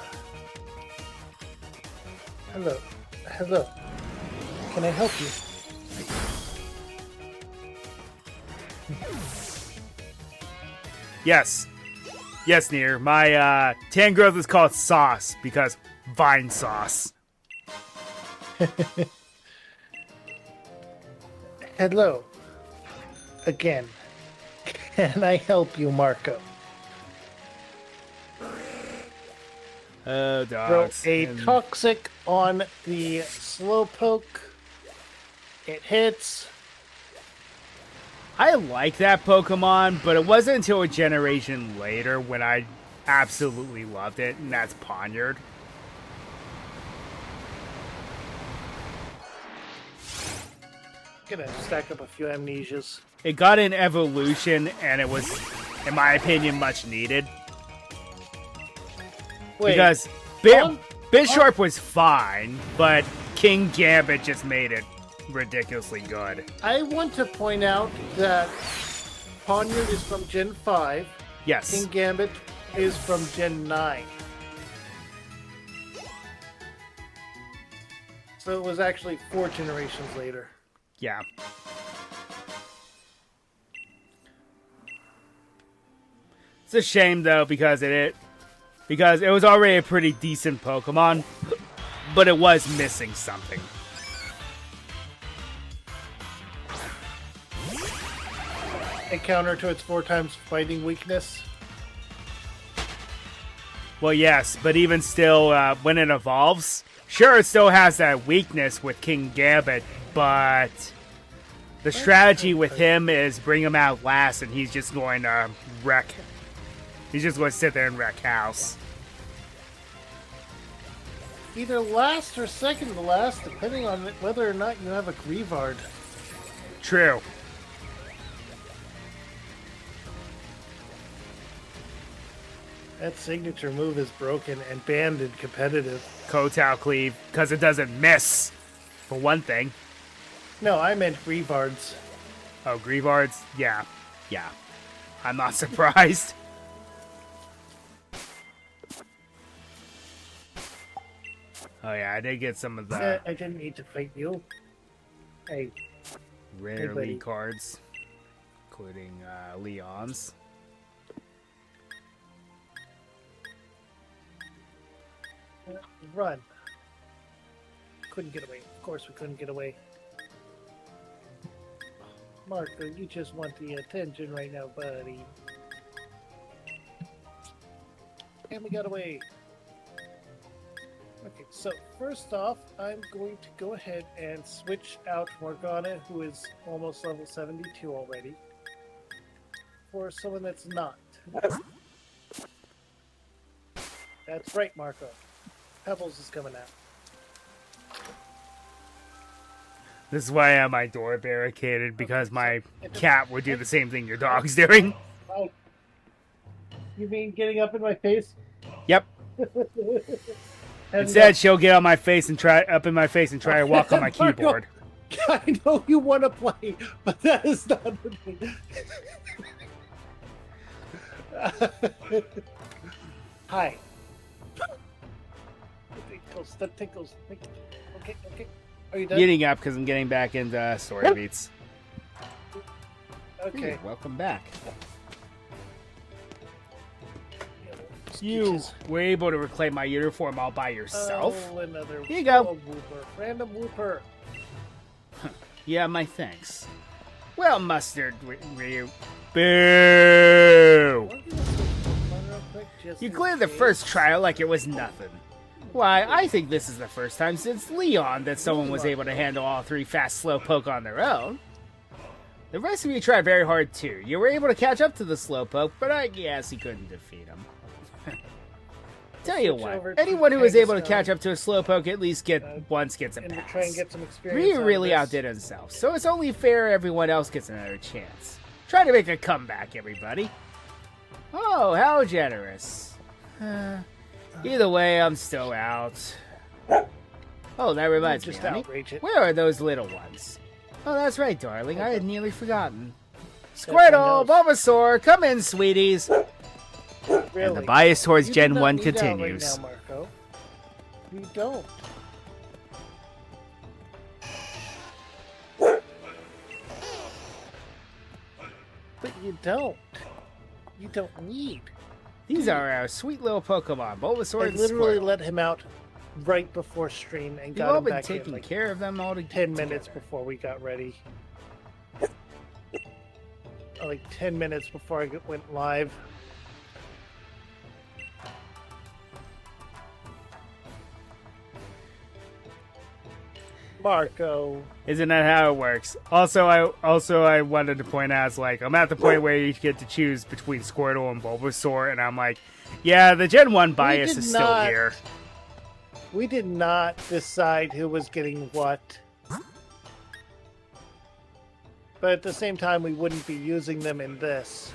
Speaker 1: Hello. Hello. Can I help you?
Speaker 2: Yes. Yes, Nier. My tan growth is called sauce because vine sauce.
Speaker 1: Hello. Again. Can I help you, Marco?
Speaker 2: Oh,
Speaker 1: Throw
Speaker 2: dogs.
Speaker 1: a toxic on the slowpoke. It hits.
Speaker 2: I like that Pokemon, but it wasn't until a generation later when I absolutely loved it, and that's Ponyard.
Speaker 1: Gonna stack up a few amnesias.
Speaker 2: It got an evolution, and it was, in my opinion, much needed.
Speaker 1: Wait,
Speaker 2: Because Bisharp was fine, but King Gambit just made it ridiculously good.
Speaker 1: I want to point out that Ponyard is from Gen 5.
Speaker 2: Yes.
Speaker 1: King Gambit is from Gen 9. So it was actually 4 generations later.
Speaker 2: Yeah. It's a shame though because it was already a pretty decent Pokemon, but it was missing something.
Speaker 1: A counter to its 4 times fighting weakness.
Speaker 2: Well, yes, but even still, when it evolves, sure, it still has that weakness with King Gambit, but the strategy with him is bring him out last, and he's just going to wreck. He's just going to sit there and wreck house.
Speaker 1: Either last or second to last, depending on whether or not you have a Greavard.
Speaker 2: True.
Speaker 1: That signature move is broken and banned in competitive.
Speaker 2: Kotao Cleave, because it doesn't miss, for one thing.
Speaker 1: No, I meant Greavards.
Speaker 2: Oh, Greavards? Yeah. Yeah. I'm not surprised. Oh yeah, I did get some of the
Speaker 1: I didn't need to fight you. Hey,
Speaker 2: rare
Speaker 1: buddy.
Speaker 2: league cards, including Leon's.
Speaker 1: Run. Couldn't get away. Of course we couldn't get away. Marco, you just want the attention right now, buddy. And we got away. Okay, so first off, I'm going to go ahead and switch out Morgana, who is almost level 72 already, for someone that's not. That's right, Marco. Pebbles is coming out.
Speaker 2: This is why I have my door barricaded, because my cat would do the same thing your dog's doing.
Speaker 1: Oh. You mean getting up in my face?
Speaker 2: Yep.
Speaker 1: And,
Speaker 2: Instead, she'll get on my face and try to walk on my
Speaker 1: Marco,
Speaker 2: keyboard.
Speaker 1: I know you want to play, but that is not the thing. Hi. That tickles. Okay. Are you done?
Speaker 2: Getting up because I'm getting back into story beats.
Speaker 1: Okay.
Speaker 2: Ooh, welcome back. You were able to reclaim my uniform all by yourself?
Speaker 1: Oh, another
Speaker 2: Here you go.
Speaker 1: Whooper. Random whooper.
Speaker 2: Yeah, my thanks. Well, Mustard, Ryu. Boo! You cleared the first trial like it was nothing. Why, I think this is the first time since Leon that someone was able to handle all 3 fast Slowpoke on their own. The rest of you tried very hard too. You were able to catch up to the Slowpoke, but I guess you couldn't defeat him. Tell you what, anyone who was able to catch up to a Slowpoke at least once gets a
Speaker 1: And to
Speaker 2: pass.
Speaker 1: try and get some experience.
Speaker 2: Ryu
Speaker 1: out of
Speaker 2: really
Speaker 1: this.
Speaker 2: outdid himself, so it's only fair everyone else gets another chance. Try to make a comeback, everybody. Oh, how generous. Either way, I'm still out. Oh, that reminds me,
Speaker 1: Just
Speaker 2: honey.
Speaker 1: outrage it.
Speaker 2: Where are those little ones? Oh, that's right, darling. I had nearly forgotten.
Speaker 1: my
Speaker 2: Squirtle,
Speaker 1: nose.
Speaker 2: Bulbasaur, come in, sweeties.
Speaker 1: Really?
Speaker 2: And the bias towards
Speaker 1: You
Speaker 2: Gen
Speaker 1: do not
Speaker 2: 1
Speaker 1: need out
Speaker 2: continues.
Speaker 1: Right now, Marco. You don't. You don't. You don't need.
Speaker 2: These are our sweet little Pokemon, Bulbasaur
Speaker 1: I
Speaker 2: and
Speaker 1: literally
Speaker 2: Squirtle.
Speaker 1: let him out right before stream and
Speaker 2: You've
Speaker 1: got
Speaker 2: all
Speaker 1: him
Speaker 2: been
Speaker 1: back in
Speaker 2: taking
Speaker 1: like
Speaker 2: care of them all
Speaker 1: 10 minutes before we got ready. Like 10 minutes before I went live. Marco.
Speaker 2: Isn't that how it works? Also, I wanted to point out, it's like, I'm at the point where you get to choose between Squirtle and Bulbasaur, and I'm like, yeah, the Gen 1 bias is still here.
Speaker 1: We did not decide who was getting what. But at the same time, we wouldn't be using them in this.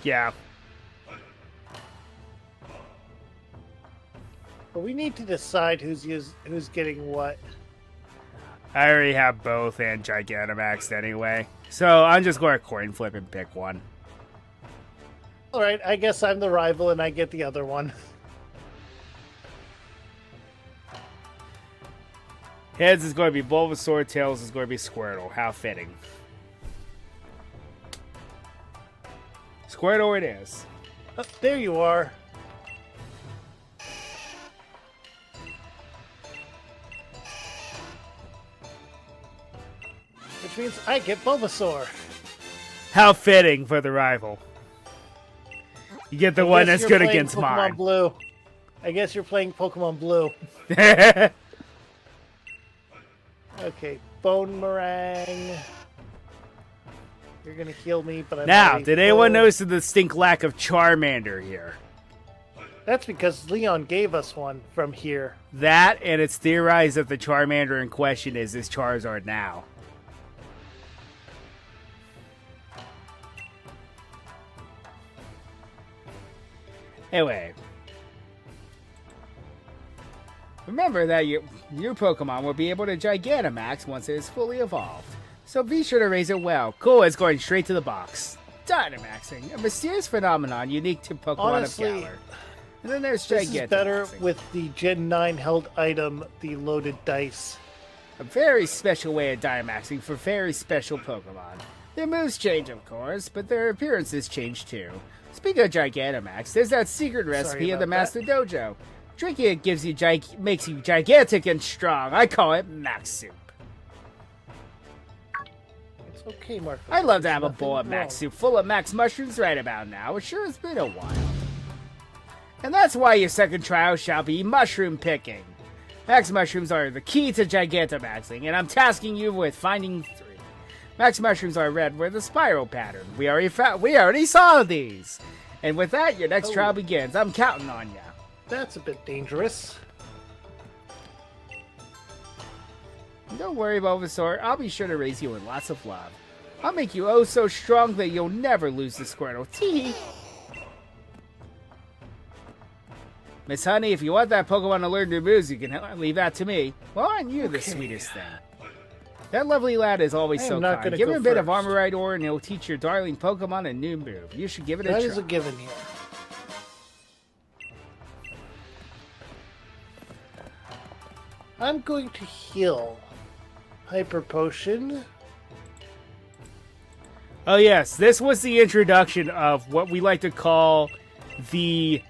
Speaker 2: Yeah.
Speaker 1: But we need to decide who's getting what.
Speaker 2: I already have both and Gigantamaxed anyway. So I'm just going to coin flip and pick one.
Speaker 1: Alright, I guess I'm the rival and I get the other one.
Speaker 2: Heads is going to be Bulbasaur, tails is going to be Squirtle. How fitting. Squirtle it is.
Speaker 1: Oh, there you are. Which means I get Bulbasaur.
Speaker 2: How fitting for the rival. You get the one that's good against
Speaker 1: Pokemon
Speaker 2: mine.
Speaker 1: Blue. I guess you're playing Pokemon Blue. Okay, Bone Meringue. You're gonna heal me, but I'm
Speaker 2: Now,
Speaker 1: already
Speaker 2: did anyone
Speaker 1: full.
Speaker 2: notice the distinct lack of Charmander here?
Speaker 1: That's because Leon gave us one from here.
Speaker 2: That, and it's theorized that the Charmander in question is this Charizard now. Anyway. Remember that your Pokemon will be able to Gigantamax once it is fully evolved. So be sure to raise it well. Cool, it's going straight to the box. Dynamaxing, a mysterious phenomenon unique to Pokemon
Speaker 1: Honestly,
Speaker 2: of Galar. And then there's
Speaker 1: This is better
Speaker 2: Gigantamaxing.
Speaker 1: with the Gen 9 held item, the loaded dice.
Speaker 2: A very special way of Dynamaxing for very special Pokemon. Their moves change, of course, but their appearances change too. Speaking of Gigantamax, there's that secret recipe of the
Speaker 1: about
Speaker 2: Master Dojo. Drinking it gives you makes you gigantic and strong. I call it Max Soup.
Speaker 1: It's okay, Marco.
Speaker 2: I'd love to have a
Speaker 1: Nothing
Speaker 2: bowl of Max
Speaker 1: wrong.
Speaker 2: Soup full of Max Mushrooms right about now. It sure has been a while. And that's why your second trial shall be mushroom picking. Max Mushrooms are the key to Gigantamaxing, and I'm tasking you with finding 3. Max Mushrooms are red with a spiral pattern. We already saw these. And with that, your next trial begins. I'm counting on ya.
Speaker 1: That's a bit dangerous.
Speaker 2: Don't worry, Bulbasaur. I'll be sure to raise you with lots of love. I'll make you oh so strong that you'll never lose the Squirtle. Tee. Miss Honey, if you want that Pokemon to learn new moves, you can leave that to me. Well, aren't you the sweetest thing? That lovely lad is always
Speaker 1: I am
Speaker 2: so
Speaker 1: not
Speaker 2: kind.
Speaker 1: gonna
Speaker 2: Give
Speaker 1: go
Speaker 2: him a bit of
Speaker 1: first.
Speaker 2: Armorite ore and he'll teach your darling Pokemon a new move. You should give it a
Speaker 1: That
Speaker 2: try.
Speaker 1: is a given here. I'm going to heal. Hyper Potion.
Speaker 2: Oh yes, this was the introduction of what we like to call the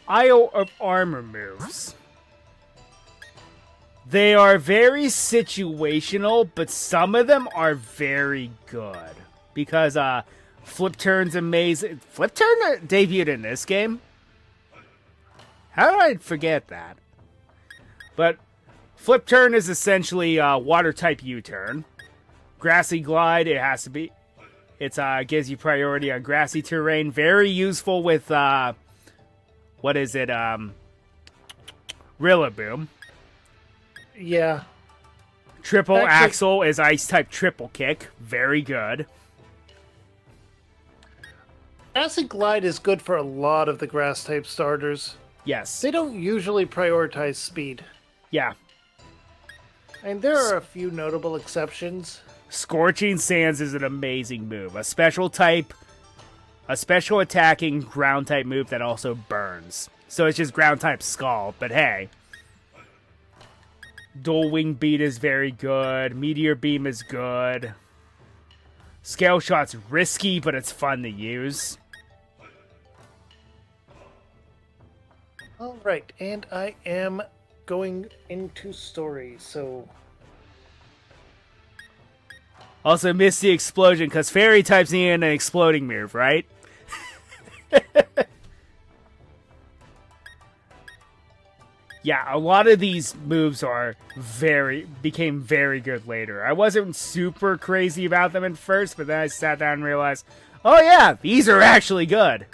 Speaker 2: Isle of Armor moves. They are very situational, but some of them are very good. Because Flip Turn's amazing. Flip Turn debuted in this game? How did I forget that? But Flip Turn is essentially water type U-turn. Grassy Glide, it has to be. It's gives you priority on grassy terrain. Very useful with what is it? Rillaboom.
Speaker 1: Yeah.
Speaker 2: Triple
Speaker 1: Actually-
Speaker 2: Axle is ice type triple kick. Very good.
Speaker 1: Acid Glide is good for a lot of the grass type starters.
Speaker 2: Yes.
Speaker 1: They don't usually prioritize speed.
Speaker 2: Yeah.
Speaker 1: And there are a few notable exceptions.
Speaker 2: Scorching Sands is an amazing move. A special attacking ground type move that also burns. So it's just ground type Scald, but hey. Dual Wing Beat is very good. Meteor Beam is good. Scale Shot's risky, but it's fun to use.
Speaker 1: All right, and I am going into story, so...
Speaker 2: Also missed the explosion, because Fairy types need an exploding move, right? Yeah, a lot of these moves became very good later. I wasn't super crazy about them at first, but then I sat down and realized, oh yeah, these are actually good.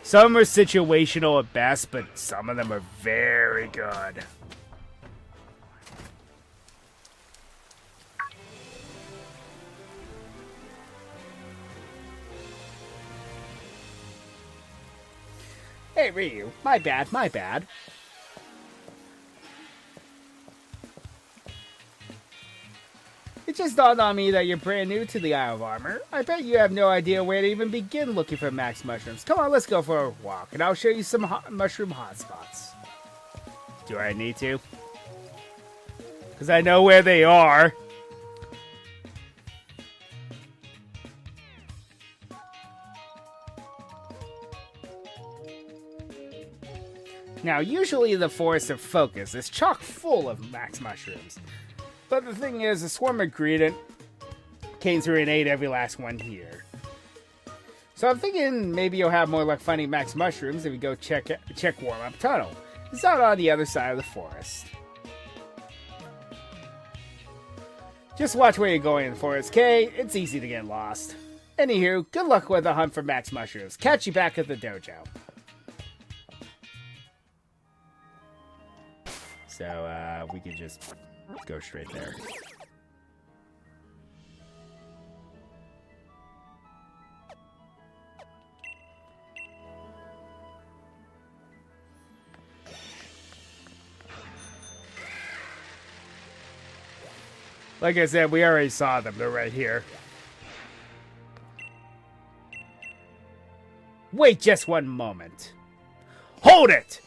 Speaker 2: Some are situational at best, but some of them are very good. Hey, Ryu. My bad, my bad. It just dawned on me that you're brand new to the Isle of Armor. I bet you have no idea where to even begin looking for max mushrooms. Come on, let's go for a walk, and I'll show you some mushroom hotspots. Do I need to? Because I know where they are. Now, usually the Forest of Focus is chock full of max mushrooms. But the thing is, the Swarm of Greedent came through and ate every last one here. So I'm thinking maybe you'll have more luck finding max mushrooms if you go check Warm-Up Tunnel. It's out on the other side of the forest. Just watch where you're going in the forest, K. It's easy to get lost. Anywho, good luck with the hunt for max mushrooms. Catch you back at the dojo. So, we could just go straight there. Like I said, we already saw them. They're right here. Wait just one moment. Hold it!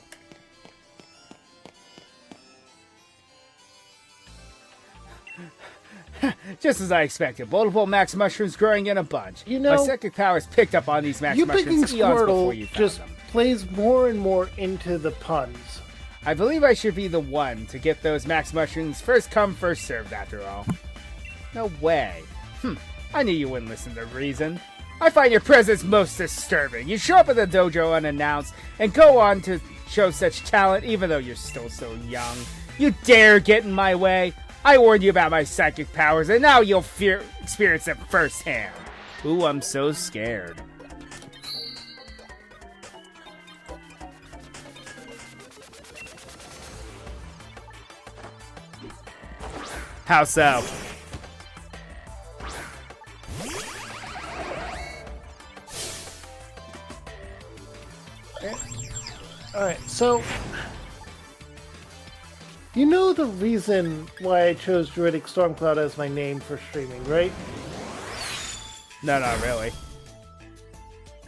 Speaker 2: Just as I expected, multiple max mushrooms growing in a bunch.
Speaker 1: You know,
Speaker 2: my psychic powers picked up on these max mushrooms eons before you found
Speaker 1: just
Speaker 2: them.
Speaker 1: plays more and more into the puns.
Speaker 2: I believe I should be the one to get those max mushrooms first come, first served, after all. No way. I knew you wouldn't listen to reason. I find your presence most disturbing. You show up at the dojo unannounced and go on to show such talent even though you're still so young. You dare get in my way? I warned you about my psychic powers, and now you'll experience them firsthand. Ooh, I'm so scared. How so?
Speaker 1: Alright, so... You know the reason why I chose Druidic Stormcloud as my name for streaming, right?
Speaker 2: No, not really.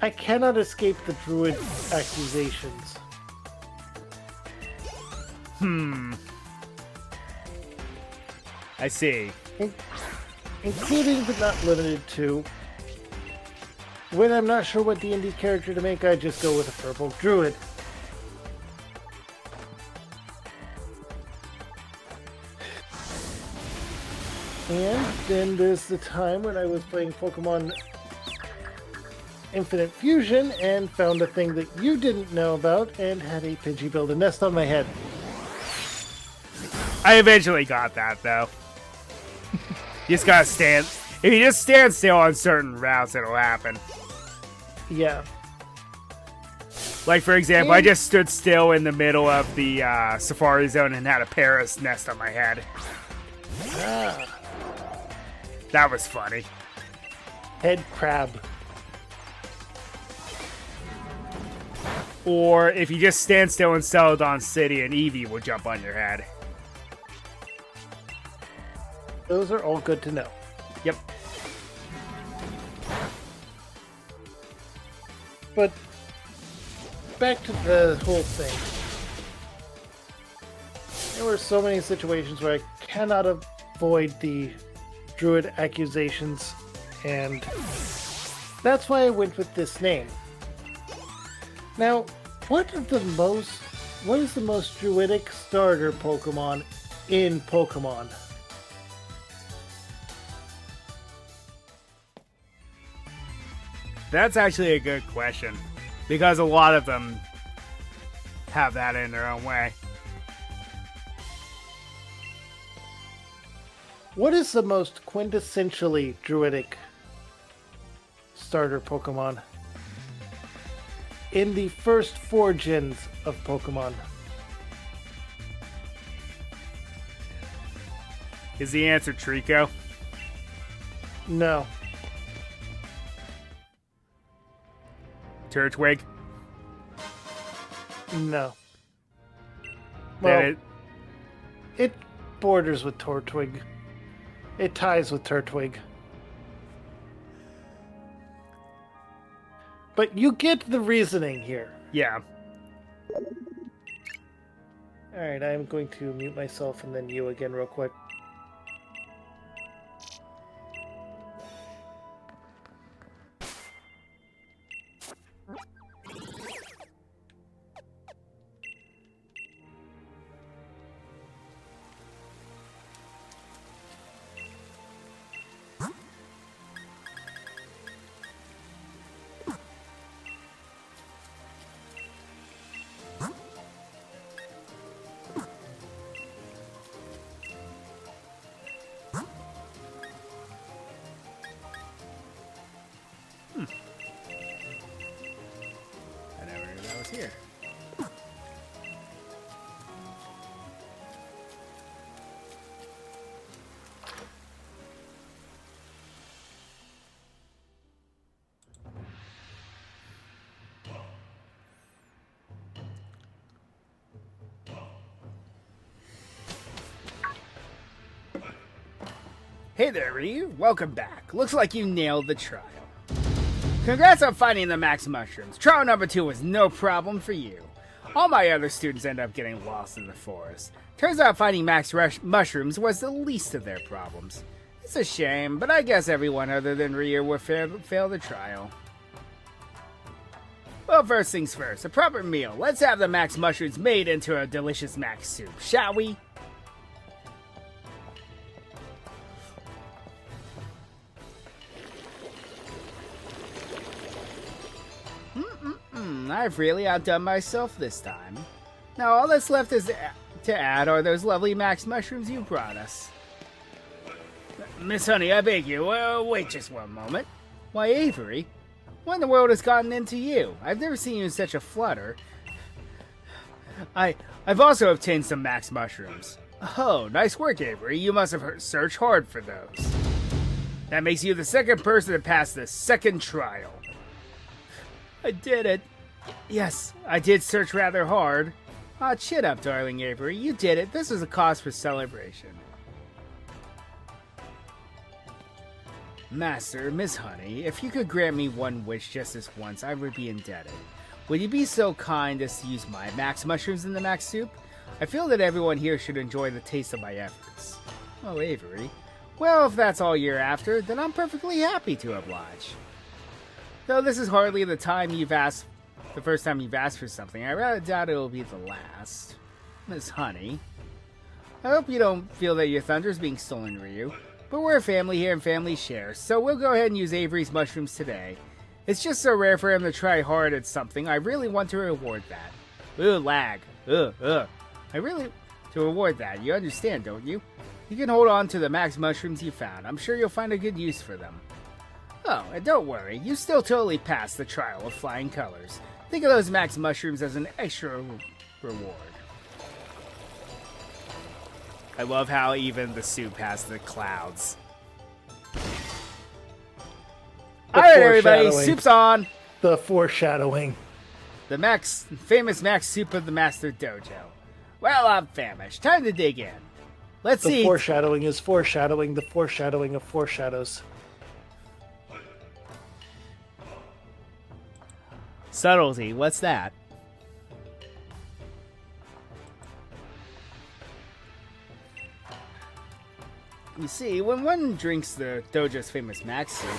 Speaker 1: I cannot escape the Druid accusations.
Speaker 2: I see.
Speaker 1: Including but not limited to... When I'm not sure what D&D character to make, I just go with a purple Druid. And then there's the time when I was playing Pokemon Infinite Fusion and found a thing that you didn't know about and had a Pidgey build a nest on my head.
Speaker 2: I eventually got that, though. You just gotta stand... If you just stand still on certain routes, it'll happen.
Speaker 1: Yeah.
Speaker 2: Like, for example, I just stood still in the middle of the Safari Zone and had a Paris nest on my head.
Speaker 1: Ah.
Speaker 2: That was funny.
Speaker 1: Head crab.
Speaker 2: Or if you just stand still in Celadon City, an Eevee will jump on your head.
Speaker 1: Those are all good to know.
Speaker 2: Yep.
Speaker 1: But back to the whole thing. There were so many situations where I cannot avoid the druid accusations, and that's why I went with this name. Now, what is the most druidic starter Pokemon in Pokemon?
Speaker 2: That's actually a good question, because a lot of them have that in their own way.
Speaker 1: What is the most quintessentially druidic starter Pokemon in the first 4 gens of Pokemon?
Speaker 2: Is the answer Trico?
Speaker 1: No.
Speaker 2: Turtwig?
Speaker 1: No.
Speaker 2: Well,
Speaker 1: it borders with Turtwig. It ties with Turtwig. But you get the reasoning here.
Speaker 2: yeah.
Speaker 1: Alright, I'm going to mute myself and then you again real quick.
Speaker 2: I never knew that was here. Hey there, Ryu. Welcome back. Looks like you nailed the trial. Congrats on finding the max mushrooms. Trial number 2 was no problem for you. All my other students end up getting lost in the forest. Turns out finding max mushrooms was the least of their problems. It's a shame, but I guess everyone other than Ryu will fail the trial. Well, first things first, a proper meal. Let's have the max mushrooms made into a delicious max soup, shall we? I've really outdone myself this time. Now all that's left is to add are those lovely max mushrooms you brought us. Miss Honey, I beg you, wait just one moment. Why, Avery? What in the world has gotten into you? I've never seen you in such a flutter. I've also obtained some max mushrooms. Oh, nice work, Avery. You must have searched hard for those. That makes you the second person to pass the second trial. I did it. Yes, I did search rather hard. Aw, chin up, darling Avery. You did it. This is a cause for celebration. Master, Miss Honey, if you could grant me one wish just this once, I would be indebted. Would you be so kind as to use my max mushrooms in the max soup? I feel that everyone here should enjoy the taste of my efforts. Oh, Avery. Well, if that's all you're after, then I'm perfectly happy to oblige. Though this is hardly the first time you've asked for something, I rather doubt it will be the last. Miss Honey. I hope you don't feel that your thunder is being stolen, Ryu. But we're a family here and family share, so we'll go ahead and use Avery's mushrooms today. It's just so rare for him to try hard at something, I really want to reward that. Ugh, lag. Ugh. I really... To reward that, you understand, don't you? You can hold on to the max mushrooms you found. I'm sure you'll find a good use for them. Oh, and don't worry, you still totally passed the trial with flying colors. Think of those max mushrooms as an extra reward. I love how even the soup has the clouds. Alright, everybody, soup's on!
Speaker 1: The foreshadowing.
Speaker 2: The famous max soup of the Master Dojo. Well, I'm famished. Time to dig in. Let's see.
Speaker 1: The foreshadowing is foreshadowing the foreshadowing of foreshadows.
Speaker 2: Subtlety, what's that? You see, when one drinks the dojo's famous max soup...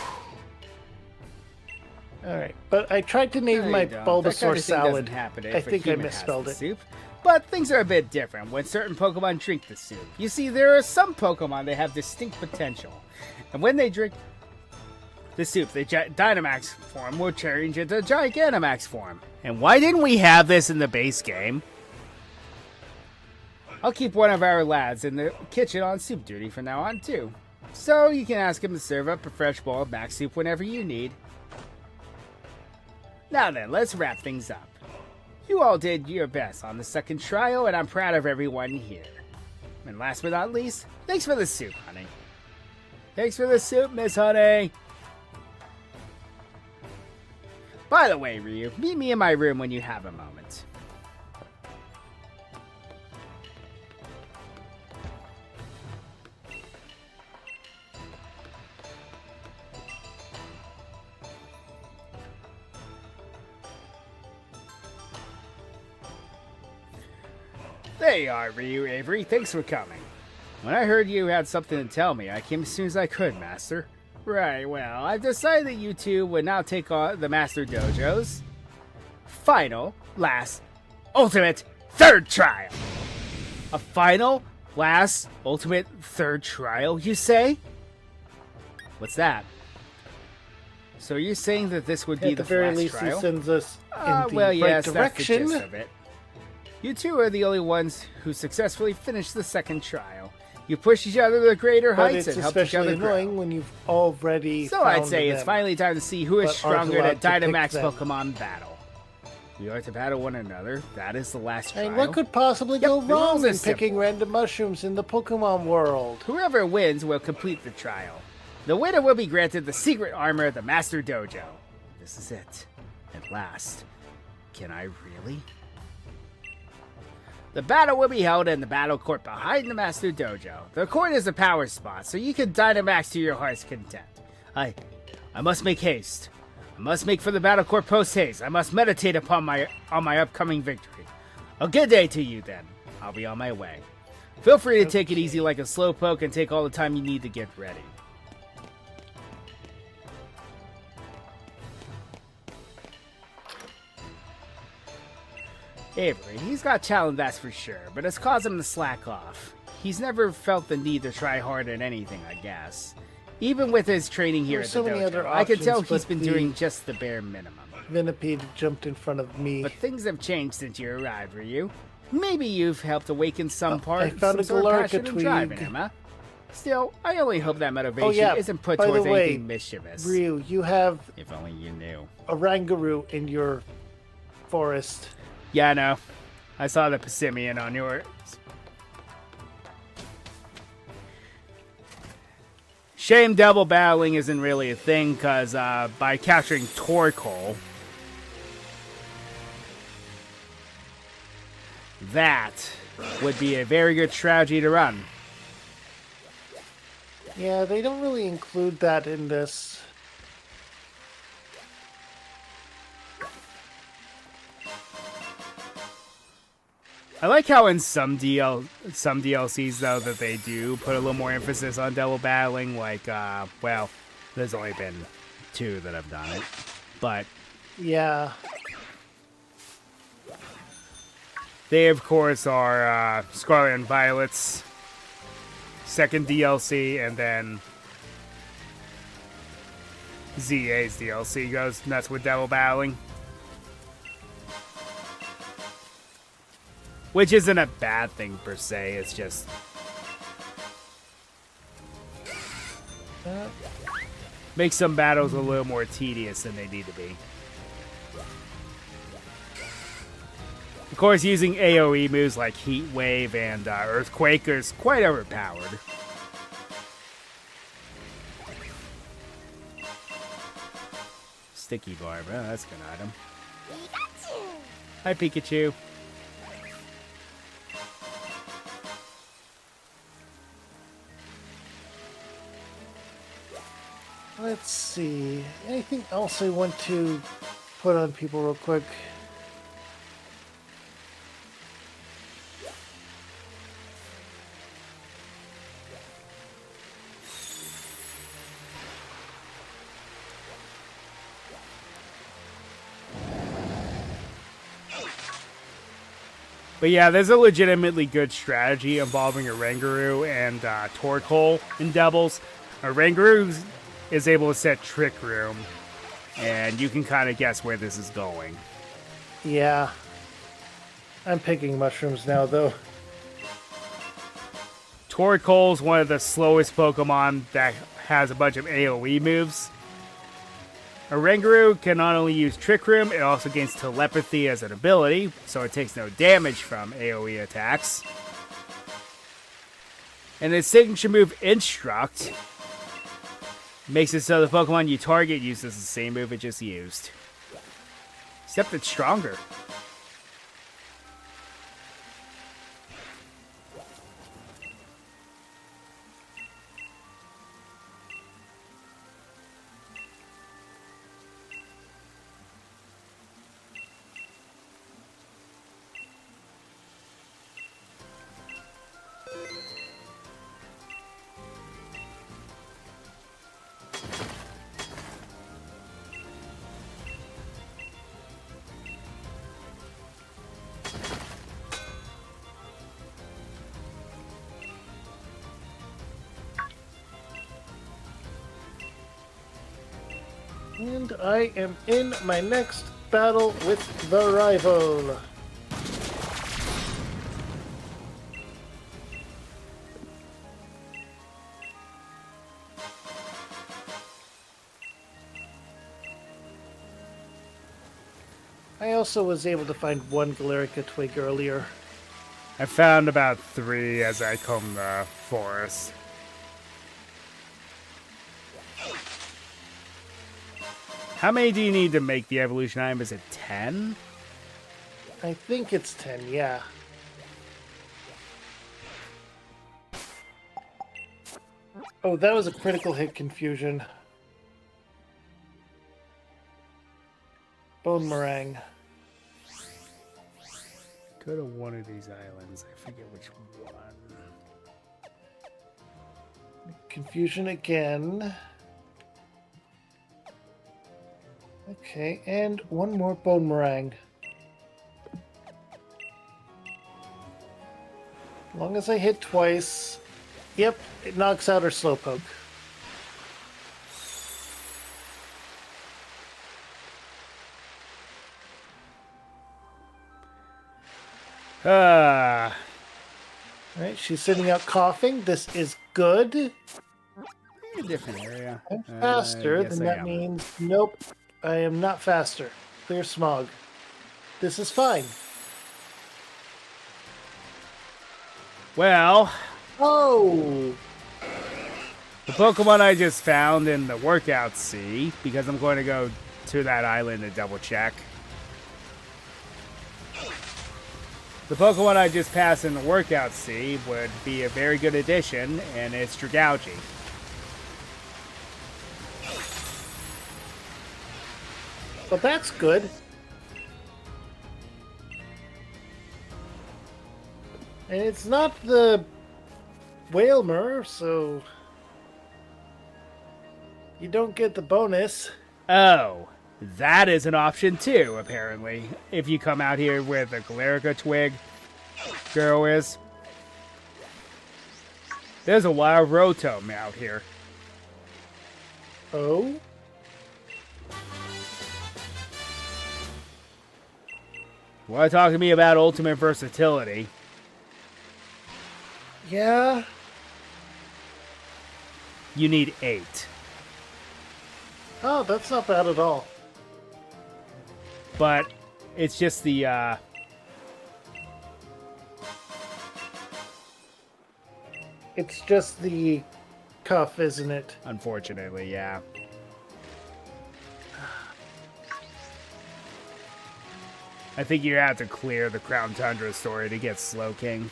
Speaker 1: Alright, but I tried to name
Speaker 2: No,
Speaker 1: my
Speaker 2: you don't.
Speaker 1: Bulbasaur
Speaker 2: That kind of thing
Speaker 1: salad.
Speaker 2: doesn't happen if
Speaker 1: I
Speaker 2: a
Speaker 1: think I
Speaker 2: human has
Speaker 1: misspelled
Speaker 2: the
Speaker 1: it.
Speaker 2: Soup. But things are a bit different when certain Pokemon drink the soup. You see, there are some Pokemon that have distinct potential. And when they drink the soup, the Dynamax form will change into Gigantamax form. And why didn't we have this in the base game? I'll keep one of our lads in the kitchen on soup duty from now on, too. So you can ask him to serve up a fresh bowl of max soup whenever you need. Now then, let's wrap things up. You all did your best on the second trial, and I'm proud of everyone here. And last but not least, thanks for the soup, honey. Thanks for the soup, Miss Honey. By the way, Ryu, meet me in my room when you have a moment. There you are, Ryu Avery. Thanks for coming. When I heard you had something to tell me, I came as soon as I could, Master. Right, well, I've decided that you two would now take on the Master Dojo's final, last, ultimate, third trial. A final, last, ultimate, third trial, you say? What's that? So you're saying that this would be
Speaker 1: At the
Speaker 2: the
Speaker 1: very
Speaker 2: last
Speaker 1: least,
Speaker 2: trial?
Speaker 1: he sends us in the
Speaker 2: Well,
Speaker 1: right
Speaker 2: yes,
Speaker 1: direction.
Speaker 2: that's the gist of it. You two are the only ones who successfully finished the second trial. You pushed each other to greater
Speaker 1: But
Speaker 2: heights
Speaker 1: it's
Speaker 2: and helped each
Speaker 1: especially
Speaker 2: other grow.
Speaker 1: annoying when you've already
Speaker 2: So I'd
Speaker 1: found
Speaker 2: say it's
Speaker 1: them.
Speaker 2: finally time to see who is
Speaker 1: but aren't
Speaker 2: stronger in a
Speaker 1: allowed to pick
Speaker 2: Dynamax
Speaker 1: them.
Speaker 2: Pokemon battle. We are to battle one another. That is the last trial.
Speaker 1: And what could possibly
Speaker 2: Yep,
Speaker 1: go
Speaker 2: the rules
Speaker 1: wrong
Speaker 2: are
Speaker 1: in picking
Speaker 2: simple.
Speaker 1: random mushrooms in the Pokemon world?
Speaker 2: Whoever wins will complete the trial. The winner will be granted the secret armor of the Master Dojo. This is it. At last. Can I really? The battle will be held in the battle court behind the Master Dojo. The court is a power spot, so you can Dynamax to your heart's content. I must make haste. I must make for the battle court post haste. I must meditate upon my upcoming victory. A good day to you then. I'll be on my way. Feel free to take it easy like a slowpoke and take all the time you need to get ready. Avery, he's got talent, that's for sure, but it's caused him to slack off. He's never felt the need to try hard at anything, I guess. Even with his training here
Speaker 1: There's
Speaker 2: at the
Speaker 1: so many other
Speaker 2: dojo, I can tell
Speaker 1: options,
Speaker 2: he's
Speaker 1: but
Speaker 2: been
Speaker 1: the-
Speaker 2: doing just the bare minimum.
Speaker 1: Venipede jumped in front of me.
Speaker 2: But things have changed since you arrived, Ryu. Maybe you've helped awaken some part,
Speaker 1: I found
Speaker 2: some
Speaker 1: a
Speaker 2: sort of
Speaker 1: Galarica
Speaker 2: passion and drive in
Speaker 1: twig.
Speaker 2: him, huh? Still, I only hope that motivation
Speaker 1: yeah,
Speaker 2: isn't put
Speaker 1: by the
Speaker 2: towards
Speaker 1: way,
Speaker 2: anything mischievous.
Speaker 1: Ryu, you have
Speaker 2: If only you knew.
Speaker 1: a Rangaroo in your forest.
Speaker 2: Yeah, I know. I saw the Passimian on yours. Shame double battling isn't really a thing, because by capturing Torkoal, that would be a very good strategy to run.
Speaker 1: Yeah, they don't really include that in this.
Speaker 2: I like how in some DLCs though that they do put a little more emphasis on double battling. Like, well, there's only been 2 that have done it, but
Speaker 1: Yeah.
Speaker 2: they of course are Scarlet and Violet's second DLC, and then ZA's DLC goes nuts with double battling. Which isn't a bad thing per se, it's just makes some battles a little more tedious than they need to be. Of course, using AoE moves like Heat Wave and Earthquake is quite overpowered. Sticky Barb, oh, that's a good item. Hi, Pikachu.
Speaker 1: Let's see. Anything else I want to put on people real quick?
Speaker 2: But yeah, there's a legitimately good strategy involving a Rangaroo and Torkoal in doubles. A Rangaroo is able to set Trick Room, and you can kind of guess where this is going.
Speaker 1: Yeah. I'm picking mushrooms now, though.
Speaker 2: Torkoal is one of the slowest Pokemon that has a bunch of AoE moves. A Rangaroo can not only use Trick Room, it also gains Telepathy as an ability, so it takes no damage from AoE attacks. And its signature move, Instruct, makes it so the Pokemon you target uses the same move it just used. Except it's stronger.
Speaker 1: And I am in my next battle with the rival. I also was able to find one Galarica twig earlier.
Speaker 2: I found about 3 as I combed the forest. How many do you need to make the evolution item? Is it 10?
Speaker 1: I think it's 10, yeah. Oh, that was a critical hit confusion. Bone Meringue.
Speaker 2: Go to one of these islands. I forget which one.
Speaker 1: Confusion again. Okay, and one more Bone Meringue. As long as I hit twice, yep, it knocks out her Slowpoke.
Speaker 2: Ah.
Speaker 1: Alright, she's sitting out coughing. This is good.
Speaker 2: A different area.
Speaker 1: I'm faster,
Speaker 2: yes,
Speaker 1: then
Speaker 2: I
Speaker 1: that
Speaker 2: am.
Speaker 1: means, nope, I am not faster. Clear smog. This is fine.
Speaker 2: Well,
Speaker 1: Oh!
Speaker 2: the Pokemon I just found in the Workout Sea, because I'm going to go to that island to double check. The Pokemon I just passed in the Workout Sea would be a very good addition, and it's Dragouchi.
Speaker 1: Well, that's good. And it's not the Whalmer, so you don't get the bonus.
Speaker 2: Oh, that is an option too, apparently. If you come out here where the Galarica Twig girl is. There's a wild Rotom out here.
Speaker 1: Oh?
Speaker 2: Want to talk to me about ultimate versatility?
Speaker 1: Yeah?
Speaker 2: You need 8.
Speaker 1: Oh, that's not bad at all.
Speaker 2: But it's just the,
Speaker 1: It's just the cuff, isn't it?
Speaker 2: unfortunately, yeah. I think you have to clear the Crown Tundra story to get Slowking.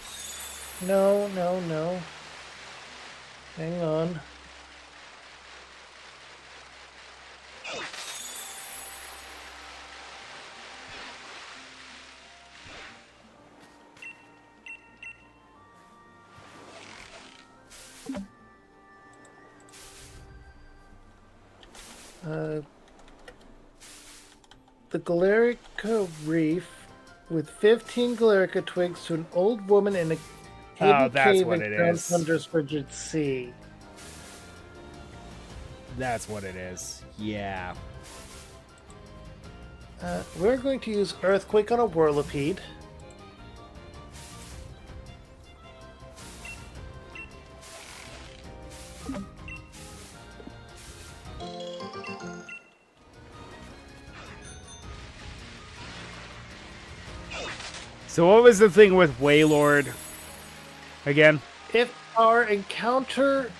Speaker 1: No, no, no. Hang on. The Galarica Reef with 15 Galerica twigs to an old woman in a
Speaker 2: Oh,
Speaker 1: hidden
Speaker 2: that's
Speaker 1: cave
Speaker 2: what
Speaker 1: in
Speaker 2: it
Speaker 1: Crown
Speaker 2: is.
Speaker 1: Thunder's frigid sea.
Speaker 2: That's what it is. Yeah.
Speaker 1: We're going to use Earthquake on a Whirlipede.
Speaker 2: So what was the thing with Waylord again?
Speaker 1: If our encounter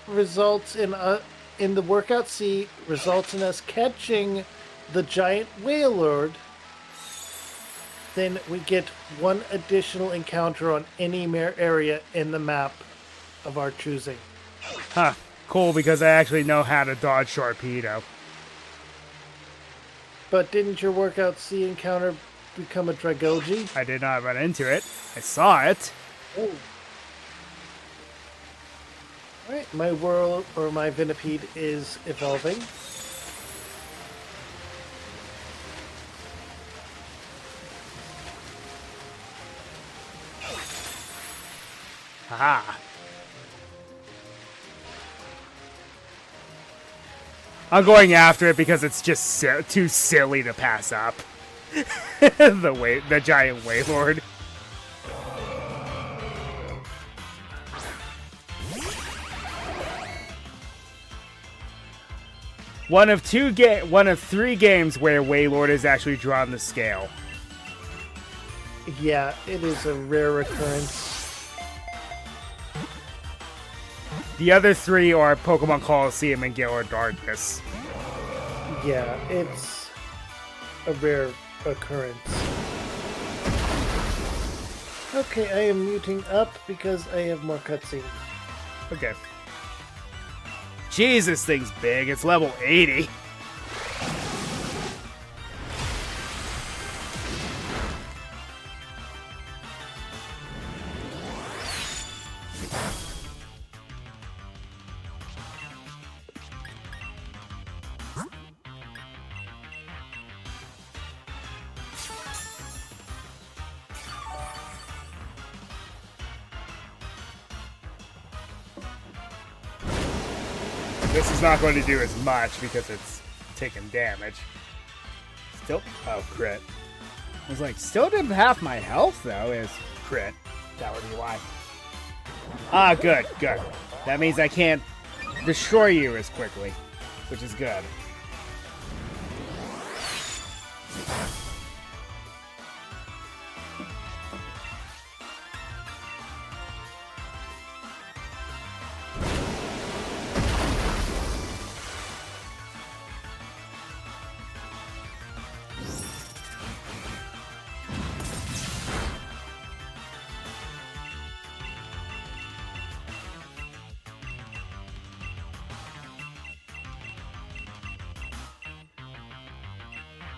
Speaker 1: results in the workout sea results in us catching the giant Waylord, then we get one additional encounter on any area in the map of our choosing.
Speaker 2: Huh. Cool, because I actually know how to dodge Sharpedo.
Speaker 1: But didn't your workout sea encounter become a Dragoji?
Speaker 2: I did not run into it. I saw it.
Speaker 1: Oh. Alright, my world or my Venipede is evolving.
Speaker 2: Haha. I'm going after it because it's just too silly to pass up. the giant Waylord. One of 3 games where Waylord is actually drawn the scale.
Speaker 1: Yeah, it is a rare occurrence.
Speaker 2: The other 3 are Pokemon Coliseum and Gale of Darkness.
Speaker 1: Yeah, it's a rare occurrence. Okay, I am muting up because I have more cutscene.
Speaker 2: Okay. Jeez, this thing's big. It's level 80. This is not going to do as much because it's taking damage. Still, oh, crit. I was like, still didn't half my health though. Is crit. That would be why. Ah, good, good. That means I can't destroy you as quickly, which is good.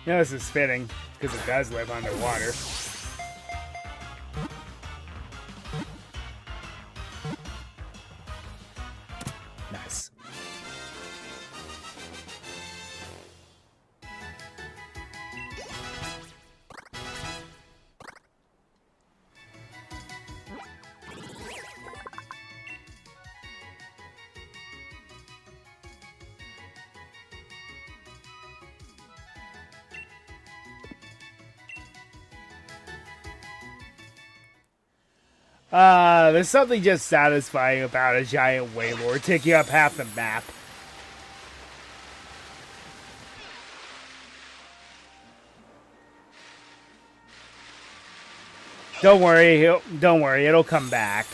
Speaker 2: You know, this is fitting, because it does live underwater. Nice. There's something just satisfying about a giant Waylord taking up half the map. Don't worry, it'll come back.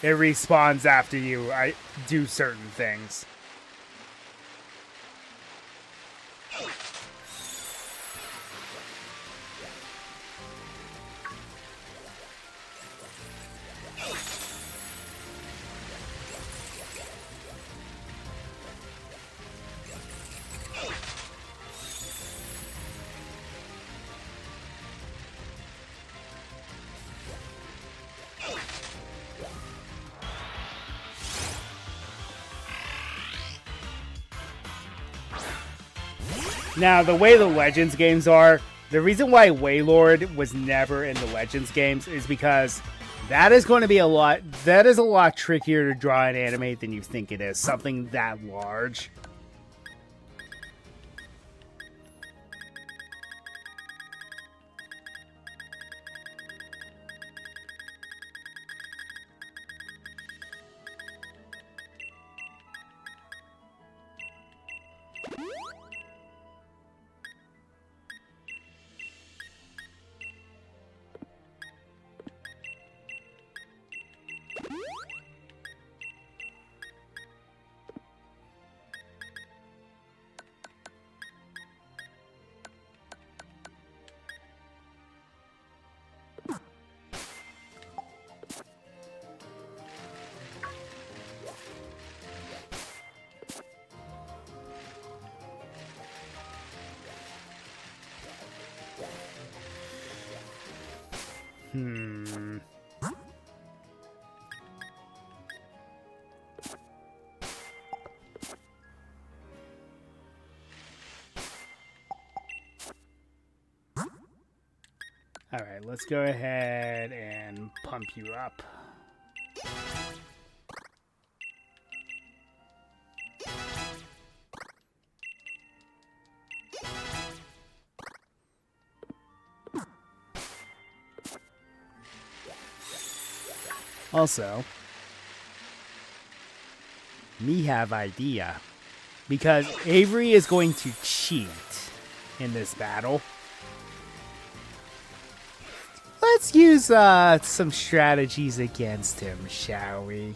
Speaker 2: It respawns after you do certain things. Now, the way the Legends games are, The reason why Waylord was never in the Legends games is because that is going to be a lot trickier to draw and animate than you think it is. Something that large. Alright, let's go ahead and pump you up. Also, me have idea, because Avery is going to cheat in this battle. Let's use some strategies against him, shall we?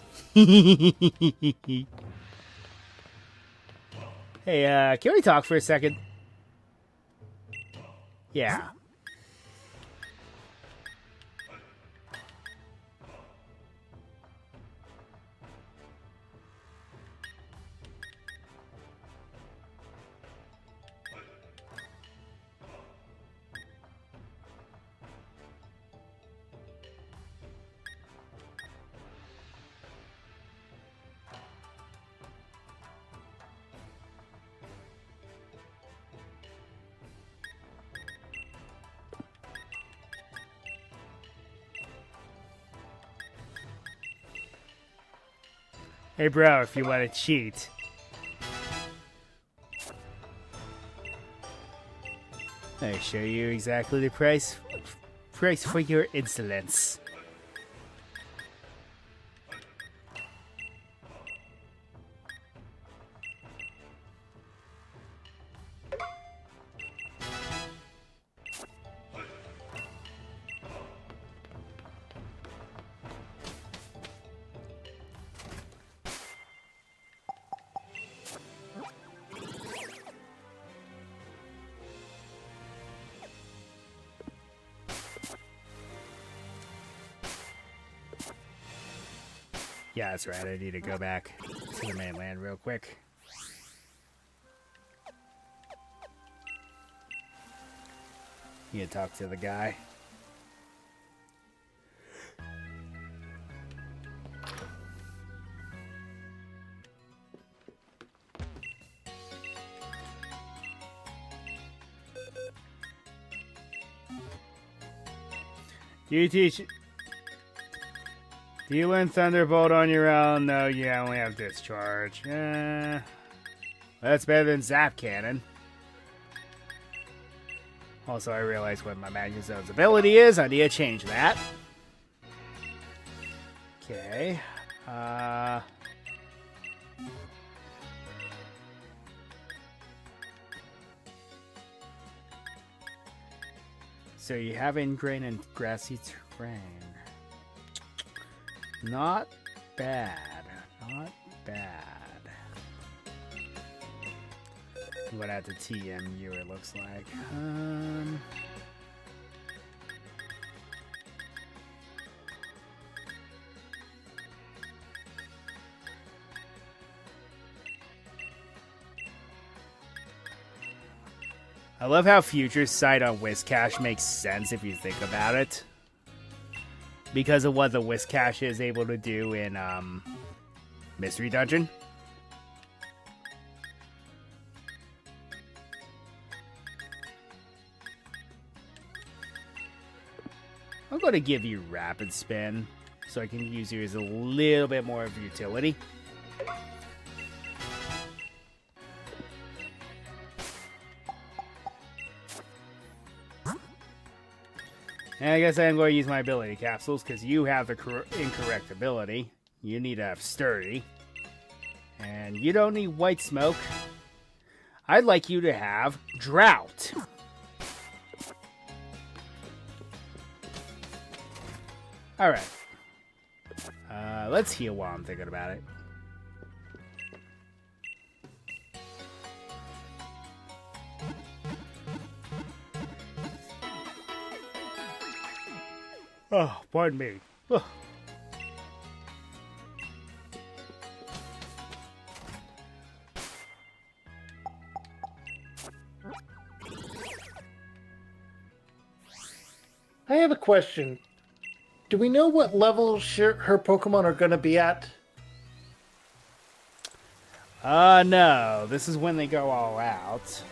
Speaker 2: Hey, can we talk for a second? Yeah. Hey bro, if you want to cheat. I show you exactly the price for your insolence. Yeah, that's right. I need to go back to the mainland real quick. You talk to the guy. Do you learn Thunderbolt on your own? No, you only have Discharge. That's better than Zap Cannon. Also, I realize what my Magnezone's ability is. I need to change that. Okay. So you have ingrain and grassy terrain. Not bad. Not bad. What at the TMU it looks like. I love how Future Sight on Whiscash makes sense if you think about it. Because of what the Whiscash is able to do in Mystery Dungeon. I'm going to give you Rapid Spin so I can use you as a little bit more of utility. And I guess I'm going to use my ability capsules because you have the incorrect ability. You need to have Sturdy. And you don't need White Smoke. I'd like you to have Drought. Alright. Let's heal while I'm thinking about it. Oh, pardon me. Ugh.
Speaker 1: I have a question. Do we know what level her Pokemon are going to be at?
Speaker 2: No. This is when they go all out.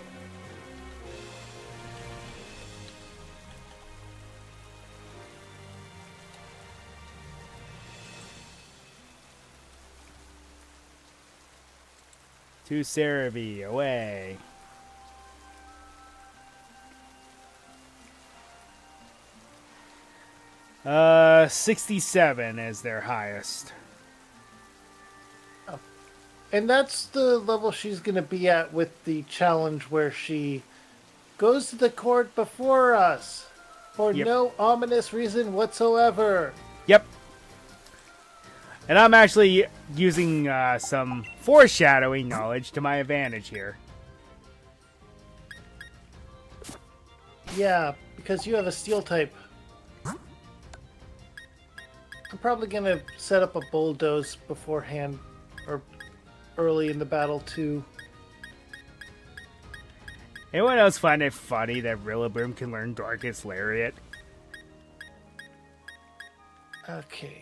Speaker 2: To Cerebi, away. Uh, 67 is their highest.
Speaker 1: Oh. And that's the level she's going to be at with the challenge where she goes to the court before us for no ominous reason whatsoever.
Speaker 2: Yep. And I'm actually using some foreshadowing knowledge to my advantage here.
Speaker 1: Yeah, because you have a steel type. I'm probably going to set up a bulldoze beforehand or early in the battle too.
Speaker 2: Anyone else find it funny that Rillaboom can learn Darkest Lariat?
Speaker 1: Okay.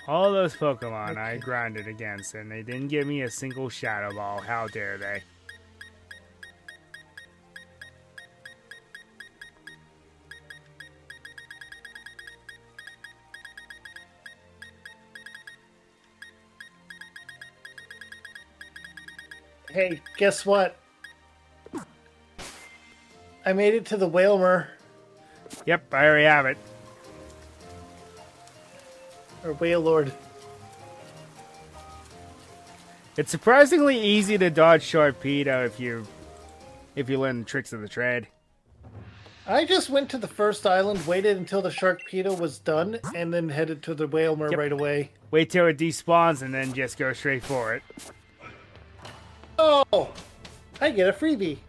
Speaker 2: All those Pokemon I grinded against, and they didn't give me a single Shadow Ball. How dare they?
Speaker 1: Hey, guess what? I made it to the Whalmer.
Speaker 2: Yep, I already have it.
Speaker 1: Or Wailord.
Speaker 2: It's surprisingly easy to dodge Sharpedo if you learn the tricks of the trade.
Speaker 1: I just went to the first island, waited until the Sharpedo was done, and then headed to the Whalmer right away.
Speaker 2: Wait till it despawns and then just go straight for it.
Speaker 1: Oh! I get a freebie.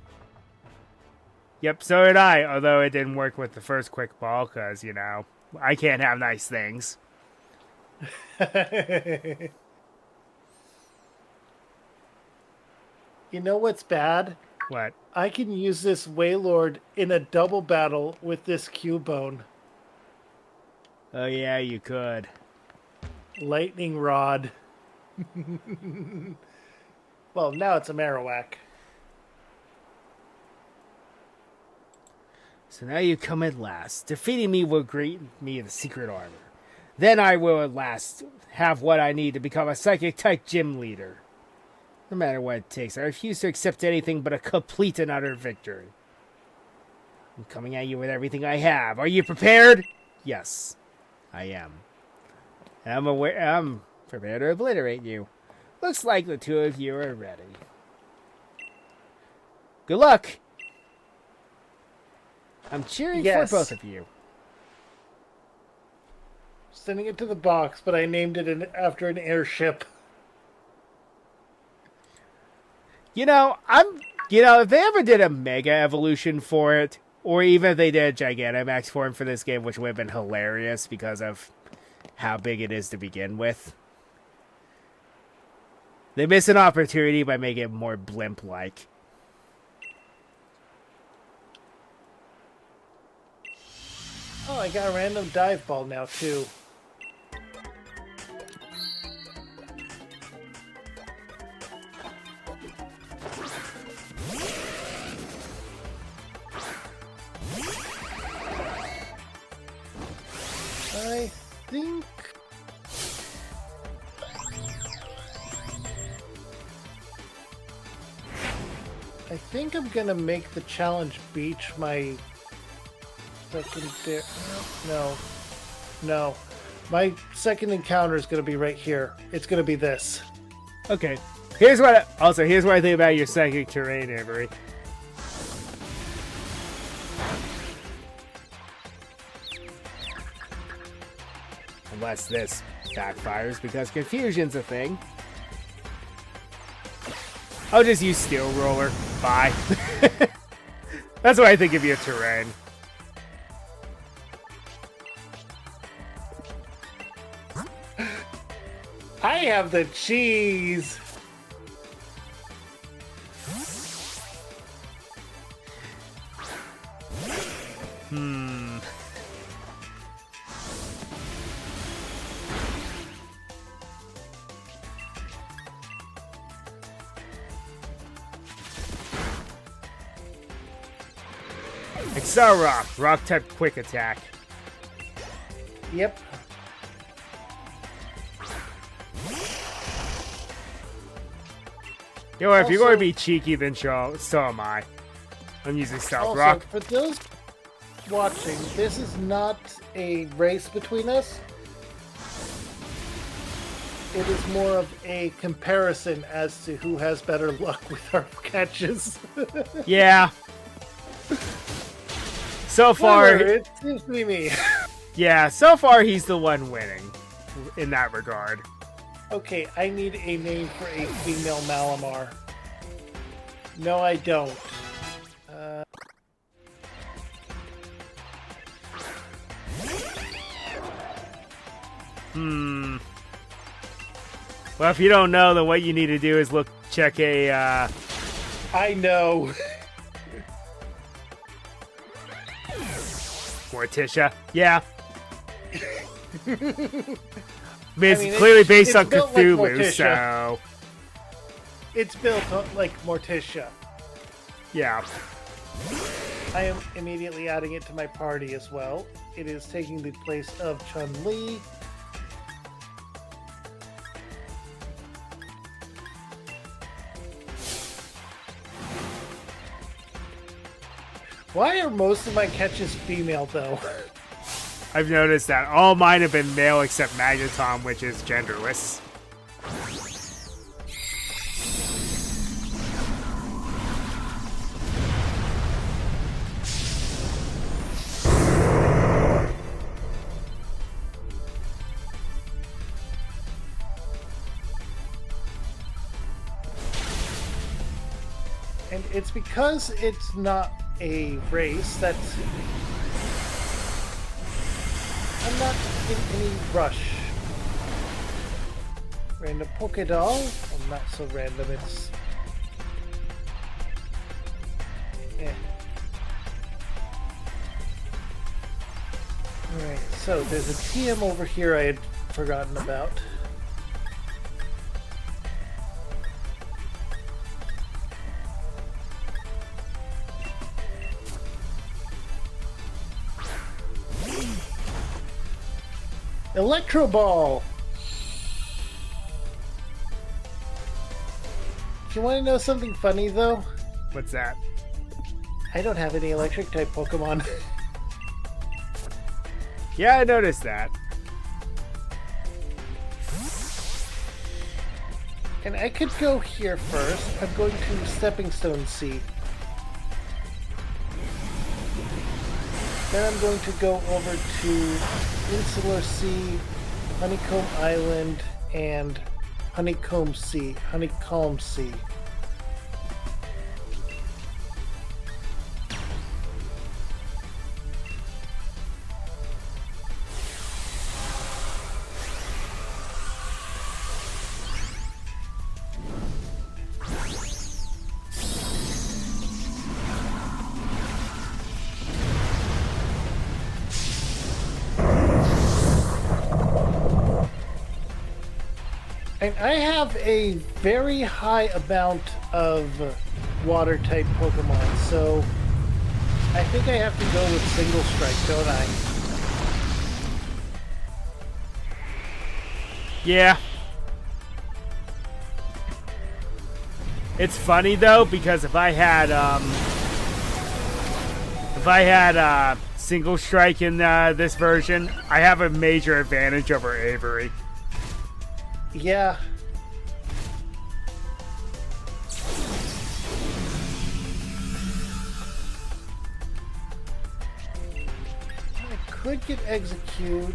Speaker 2: Yep, so did I, although it didn't work with the first Quick Ball, because, you know, I can't have nice things.
Speaker 1: You know what's bad?
Speaker 2: What?
Speaker 1: I can use this Wailord in a double battle with this Cubone.
Speaker 2: Oh yeah, you could.
Speaker 1: Lightning Rod. Well, now it's a Marowak.
Speaker 2: So now you come at last. Defeating me will grant me the secret armor. Then I will at last have what I need to become a Psychic-type gym leader. No matter what it takes, I refuse to accept anything but a complete and utter victory. I'm coming at you with everything I have. Are you prepared? Yes, I am. I'm prepared to obliterate you. Looks like the two of you are ready. Good luck! I'm cheering for both of you.
Speaker 1: Sending it to the box, but I named it after an airship.
Speaker 2: You know, if they ever did a Mega Evolution for it, or even if they did a Gigantamax form for this game, which would have been hilarious because of how big it is to begin with, they miss an opportunity by making it more blimp-like.
Speaker 1: Oh, I got a random dive ball now, too. I think... I'm gonna make the challenge beach my second... No. My second encounter is gonna be right here. It's gonna be this.
Speaker 2: Okay. Here's what I think about your psychic terrain, Avery. Unless this backfires because confusion's a thing. I'll just use Steel Roller. Bye. That's what I think of your terrain.
Speaker 1: I have the cheese.
Speaker 2: Excel Rock. Rock type quick attack.
Speaker 1: Yep.
Speaker 2: You know what, if you're going to
Speaker 1: Also-
Speaker 2: be cheeky, then so am I. I'm using Stealth
Speaker 1: Also,
Speaker 2: Rock.
Speaker 1: for those watching, this is not a race between us. It is more of a comparison as to who has better luck with our catches.
Speaker 2: Yeah. So far,
Speaker 1: Whatever, it seems to be me.
Speaker 2: yeah, so far he's the one winning in that regard.
Speaker 1: Okay, I need a name for a female Malamar. No, I don't.
Speaker 2: Well, if you don't know, then what you need to do is check a,
Speaker 1: I know.
Speaker 2: Morticia. Yeah. I mean, it's
Speaker 1: mean,
Speaker 2: clearly based
Speaker 1: it's
Speaker 2: on
Speaker 1: built like
Speaker 2: Cthulhu,
Speaker 1: Morticia.
Speaker 2: so...
Speaker 1: It's built like Morticia.
Speaker 2: Yeah.
Speaker 1: I am immediately adding it to my party as well. It is taking the place of Chun-Li. Why are most of my catches female, though?
Speaker 2: I've noticed that all mine have been male except Magneton, which is genderless.
Speaker 1: And it's because it's not a race that I'm not in any rush. Random Pokédoll? Well, not so random, it's... Alright, so there's a TM over here I had forgotten about. Electro Ball! You want to know something funny, though?
Speaker 2: What's that?
Speaker 1: I don't have any electric type Pokemon.
Speaker 2: Yeah, I noticed that.
Speaker 1: And I could go here first. I'm going to Stepping Stone Sea. Then I'm going to go over to Insular Sea, Honeycomb Island, and Honeycomb Sea. And I have a very high amount of water type Pokemon, so I think I have to go with Single Strike, don't I?
Speaker 2: Yeah. It's funny though because if I had single strike in this version, I have a major advantage over Avery.
Speaker 1: Yeah. I could get execute.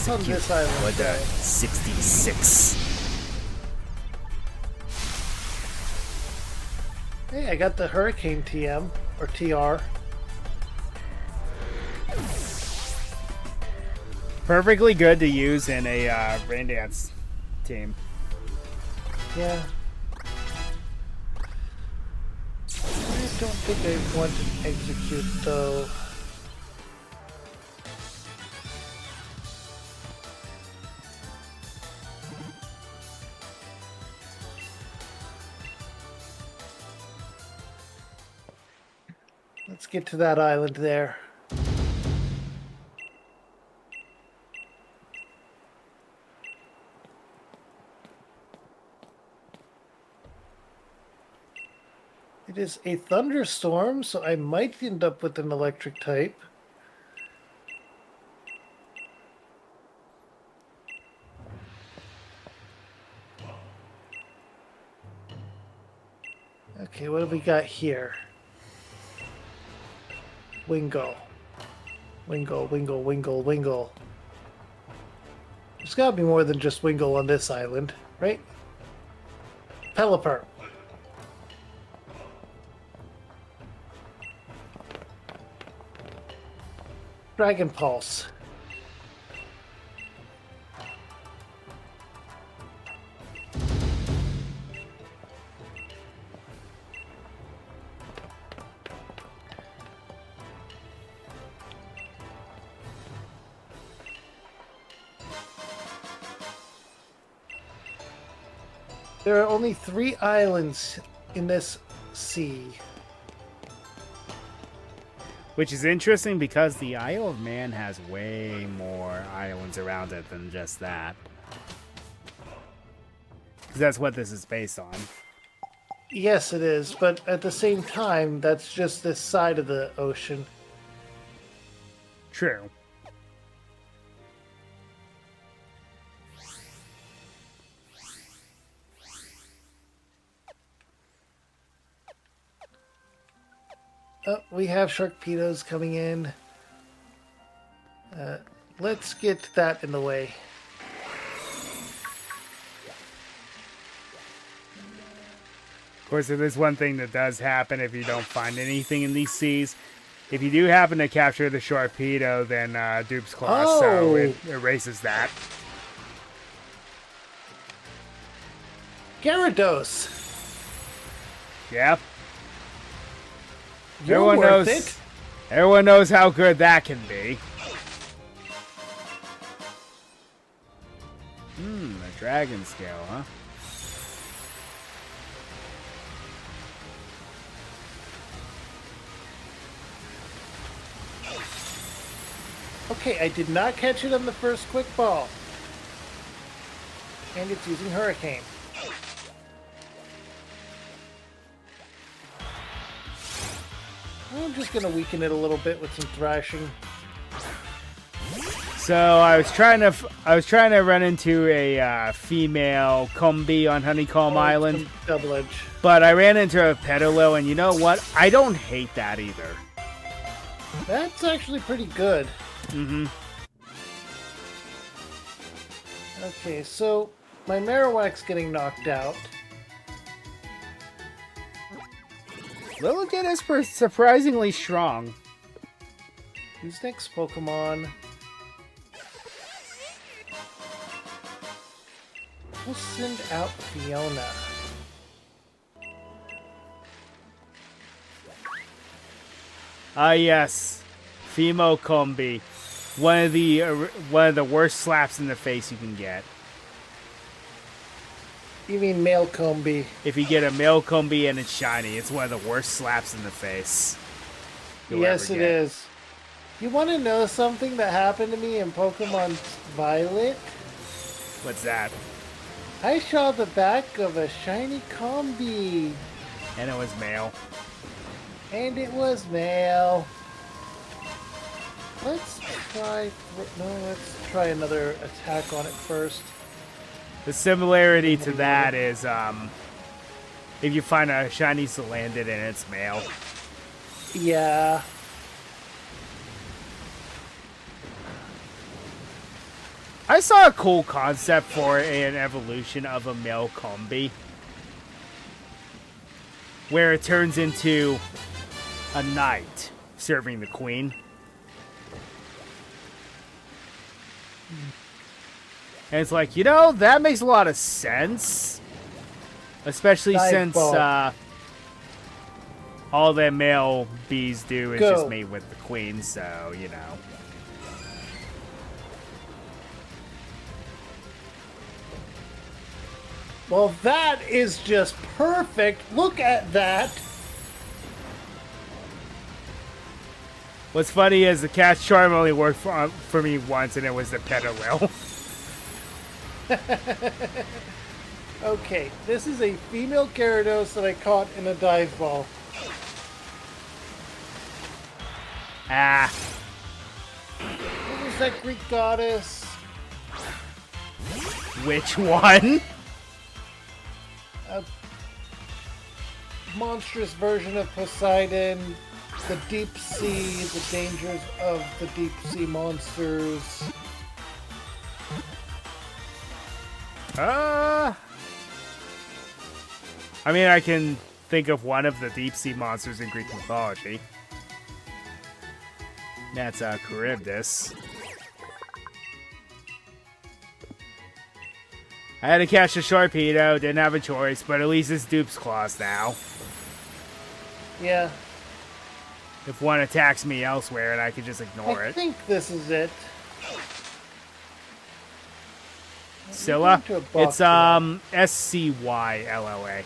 Speaker 1: On this island,
Speaker 2: What 66.
Speaker 1: Hey, I got the Hurricane TM or TR.
Speaker 2: Perfectly good to use in a rain dance team.
Speaker 1: Yeah. I don't think I want to execute though. Let's get to that island there. It is a thunderstorm, so I might end up with an electric type. Okay, what have we got here? Wingle. Wingle, wingle, wingle, wingle. There's gotta be more than just Wingle on this island, right? Pelipper. Dragon Pulse. There are only 3 islands in this sea.
Speaker 2: Which is interesting because the Isle of Man has way more islands around it than just that. Because that's what this is based on.
Speaker 1: Yes, it is, but at the same time, that's just this side of the ocean.
Speaker 2: True.
Speaker 1: Oh, we have Sharkpedos coming in. Let's get that in the way.
Speaker 2: Of course, it is one thing that does happen if you don't find anything in these seas. If you do happen to capture the Sharkpedo, then Dupe's Claw, so it erases that.
Speaker 1: Gyarados!
Speaker 2: Yep.
Speaker 1: You're
Speaker 2: Everyone
Speaker 1: worth
Speaker 2: knows.
Speaker 1: it!
Speaker 2: Everyone knows how good that can be. A dragon scale, huh?
Speaker 1: Okay, I did not catch it on the first quick ball. And it's using Hurricane. I'm just gonna weaken it a little bit with some thrashing.
Speaker 2: So I was trying to run into a female Combi on Honeycomb Island,
Speaker 1: Double edge.
Speaker 2: but I ran into a Petalil, and you know what? I don't hate that either.
Speaker 1: That's actually pretty good.
Speaker 2: Mm-hmm.
Speaker 1: Okay, so my Marowak's getting knocked out.
Speaker 2: Lilligant is surprisingly strong.
Speaker 1: Who's next Pokemon? We'll send out Fiona.
Speaker 2: Ah, yes, Fimo Combi, one of the worst slaps in the face you can get.
Speaker 1: You mean male Combi?
Speaker 2: If you get a male Combi and it's shiny, it's one of the worst slaps in the face.
Speaker 1: Yes, it is. You want to know something that happened to me in Pokemon Violet?
Speaker 2: What's that?
Speaker 1: I saw the back of a shiny combi,
Speaker 2: And it was male.
Speaker 1: and it was male. Let's try... No, let's try another attack on it first.
Speaker 2: The similarity to that is, if you find a shiny Salandit and it's male.
Speaker 1: Yeah.
Speaker 2: I saw a cool concept for an evolution of a male combi, where it turns into a knight serving the queen. And it's like, that makes a lot of sense. Especially since all that male bees do is just mate with the queen, so,
Speaker 1: Well, that is just perfect. Look at that.
Speaker 2: What's funny is the catch charm only worked for me once, and it was the Petalil.
Speaker 1: Okay, this is a female Gyarados that I caught in a dive ball.
Speaker 2: Ah.
Speaker 1: What was that Greek goddess?
Speaker 2: Which one?
Speaker 1: A monstrous version of Poseidon, the deep sea, the dangers of the deep sea monsters.
Speaker 2: I mean, I can think of one of the deep sea monsters in Greek mythology. That's Charybdis. I had to catch a Sharpedo, didn't have a choice, but at least it's Dupe's Claws now.
Speaker 1: Yeah.
Speaker 2: If one attacks me elsewhere, and I can just ignore
Speaker 1: I
Speaker 2: it.
Speaker 1: think this is it.
Speaker 2: Scylla? It's
Speaker 1: now.
Speaker 2: Scylla.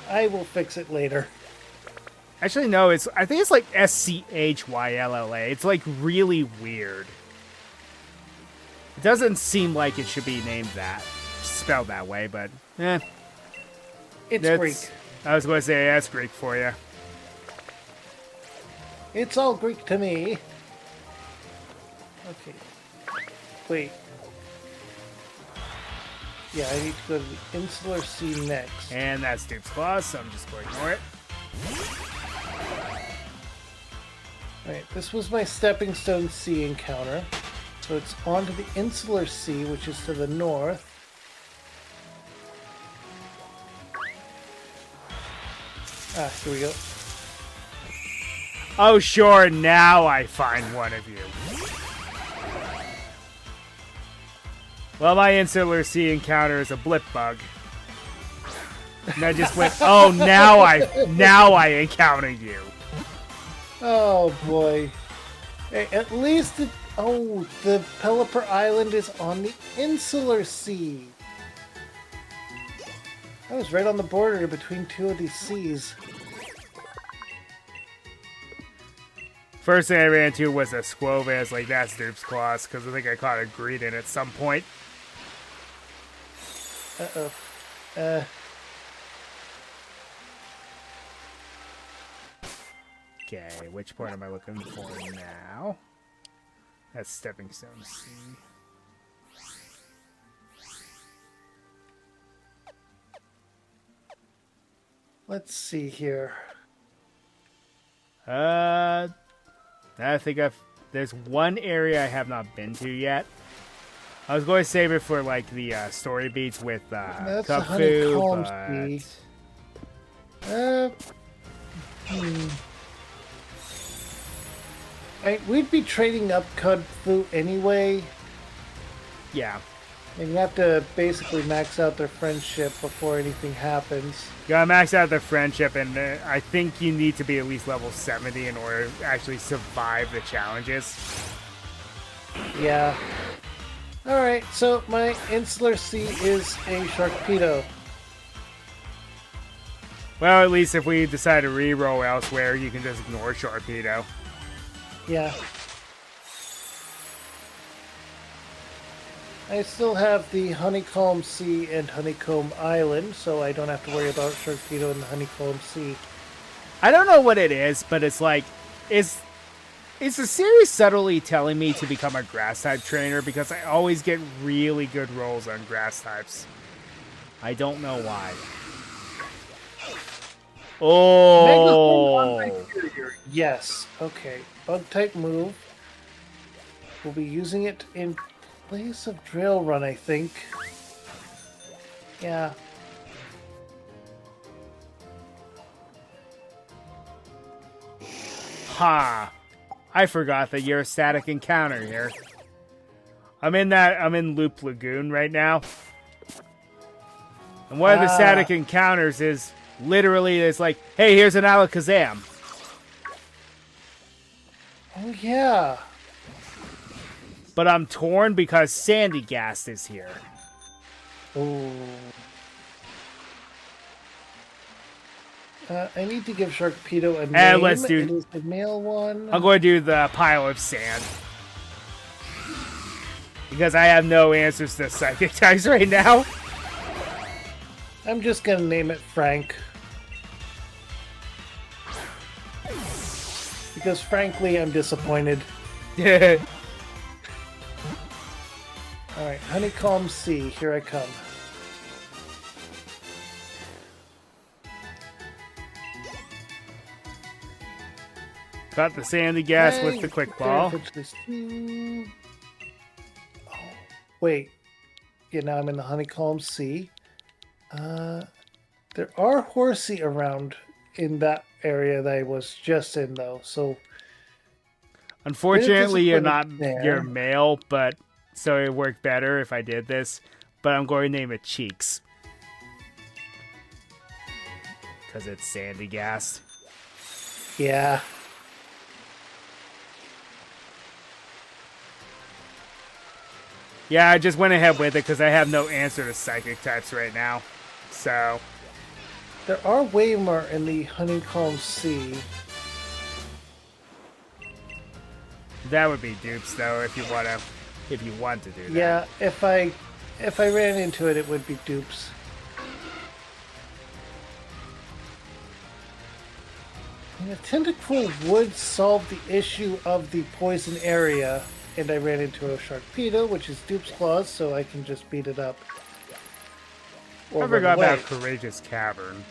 Speaker 1: I will fix it later.
Speaker 2: Actually, no, I think it's like Schylla. It's like really weird. It doesn't seem like it should be named that, spelled that way, but
Speaker 1: It's Greek.
Speaker 2: I was going to say that's Greek for you.
Speaker 1: It's all Greek to me. Okay. Wait. Yeah, I need to go to the Insular Sea next.
Speaker 2: And that's Dupe's Claws, so I'm just going to ignore it.
Speaker 1: Alright, this was my Stepping Stone Sea encounter. So it's on to the Insular Sea, which is to the north. Ah, here we go.
Speaker 2: Oh, sure, now I find one of you. Well, my Insular Sea encounter is a blip bug. And I just went, oh, now I encounter you.
Speaker 1: Oh boy. Hey, at least the Pelipper Island is on the Insular Sea. I was right on the border between two of these seas.
Speaker 2: First thing I ran into was a Squova. I was like, that's Dupe's Claws, because I think I caught a Greedent at some point.
Speaker 1: Uh-oh.
Speaker 2: Okay, which part am I looking for now? That's Stepping Stone C.
Speaker 1: Let's see here.
Speaker 2: I think there's one area I have not been to yet. I was going to save it for like the story beats with
Speaker 1: That's a
Speaker 2: Cubfu,
Speaker 1: honeycomb
Speaker 2: but...
Speaker 1: We'd be trading up Cubfu anyway,
Speaker 2: Yeah.
Speaker 1: and you have to basically max out their friendship before anything happens.
Speaker 2: You gotta max out their friendship, and I think you need to be at least level 70 in order to actually survive the challenges.
Speaker 1: Yeah. Alright, so my Insular Sea is a Sharpedo.
Speaker 2: Well, at least if we decide to reroll elsewhere, you can just ignore Sharpedo.
Speaker 1: Yeah. I still have the Honeycomb Sea and Honeycomb Island, so I don't have to worry about Sharpedo and the Honeycomb Sea.
Speaker 2: I don't know what it is, but it's like, is the series subtly telling me to become a grass type trainer? Because I always get really good rolls on grass types. I don't know why. Oh.
Speaker 1: Yes. Okay. Bug type move. We'll be using it in place of Drill Run, I think. Yeah.
Speaker 2: Ha. I forgot that you're a static encounter here. I'm in Loop Lagoon right now. And one of the static encounters is literally, it's like, hey, here's an Alakazam.
Speaker 1: Oh, yeah.
Speaker 2: But I'm torn because Sandygast is here.
Speaker 1: Oh. I need to give Sharpedo a name.
Speaker 2: And let's do...
Speaker 1: It is the male one.
Speaker 2: I'm going to do the pile of sand. Because I have no answers to psychic types right now.
Speaker 1: I'm just going to name it Frank. Because frankly, I'm disappointed.
Speaker 2: Yeah.
Speaker 1: Alright, Honeycomb Sea, here I come.
Speaker 2: Got the Sandygast with the quick ball.
Speaker 1: Oh, wait. Yeah, now I'm in the Honeycomb Sea. There are Horsey around in that area that I was just in, though, so...
Speaker 2: Unfortunately, you're male, but so it worked better if I did this. But I'm going to name it Cheeks. Because it's Sandygast.
Speaker 1: Yeah.
Speaker 2: Yeah, I just went ahead with it because I have no answer to psychic types right now. So...
Speaker 1: There are way more in the Honeycomb Sea.
Speaker 2: That would be dupes, though, if you want to do that.
Speaker 1: Yeah, if I ran into it, it would be dupes. And a Tentacruel would solve the issue of the poison area, and I ran into a Sharpedo, which is Dupe's Claws, so I can just beat it up.
Speaker 2: I forgot about Courageous Cavern.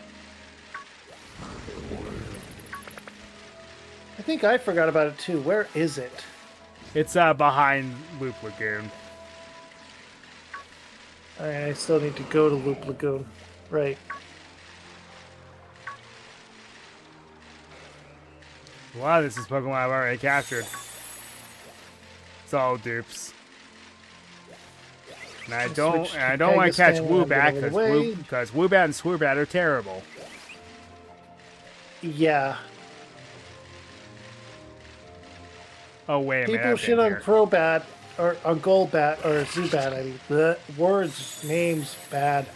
Speaker 1: I think I forgot about it too. Where is it?
Speaker 2: It's behind Loop Lagoon.
Speaker 1: Alright, I still need to go to Loop Lagoon. Right.
Speaker 2: Wow, this is Pokemon I've already captured. It's all dupes. And I don't want to catch Woobat because Woobat and Swoobat are terrible.
Speaker 1: Yeah.
Speaker 2: Oh wait a minute.
Speaker 1: People shit on Crobat or on Golbat or Zubat. I mean, the words, names, bad.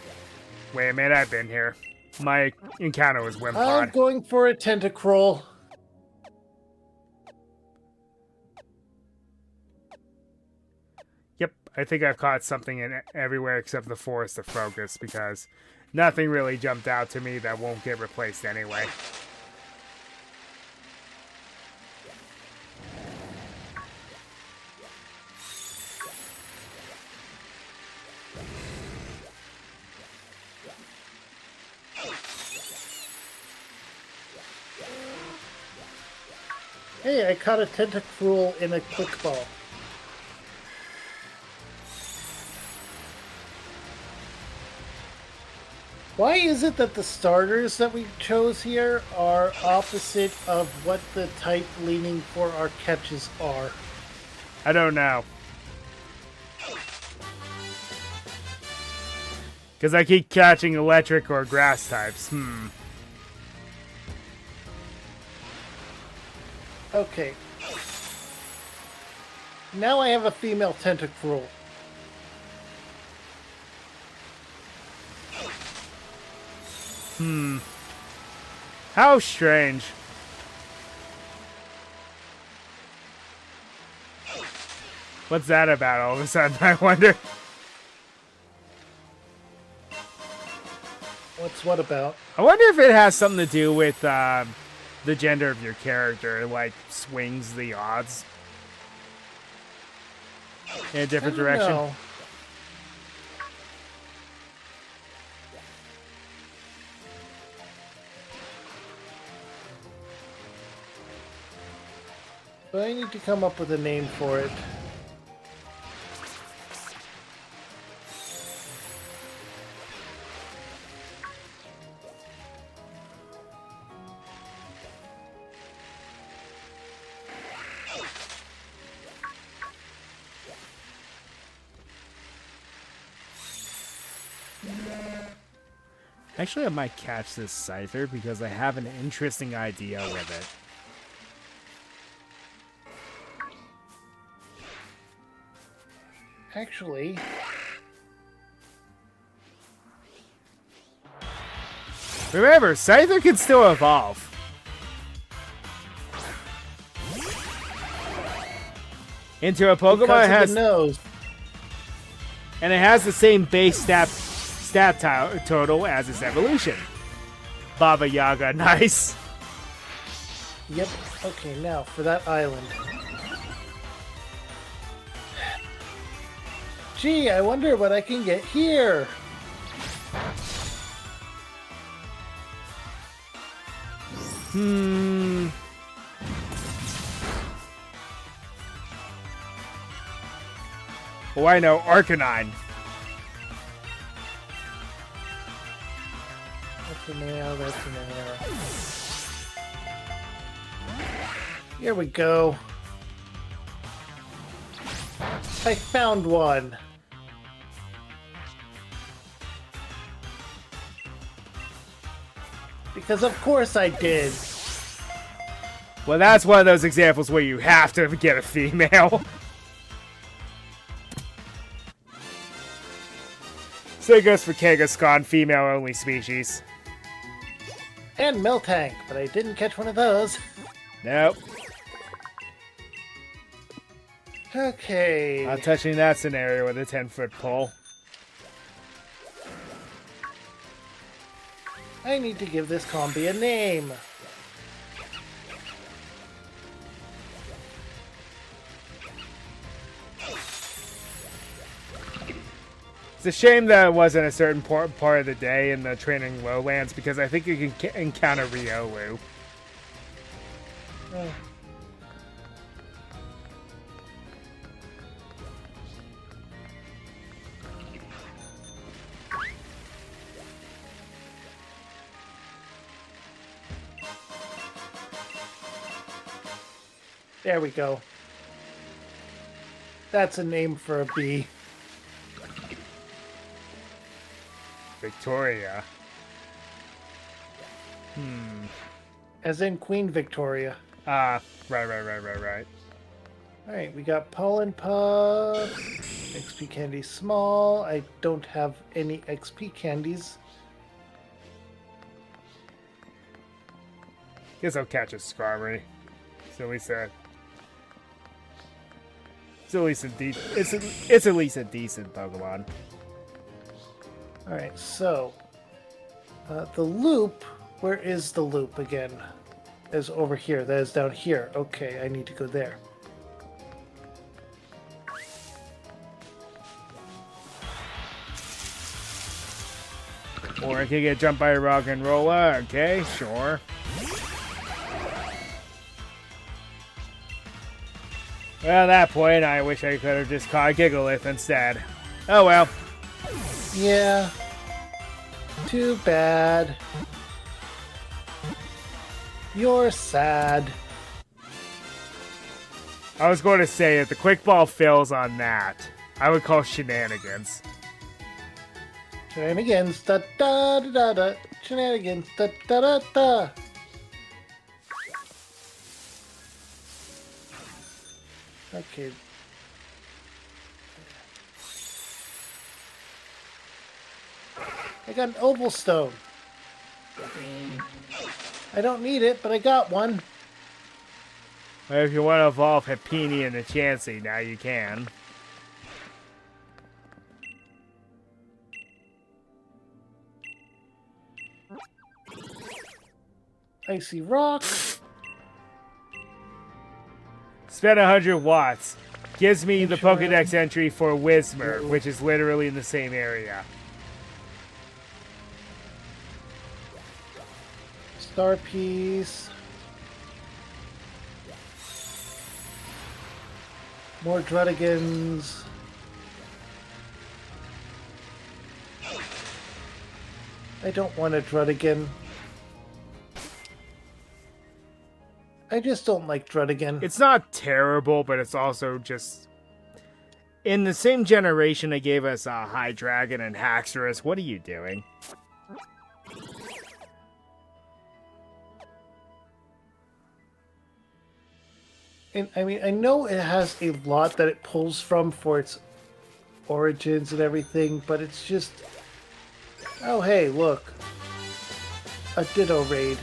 Speaker 2: Wait a minute, I've been here. My encounter was Wimpod.
Speaker 1: I'm going for a Tentacruel.
Speaker 2: Yep, I think I've caught something in everywhere except the Forest of Focus because nothing really jumped out to me that won't get replaced anyway.
Speaker 1: Hey, I caught a Tentacruel in a quick ball. Why is it that the starters that we chose here are opposite of what the type leaning for our catches are?
Speaker 2: I don't know. Because I keep catching electric or grass types.
Speaker 1: Okay. Now I have a female Tentacruel.
Speaker 2: How strange. What's that about all of a sudden, I wonder?
Speaker 1: What's what about?
Speaker 2: I wonder if it has something to do with the gender of your character, like swings the odds in a different direction.
Speaker 1: No. But I need to come up with a name for it.
Speaker 2: Actually, I might catch this Scyther because I have an interesting idea with it.
Speaker 1: Actually,
Speaker 2: Remember, Scyther can still evolve. Into a Pokemon
Speaker 1: because
Speaker 2: that
Speaker 1: of
Speaker 2: has,
Speaker 1: the nose.
Speaker 2: and it has the same base stat total as its evolution. Baba Yaga, nice.
Speaker 1: Yep. Okay, now for that island. Gee, I wonder what I can get here.
Speaker 2: Oh, I know, Arcanine.
Speaker 1: That's an arrow, that's an arrow. Here we go. I found one. Because of course I did.
Speaker 2: Well, that's one of those examples where you have to get a female. Same goes for Kangaskhan, female-only species.
Speaker 1: And Miltank, but I didn't catch one of those.
Speaker 2: Nope.
Speaker 1: Okay.
Speaker 2: Not touching that scenario with a 10-foot pole.
Speaker 1: I need to give this combi a name.
Speaker 2: It's a shame that it wasn't a certain part of the day in the training lowlands because I think you can encounter Riolu.
Speaker 1: Oh. There we go. That's a name for a bee.
Speaker 2: Victoria.
Speaker 1: As in Queen Victoria.
Speaker 2: Ah, right.
Speaker 1: Alright, we got Pollen Puff, XP Candy Small. I don't have any XP candies.
Speaker 2: Guess I'll catch a Skarmory. It's at least a... It's at least a decent Pokemon.
Speaker 1: Alright, so... the loop... Where is the loop again? Is over here. That is down here. Okay, I need to go there.
Speaker 2: Or I could get jumped by a rock and roller. Okay, sure. Well, at that point, I wish I could have just caught Gigalith instead. Oh well.
Speaker 1: Yeah. Too bad. You're sad.
Speaker 2: I was going to say, if the quick ball fails on that, I would call shenanigans.
Speaker 1: Shenanigans. Da da da da da. Shenanigans. Da da da da. Okay. I got an oval stone. I don't need it, but I got one.
Speaker 2: If you want to evolve Happini and the Chansey, now you can.
Speaker 1: Icy Rock.
Speaker 2: Spend 100 watts. Gives me the
Speaker 1: Intro.
Speaker 2: Pokedex entry for Whismur, which is literally in the same area.
Speaker 1: Star Piece. More Drudigans. I don't want a Drudigan. I just don't like Drudigan.
Speaker 2: It's not terrible, but it's also just... In the same generation, they gave us High Dragon and Haxorus. What are you doing?
Speaker 1: And I mean, I know it has a lot that it pulls from for its origins and everything, but it's just... Oh, hey, look. A Ditto Raid.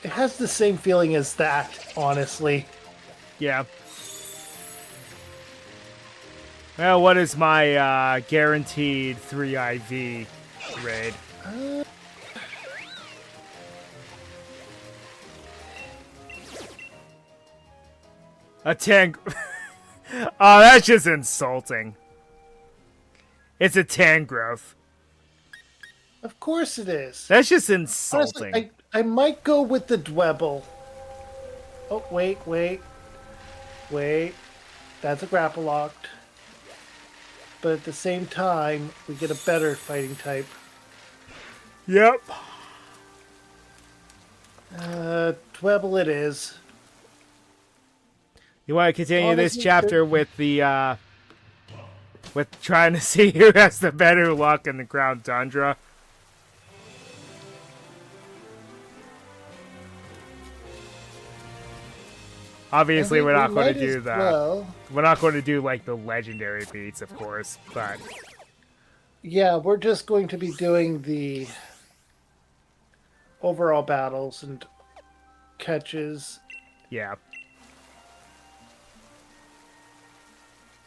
Speaker 1: It has the same feeling as that, honestly.
Speaker 2: Yeah. Well, what is my guaranteed 3 IV raid? A 10... Oh, that's just insulting. It's a Tangrowth.
Speaker 1: Of course it is.
Speaker 2: That's just insulting.
Speaker 1: Honestly, I might go with the Dwebble. Oh, wait. That's a Grapple Locked. But at the same time, we get a better fighting type.
Speaker 2: Yep.
Speaker 1: Dwebble it is.
Speaker 2: You want to continue this
Speaker 1: Honestly,
Speaker 2: chapter with the, with trying to see who has the better luck in the Crown Tundra? Obviously, we're not going to do that.
Speaker 1: Well,
Speaker 2: We're not going to do, like, the legendary beats, of course, but...
Speaker 1: yeah, we're just going to be doing the overall battles and catches.
Speaker 2: Yeah.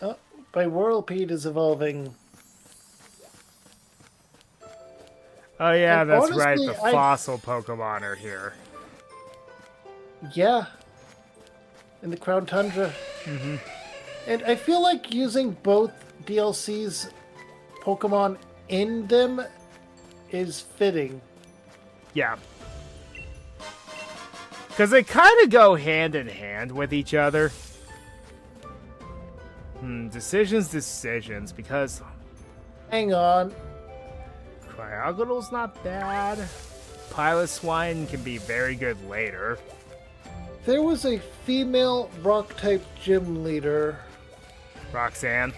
Speaker 1: Oh, my Whirlpeed is evolving.
Speaker 2: Oh, yeah,
Speaker 1: And
Speaker 2: that's
Speaker 1: honestly,
Speaker 2: right. The fossil Pokemon are here.
Speaker 1: Yeah. In the Crown Tundra. Mm-hmm. And I feel like using both DLC's Pokemon in them is fitting.
Speaker 2: Yeah. Because they kind of go hand in hand with each other. Decisions, because...
Speaker 1: Hang on.
Speaker 2: Cryogonal's not bad. Piloswine can be very good later.
Speaker 1: There was a female rock-type gym leader.
Speaker 2: Roxanne.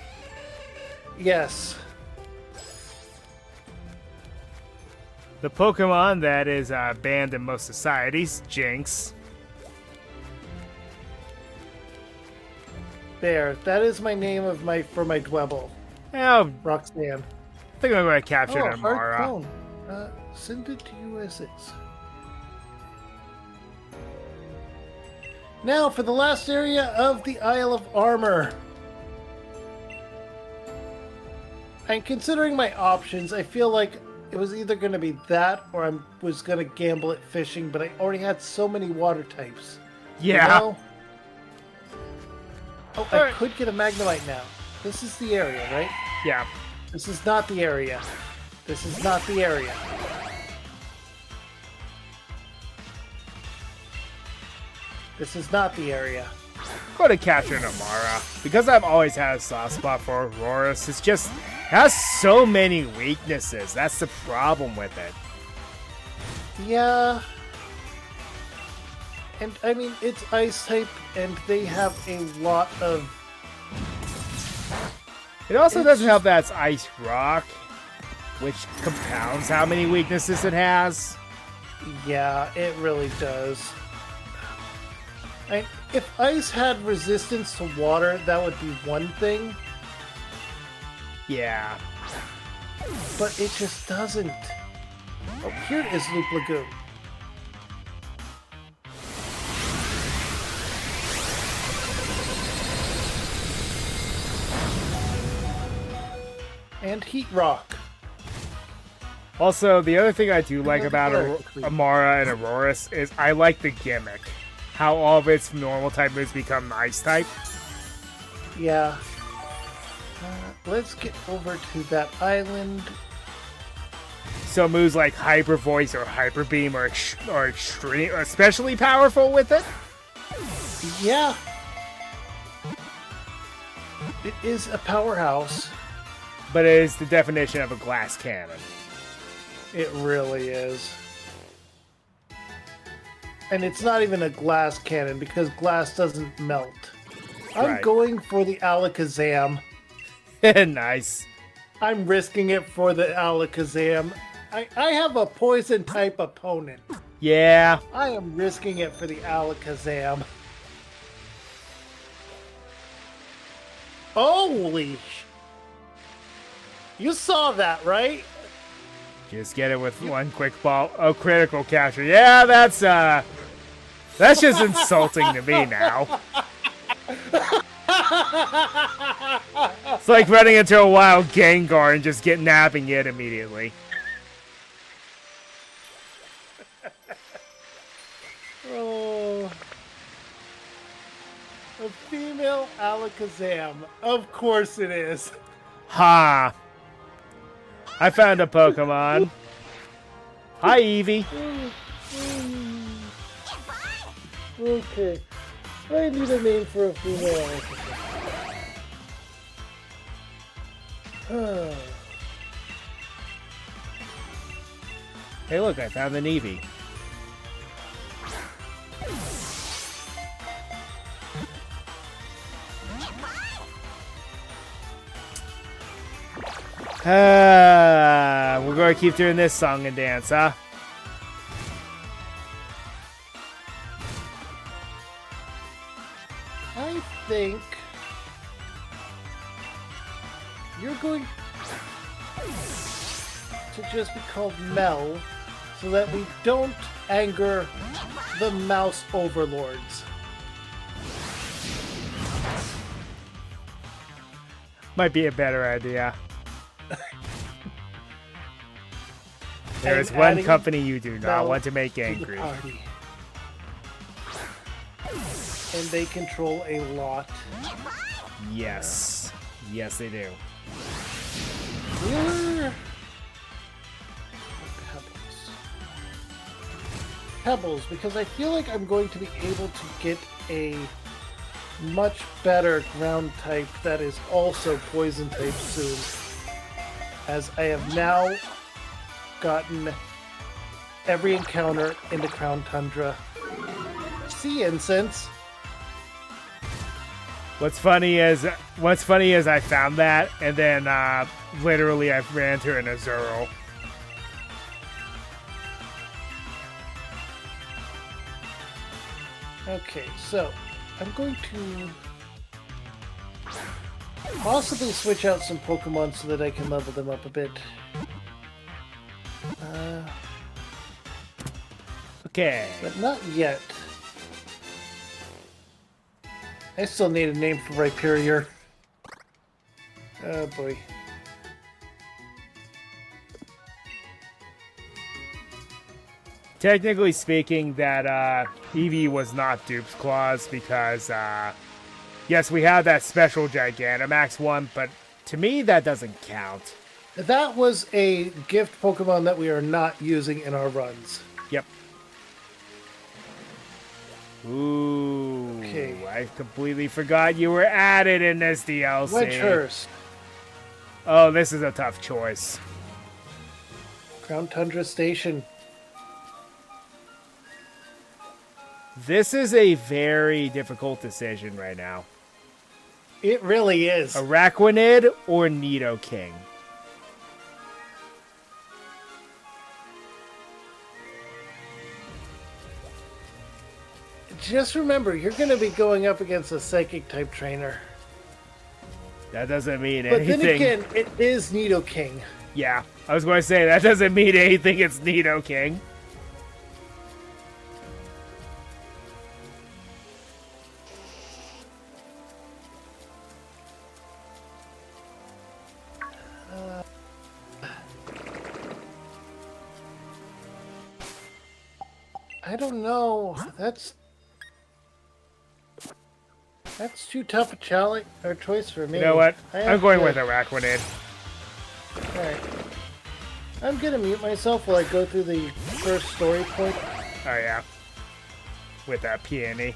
Speaker 1: Yes.
Speaker 2: The Pokemon that is banned in most societies, Jinx.
Speaker 1: There. That is my name of for my Dwebble.
Speaker 2: Oh,
Speaker 1: Roxanne.
Speaker 2: I think I'm going to capture
Speaker 1: Oh, hard
Speaker 2: Namara.
Speaker 1: phone. Send it to you as is. Now for the last area of the Isle of Armor. And considering my options, I feel like it was either going to be that or I was going to gamble at fishing, but I already had so many water types.
Speaker 2: Yeah.
Speaker 1: You know? Oh, I
Speaker 2: Alright.
Speaker 1: could get a Magnemite now. This is the area, right?
Speaker 2: Yeah.
Speaker 1: This is not the area. This is not the area. This is not the area.
Speaker 2: Go to capture Namara. Because I've always had a soft spot for Aurorus, it's just... It has so many weaknesses. That's the problem with it.
Speaker 1: Yeah. And, I mean, it's ice type, and they have a lot of...
Speaker 2: It also doesn't help that it's Ice Rock, which compounds how many weaknesses it has.
Speaker 1: Yeah, it really does. If ice had resistance to water, that would be one thing,
Speaker 2: Yeah.
Speaker 1: but it just doesn't. Oh, here is Loop Lagoon. And Heat Rock.
Speaker 2: Also, the other thing I do like
Speaker 1: Another
Speaker 2: about
Speaker 1: character.
Speaker 2: Amara and Auroras is I like the gimmick. How all of its normal type moves become ice type.
Speaker 1: Yeah. Let's get over to that island.
Speaker 2: So moves like Hyper Voice or Hyper Beam are extreme, especially powerful with it.
Speaker 1: Yeah. It is a powerhouse.
Speaker 2: But it is the definition of a glass cannon.
Speaker 1: It really is. And it's not even a glass cannon because glass doesn't melt. I'm
Speaker 2: Right.
Speaker 1: going for the Alakazam.
Speaker 2: Nice.
Speaker 1: I'm risking it for the Alakazam. I have a poison type opponent.
Speaker 2: Yeah.
Speaker 1: I am risking it for the Alakazam. Holy sh... You saw that, right?
Speaker 2: Just get it with one quick ball. Oh, critical capture. Yeah, that's just insulting to me now. It's like running into a wild Gengar and just nabbing it immediately.
Speaker 1: Oh. A female Alakazam. Of course it is.
Speaker 2: Ha! I found a Pokemon. Hi, Eevee.
Speaker 1: Okay. I need a name for a female Alakazam.
Speaker 2: Hey, look, I found an Eevee. We're gonna keep doing this song and dance, huh?
Speaker 1: I think you're going to just be called Mel so that we don't anger the mouse overlords.
Speaker 2: Might be a better idea. There is
Speaker 1: And
Speaker 2: one
Speaker 1: adding
Speaker 2: company you do not
Speaker 1: Mel
Speaker 2: want to make
Speaker 1: to the
Speaker 2: angry.
Speaker 1: party. And they control a lot.
Speaker 2: Yes. Yes, they do.
Speaker 1: Wheeler. Pebbles. Pebbles, because I feel like I'm going to be able to get a much better ground type that is also poison type soon. As I have now gotten every encounter in the Crown Tundra. Sea incense.
Speaker 2: What's funny is I found that and then literally I ran to an Azurill.
Speaker 1: Okay, so I'm going to possibly switch out some Pokemon so that I can level them up a bit.
Speaker 2: Okay.
Speaker 1: But not yet. I still need a name for Rhyperior. Oh boy.
Speaker 2: Technically speaking, that Eevee was not Dupe's Claws because, yes, we have that special Gigantamax one, but to me, that doesn't count.
Speaker 1: That was a gift Pokemon that we are not using in our runs.
Speaker 2: Yep. Ooh.
Speaker 1: Okay.
Speaker 2: I completely forgot you were added in this DLC.
Speaker 1: Wedgehurst.
Speaker 2: Oh, this is a tough choice.
Speaker 1: Crown Tundra Station.
Speaker 2: This is a very difficult decision right now.
Speaker 1: It really is.
Speaker 2: Araquanid or Nidoking?
Speaker 1: Just remember, you're going to be going up against a Psychic type trainer.
Speaker 2: That doesn't mean
Speaker 1: But
Speaker 2: anything.
Speaker 1: then again, it is Nidoking.
Speaker 2: Yeah, I was going to say, that doesn't mean anything. It's Nidoking.
Speaker 1: I don't know. That's too tough a challenge or choice for me.
Speaker 2: You know what?
Speaker 1: I
Speaker 2: I'm
Speaker 1: have
Speaker 2: going
Speaker 1: to-
Speaker 2: with Araquanid.
Speaker 1: Alright. I'm gonna mute myself while I go through the first story point.
Speaker 2: Oh yeah, with that peony.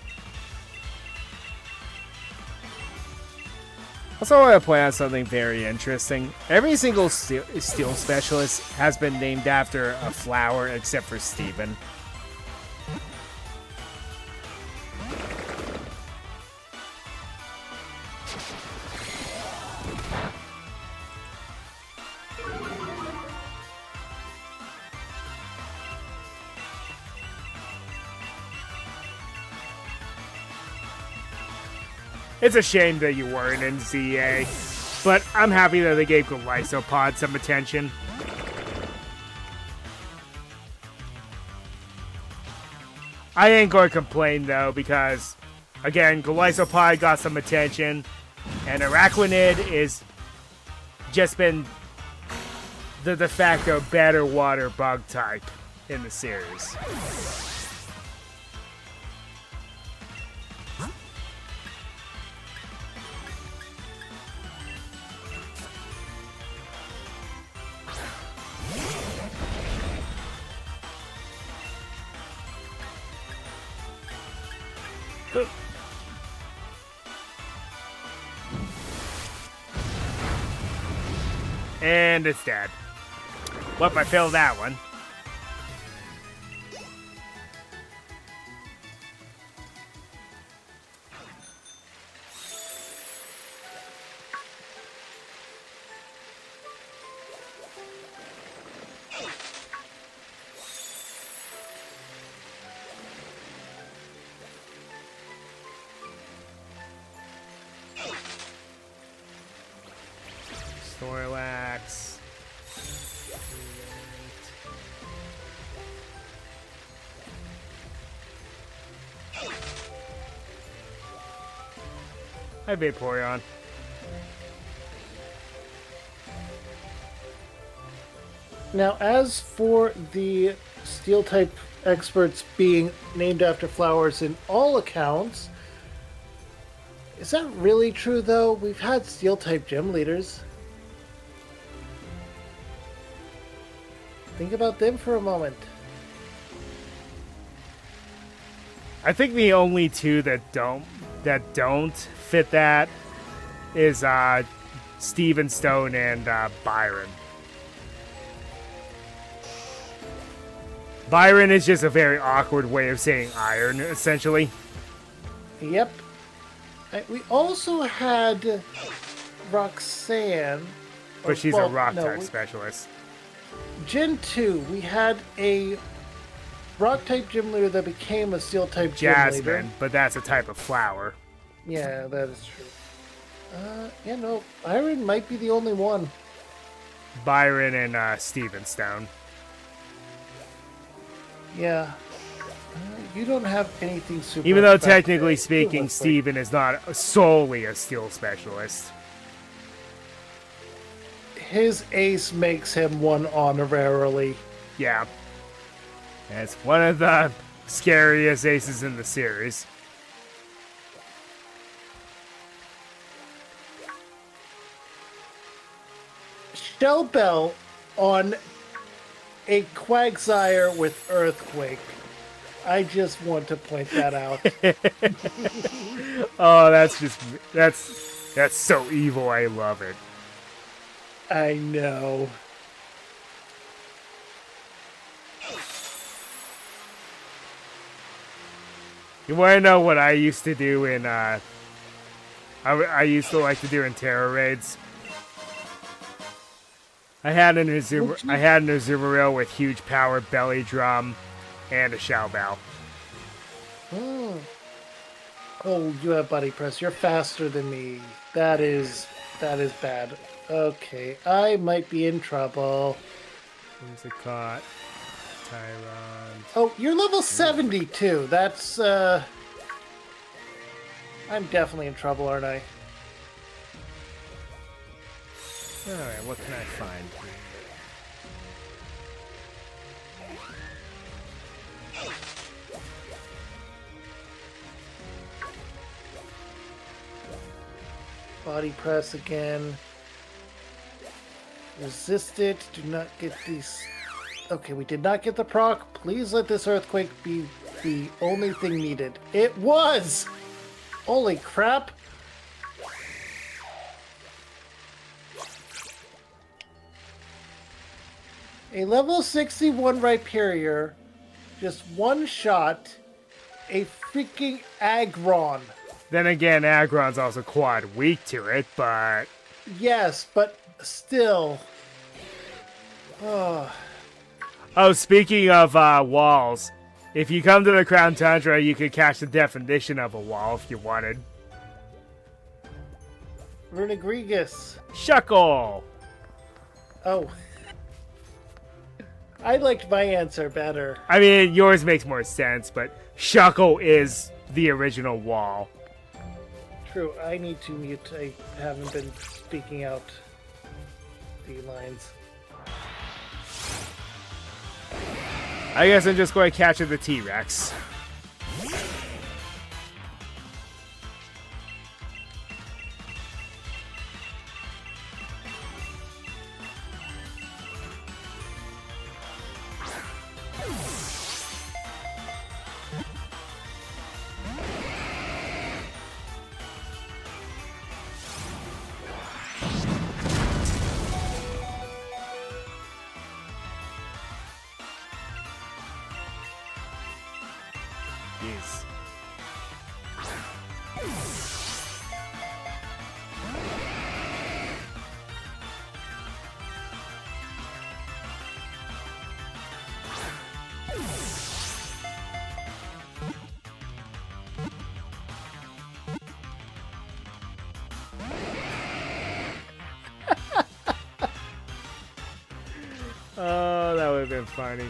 Speaker 2: Also, I want to point out something very interesting. Every single steel specialist has been named after a flower except for Steven. It's a shame that you weren't in ZA, but I'm happy that they gave Glycopod some attention. I ain't going to complain, though, because, again, Glycopod got some attention, and Araquanid is just been the de facto better water bug type in the series. And it's dead. Well, I failed that one. Snorlax. Hi, Vaporeon.
Speaker 1: Now, as for the steel type experts being named after flowers in all accounts, is that really true though? We've had steel type gym leaders. Think about them for a moment.
Speaker 2: I think the only two that don't fit that is Steven Stone and Byron. Byron is just a very awkward way of saying iron, essentially.
Speaker 1: Yep. We also had Roxanne.
Speaker 2: But she's a rock type specialist.
Speaker 1: Gen 2, we had a rock type gym leader that became a steel type gym leader.
Speaker 2: Jasmine, but that's a type of flower.
Speaker 1: Yeah, that is true. Yeah, no, Iron might be the only one.
Speaker 2: Byron and Steven Stone.
Speaker 1: Yeah. You don't have anything super.
Speaker 2: Even though
Speaker 1: effective.
Speaker 2: technically speaking, Steven is not solely a steel specialist.
Speaker 1: His ace makes him one honorarily.
Speaker 2: Yeah. And it's one of the scariest aces in the series.
Speaker 1: Shell Bell on a Quagsire with Earthquake. I just want to point that out.
Speaker 2: Oh, that's so evil. I love it.
Speaker 1: I know.
Speaker 2: You want to know what I used to do in I used to like to do in Terror raids? I had an Azumarill with huge power, belly drum, and a Shao Bao.
Speaker 1: Oh, you have Buddy Press. You're faster than me. That is bad. Okay, I might be in trouble.
Speaker 2: Who's it caught? Tyron.
Speaker 1: Oh, you're level 72. That's, I'm definitely in trouble, aren't I?
Speaker 2: Alright, what can I find?
Speaker 1: Body press again. Resist it. Do not get these... Okay, we did not get the proc. Please let this earthquake be the only thing needed. It was! Holy crap! A level 61 Rhyperior, just one shot, a freaking Aggron.
Speaker 2: Then again, Aggron's also quad weak to it, but...
Speaker 1: Yes, but still. Oh.
Speaker 2: Oh, speaking of walls, if you come to the Crown Tundra, you could catch the definition of a wall if you wanted.
Speaker 1: Renegregus.
Speaker 2: Shuckle!
Speaker 1: Oh. I liked my answer better.
Speaker 2: I mean, yours makes more sense, but Shuckle is the original wall.
Speaker 1: True, I need to mute. I haven't been speaking out the lines.
Speaker 2: I guess I'm just going to capture the T-Rex. Jeez. Oh, that would have been funny.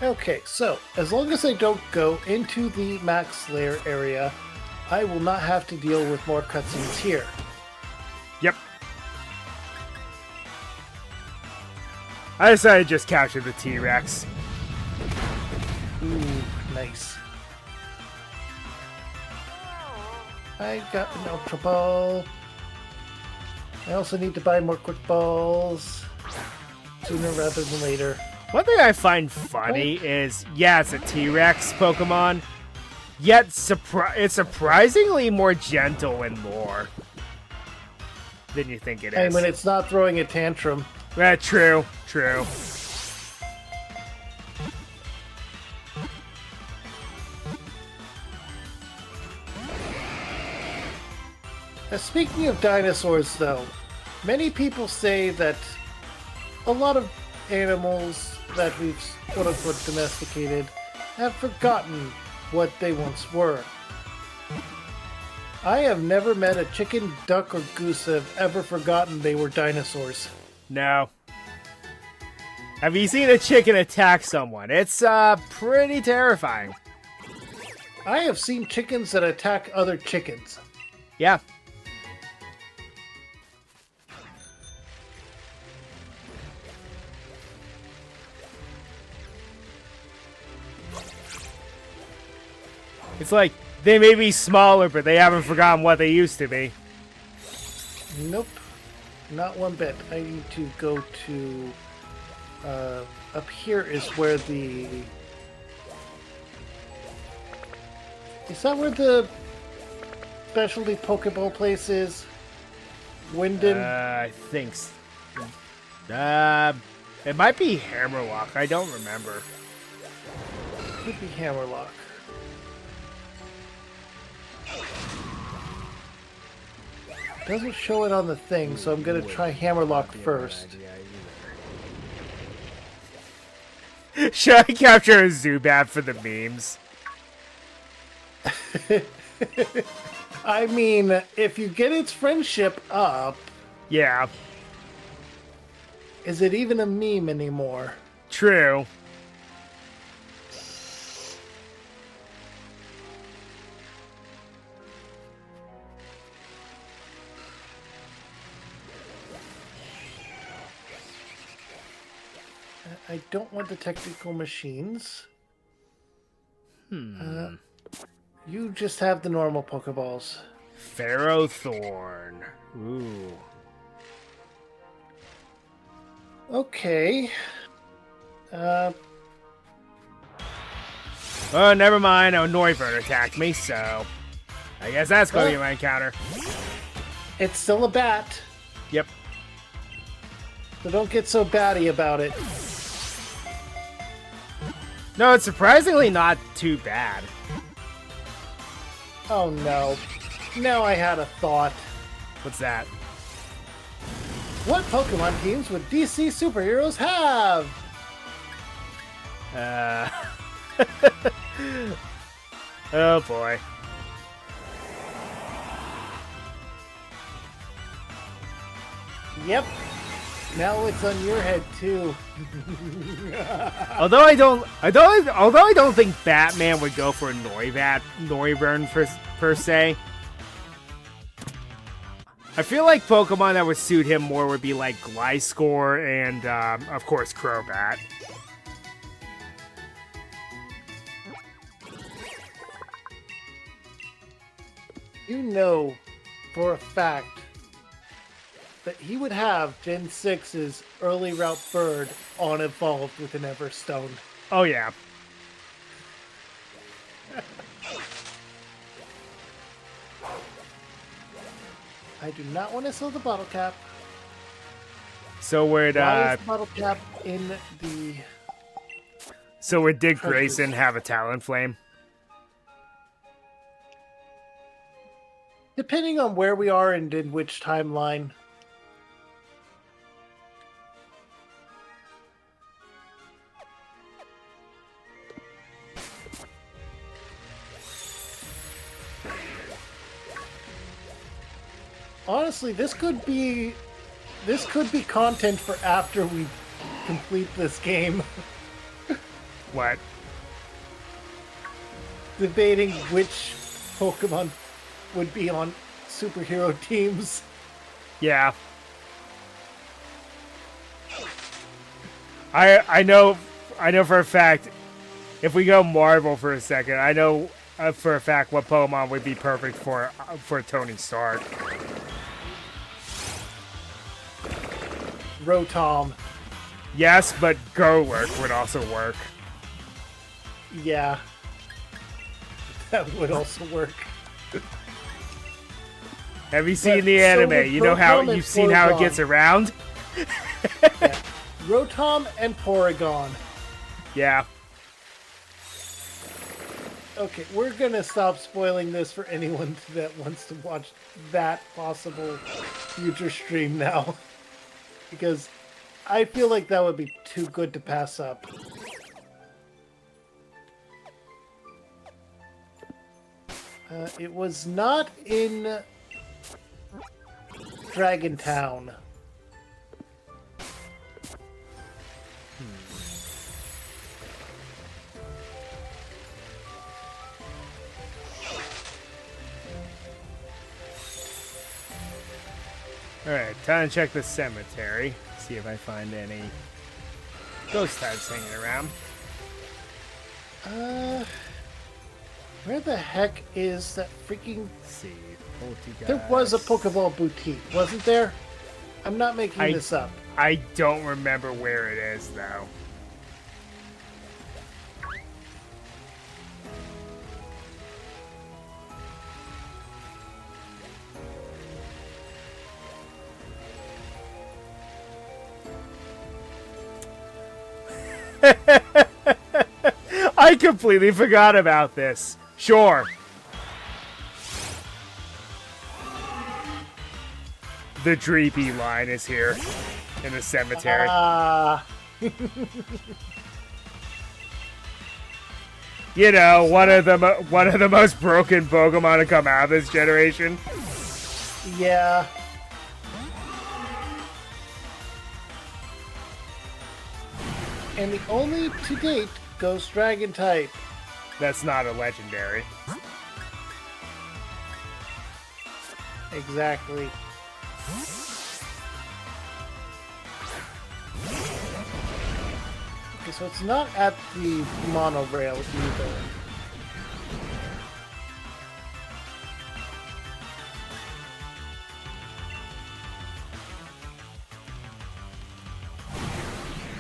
Speaker 1: Okay, so as long as I don't go into the Max Slayer area, I will not have to deal with more cutscenes here.
Speaker 2: Yep. I decided to just capture the T-Rex.
Speaker 1: Ooh, nice. I got an Ultra Ball. I also need to buy more Quick Balls sooner rather than later.
Speaker 2: One thing I find funny is, yeah, it's a T-Rex Pokemon, yet it's surprisingly more gentle and lore than you think it is.
Speaker 1: And when it's not throwing a tantrum.
Speaker 2: True, true.
Speaker 1: Speaking of dinosaurs, though, many people say that a lot of animals that we've quote-unquote domesticated have forgotten what they once were. I have never met a chicken, duck, or goose that have ever forgotten they were dinosaurs.
Speaker 2: No. Have you seen a chicken attack someone? It's pretty terrifying.
Speaker 1: I have seen chickens that attack other chickens.
Speaker 2: Yeah. It's like, they may be smaller, but they haven't forgotten what they used to be.
Speaker 1: Nope. Not one bit. I need to go to... up here is where the... Is that where the specialty Pokeball place is? Winden?
Speaker 2: I think so. It might be Hammerlock. I don't remember.
Speaker 1: Could be Hammerlock. Doesn't show it on the thing, so I'm gonna try Hammerlock first.
Speaker 2: Should I capture a Zubat for the memes?
Speaker 1: I mean, if you get its friendship up,
Speaker 2: Yeah.
Speaker 1: is it even a meme anymore?
Speaker 2: True.
Speaker 1: I don't want the technical machines. You just have the normal Pokeballs.
Speaker 2: Pharaoh Thorn. Ooh.
Speaker 1: Okay.
Speaker 2: Oh, never mind. Oh, Noivern attacked me, so I guess that's going to be my encounter.
Speaker 1: It's still a bat,
Speaker 2: Yep.
Speaker 1: so don't get so batty about it.
Speaker 2: No, it's surprisingly not too bad.
Speaker 1: Oh no. Now I had a thought.
Speaker 2: What's that?
Speaker 1: What Pokemon teams would DC superheroes have?
Speaker 2: Oh boy.
Speaker 1: Yep. Now it's on your head too.
Speaker 2: Although I don't think Batman would go for Noivern per se. I feel like Pokemon that would suit him more would be like Gliscor and, of course, Crobat.
Speaker 1: You know for a fact that he would have Gen 6's early route bird on evolved with an Everstone.
Speaker 2: Oh, yeah.
Speaker 1: I do not want to sell the bottle cap.
Speaker 2: So would
Speaker 1: Why is the bottle cap in the...
Speaker 2: Dick Grayson have a Talonflame?
Speaker 1: Depending on where we are and in which timeline. Honestly, this could be content for after we complete this game.
Speaker 2: What?
Speaker 1: Debating which Pokemon would be on superhero teams.
Speaker 2: Yeah. I know for a fact, if we go Marvel for a second, I know for a fact what Pokemon would be perfect for Tony Stark.
Speaker 1: Rotom.
Speaker 2: Yes, but Golurk would also work.
Speaker 1: Yeah. That would also work.
Speaker 2: Have you seen
Speaker 1: But
Speaker 2: the
Speaker 1: so
Speaker 2: anime?
Speaker 1: would
Speaker 2: You know how
Speaker 1: Rotom and
Speaker 2: you've seen how it
Speaker 1: Porygon.
Speaker 2: gets around?
Speaker 1: Yeah. Rotom and Porygon.
Speaker 2: Yeah.
Speaker 1: Okay, we're gonna stop spoiling this for anyone that wants to watch that possible future stream now. Because I feel like that would be too good to pass up. It was not in Dragon Town.
Speaker 2: Alright, time to check the cemetery. See if I find any ghost types hanging around.
Speaker 1: Where the heck is that freaking...
Speaker 2: Let's see. Poltergeist.
Speaker 1: There was a Pokeball boutique, wasn't there? I'm not making this up.
Speaker 2: I don't remember where it is, though. I completely forgot about this. Sure. The Dreepy line is here in the cemetery. You know, one of the most broken Pokemon to come out of this generation.
Speaker 1: Yeah. And the only to date Ghost Dragon type.
Speaker 2: That's not a legendary.
Speaker 1: Exactly. So it's not at the monorail either.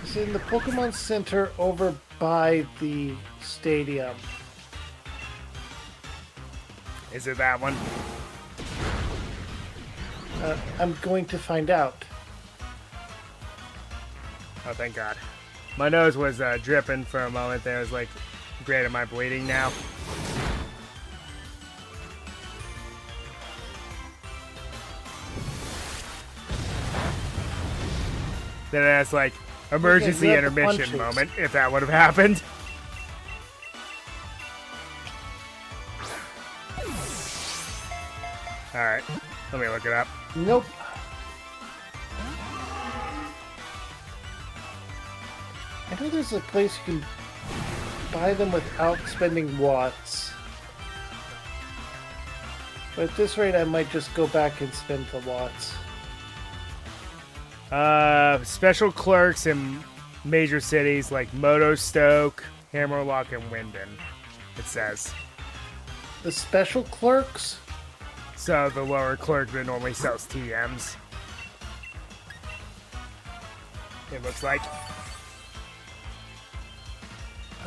Speaker 1: It's in the Pokemon Center over by the stadium.
Speaker 2: Is it that one?
Speaker 1: I'm going to find out.
Speaker 2: Oh, thank God. My nose was dripping for a moment there. I was like, great, am I bleeding now? Then that's like emergency
Speaker 1: grab the
Speaker 2: intermission
Speaker 1: punches.
Speaker 2: moment, if that would have happened. Alright, let me look it up.
Speaker 1: Nope. I know there's a place you can buy them without spending watts. But at this rate, I might just go back and spend the watts.
Speaker 2: Special clerks in major cities like Motostoke, Hammerlock, and Winden, it says.
Speaker 1: The special clerks?
Speaker 2: So the lower clerk that normally sells TMs. It looks like.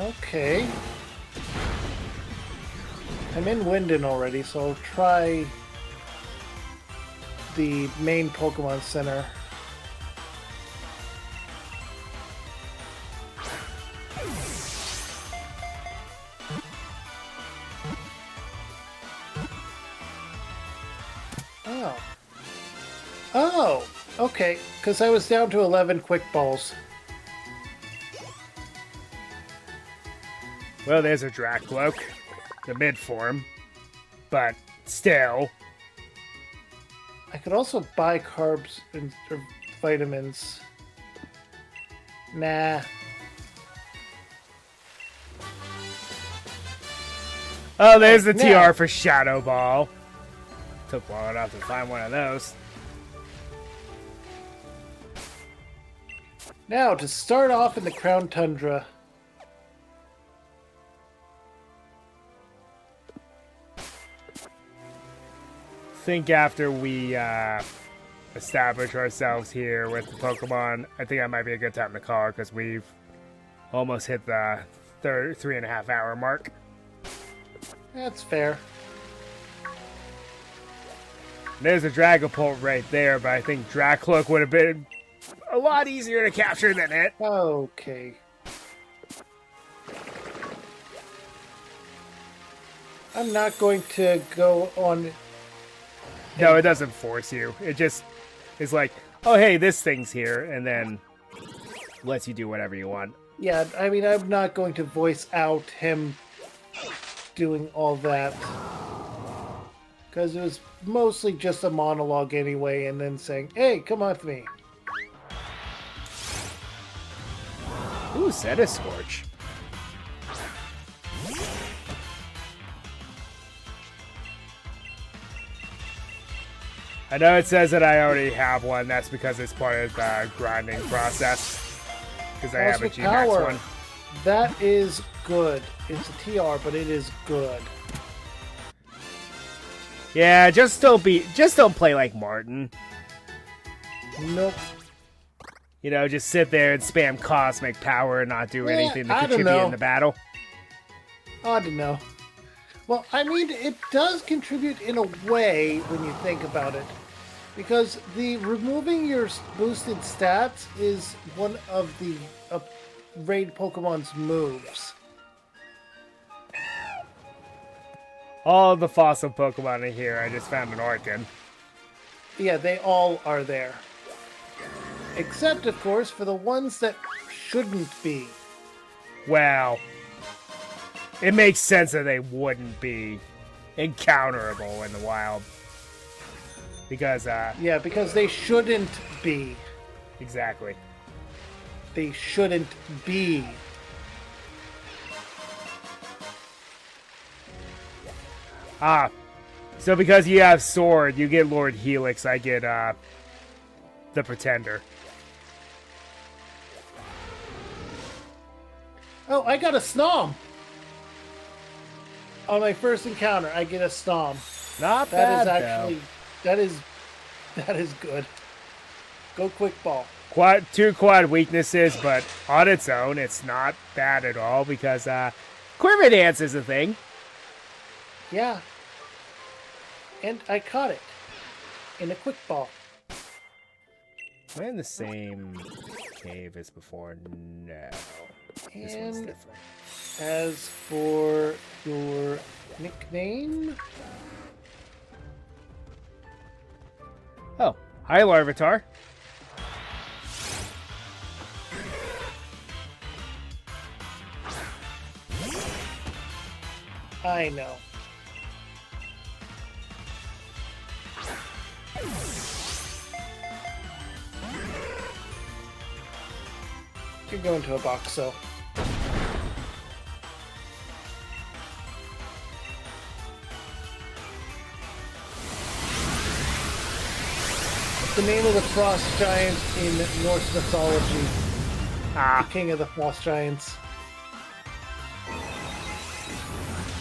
Speaker 1: Okay. I'm in Winden already, so I'll try the main Pokemon Center. Oh. Oh! Okay, because I was down to 11 quick balls.
Speaker 2: Well, there's a Dracloak, the mid form, but still.
Speaker 1: I could also buy carbs and or vitamins. Nah.
Speaker 2: Oh, there's the
Speaker 1: Now.
Speaker 2: TR for Shadow Ball. Took long enough to find one of those.
Speaker 1: Now, to start off in the Crown Tundra.
Speaker 2: Think after we establish ourselves here with the Pokemon, I think that might be a good time to call it because we've almost hit the 3.5 hour mark.
Speaker 1: That's fair.
Speaker 2: There's a Dragapult right there, but I think Dracloak would have been a lot easier to capture than it.
Speaker 1: Okay. I'm not going to go on...
Speaker 2: No, it doesn't force you. It just is like, oh, hey, this thing's here, and then lets you do whatever you want.
Speaker 1: Yeah, I mean, I'm not going to voice out him doing all that. Because it was mostly just a monologue anyway, and then saying, hey, come on with me.
Speaker 2: Ooh, Scorch. I know it says that I already have one. That's because it's part of the grinding process. Because I have a
Speaker 1: Cosmic
Speaker 2: G-Max
Speaker 1: Power.
Speaker 2: one.
Speaker 1: That is good. It's a TR, but it is good.
Speaker 2: Yeah, just don't play like Martin.
Speaker 1: Nope.
Speaker 2: You know, just sit there and spam Cosmic Power and not do anything to
Speaker 1: I don't
Speaker 2: contribute
Speaker 1: know.
Speaker 2: in the battle.
Speaker 1: I don't know. Well, I mean, it does contribute in a way when you think about it. Because the removing your boosted stats is one of the raid Pokemon's moves.
Speaker 2: All the fossil Pokemon in here, I just found an Orkin.
Speaker 1: Yeah, they all are there. Except, of course, for the ones that shouldn't be.
Speaker 2: Well, it makes sense that they wouldn't be encounterable in the wild. Because,
Speaker 1: Yeah, because they shouldn't be.
Speaker 2: exactly.
Speaker 1: They shouldn't be.
Speaker 2: Ah, so because you have Sword, you get Lord Helix, I get, the Pretender.
Speaker 1: Oh, I got a Snom! On my first encounter, I get a Snom.
Speaker 2: Not
Speaker 1: That
Speaker 2: bad,
Speaker 1: is actually... That is good. Go quick ball.
Speaker 2: Two quad weaknesses, but on its own, it's not bad at all because Quiver Dance is a thing.
Speaker 1: Yeah. And I caught it. In a quick ball.
Speaker 2: Am I in the same cave as before? No. This one's
Speaker 1: And
Speaker 2: different.
Speaker 1: as for your nickname...
Speaker 2: Oh, hi, Larvitar.
Speaker 1: I know. You're going to a box, so. The name of the frost giant in Norse mythology. The king of the frost giants.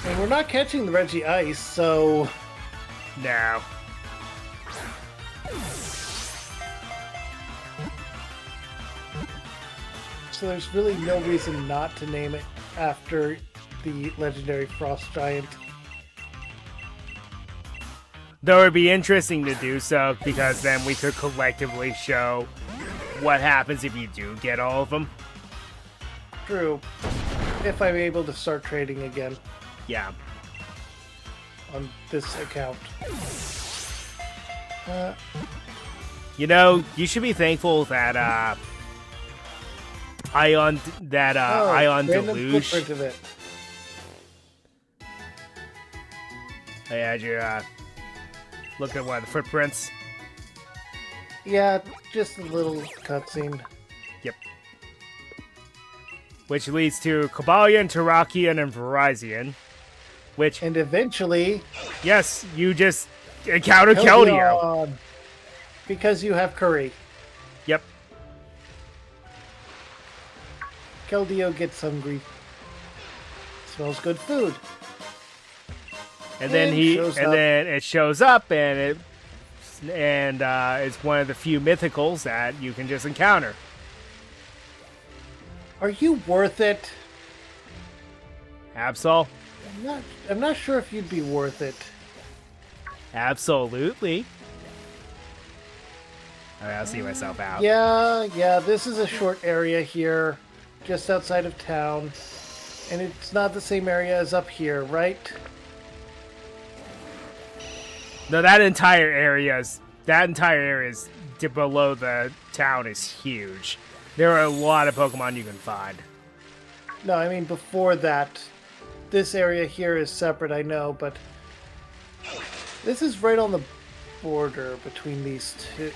Speaker 1: And we're not catching the Reggie Ice, so...
Speaker 2: No.
Speaker 1: So there's really no reason not to name it after the legendary frost giant.
Speaker 2: Though it would be interesting to do so, because then we could collectively show what happens if you do get all of them.
Speaker 1: True. If I'm able to start trading again
Speaker 2: Yeah.
Speaker 1: on this account.
Speaker 2: You know, you should be thankful that Ion
Speaker 1: random
Speaker 2: Deluge.
Speaker 1: footprint of it.
Speaker 2: I had you look at one of the footprints.
Speaker 1: Yeah, just a little cutscene.
Speaker 2: Yep. Which leads to Kabalion, Terrakion, and Virizion. Which,
Speaker 1: And eventually...
Speaker 2: yes, you just encounter Keldeo.
Speaker 1: Keldeo. Because you have curry.
Speaker 2: Yep.
Speaker 1: Keldeo gets hungry. Smells good food.
Speaker 2: And then then it shows up, and it's one of the few mythicals that you can just encounter.
Speaker 1: Are you worth it?
Speaker 2: Absol?
Speaker 1: I'm not sure if you'd be worth it.
Speaker 2: Absolutely. I'll see myself out.
Speaker 1: Yeah, this is a short area here, just outside of town. And it's not the same area as up here, right?
Speaker 2: No, that entire area is below the town is huge. There are a lot of Pokemon you can find.
Speaker 1: No, I mean before that. This area here is separate, I know, but this is right on the border between these two.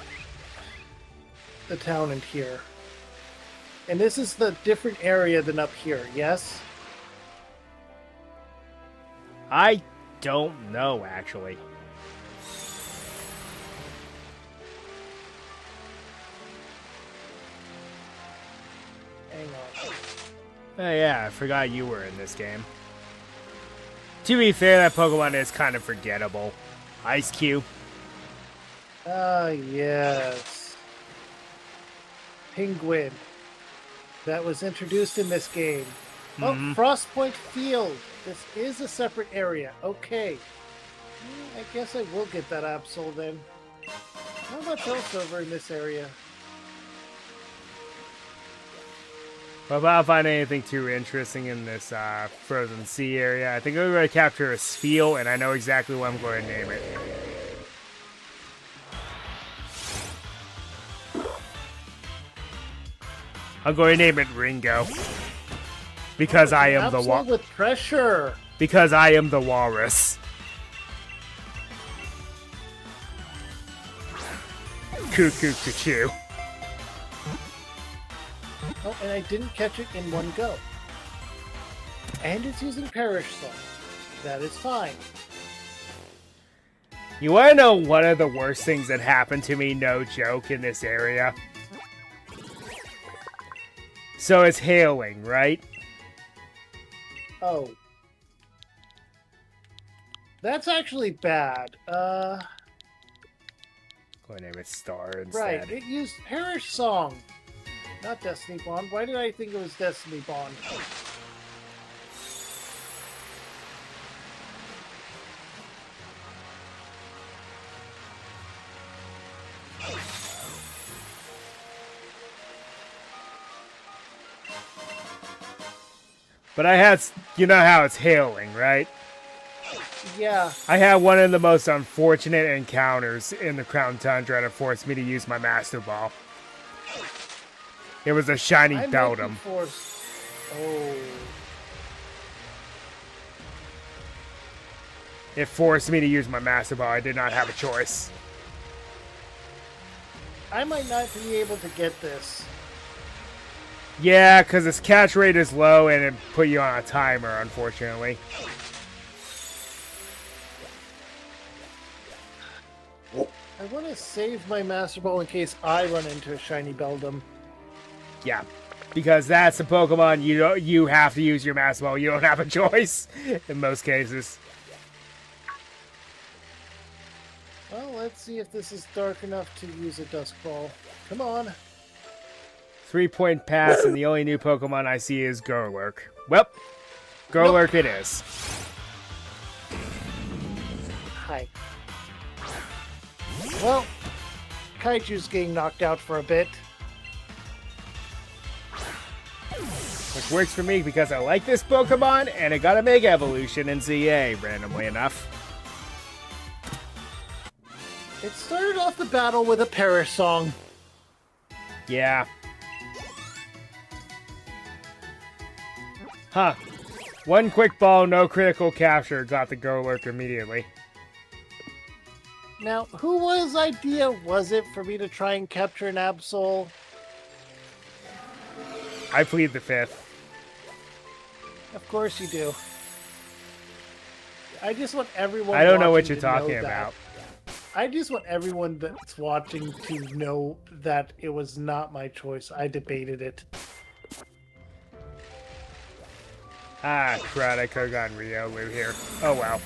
Speaker 1: The town and here. And this is the different area than up here, yes?
Speaker 2: I don't know, actually.
Speaker 1: Hang on.
Speaker 2: Oh yeah, I forgot you were in this game. To be fair, that Pokemon is kind of forgettable. Ice Cube.
Speaker 1: Ah, yes. Penguin. That was introduced in this game. Oh, Frostpoint Field. This is a separate area. Okay. I guess I will get that Absol then. How much else over in this area?
Speaker 2: Well, if I don't find anything too interesting in this frozen sea area, I think I'm going to capture a Spheal, and I know exactly what I'm going to name it. I'm going to name it Ringo. Because I am the
Speaker 1: Absol with pressure.
Speaker 2: Because I am the walrus. Cuckoo cuckoo.
Speaker 1: Oh, and I didn't catch it in one go. And it's using Perish Song. That is fine.
Speaker 2: You want to know one of the worst things that happened to me, no joke, in this area? So it's hailing, right?
Speaker 1: Oh. That's actually bad.
Speaker 2: Go name it Star instead.
Speaker 1: Right. It used Perish Song. Not Destiny Bond. Why did I think it was Destiny Bond?
Speaker 2: But I had, you know how it's hailing, right?
Speaker 1: Yeah.
Speaker 2: I had one of the most unfortunate encounters in the Crown Tundra that forced me to use my Master Ball. It was a shiny Beldum.
Speaker 1: Oh.
Speaker 2: It forced me to use my Master Ball. I did not have a choice.
Speaker 1: I might not be able to get this.
Speaker 2: Yeah, because its catch rate is low and it put you on a timer, unfortunately.
Speaker 1: I want to save my Master Ball in case I run into a shiny Beldum.
Speaker 2: Yeah, because that's a Pokemon you have to use your Master Ball. You don't have a choice in most cases.
Speaker 1: Well, let's see if this is dark enough to use a Dusk Ball. Come on.
Speaker 2: 3-point pass, and the only new Pokemon I see is Gerlurk. Well, Gerlurk it is.
Speaker 1: Hi. Well, Kaiju's getting knocked out for a bit.
Speaker 2: Which works for me because I like this Pokemon, and it got a Mega Evolution in ZA, randomly enough.
Speaker 1: It started off the battle with a Perish Song.
Speaker 2: Yeah. Huh. One quick ball, no critical capture, got the Gerlurk immediately.
Speaker 1: Now, whose idea was it for me to try and capture an Absol?
Speaker 2: I plead the fifth.
Speaker 1: Of course you do. I just want everyone.
Speaker 2: I don't know what
Speaker 1: watching
Speaker 2: you're
Speaker 1: to know
Speaker 2: talking
Speaker 1: that.
Speaker 2: about.
Speaker 1: I just want everyone that's watching to know that it was not my choice. I debated it.
Speaker 2: Ah, crud, I could've gotten Riolu here. Oh well.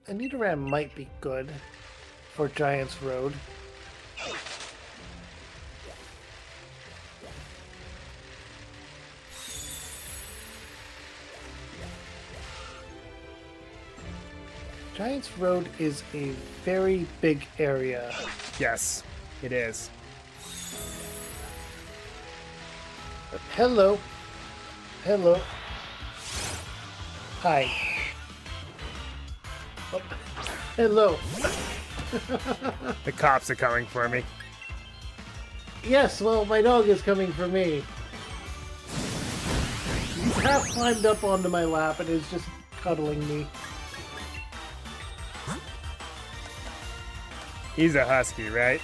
Speaker 1: A Nidoran might be good for Giant's Road. Giant's Road is a very big area.
Speaker 2: Yes, it is.
Speaker 1: Hello. Hello. Hi. Oh, hello.
Speaker 2: The cops are coming for me.
Speaker 1: Yes, well, my dog is coming for me. He's half climbed up onto my lap and is just cuddling me.
Speaker 2: He's a husky, right?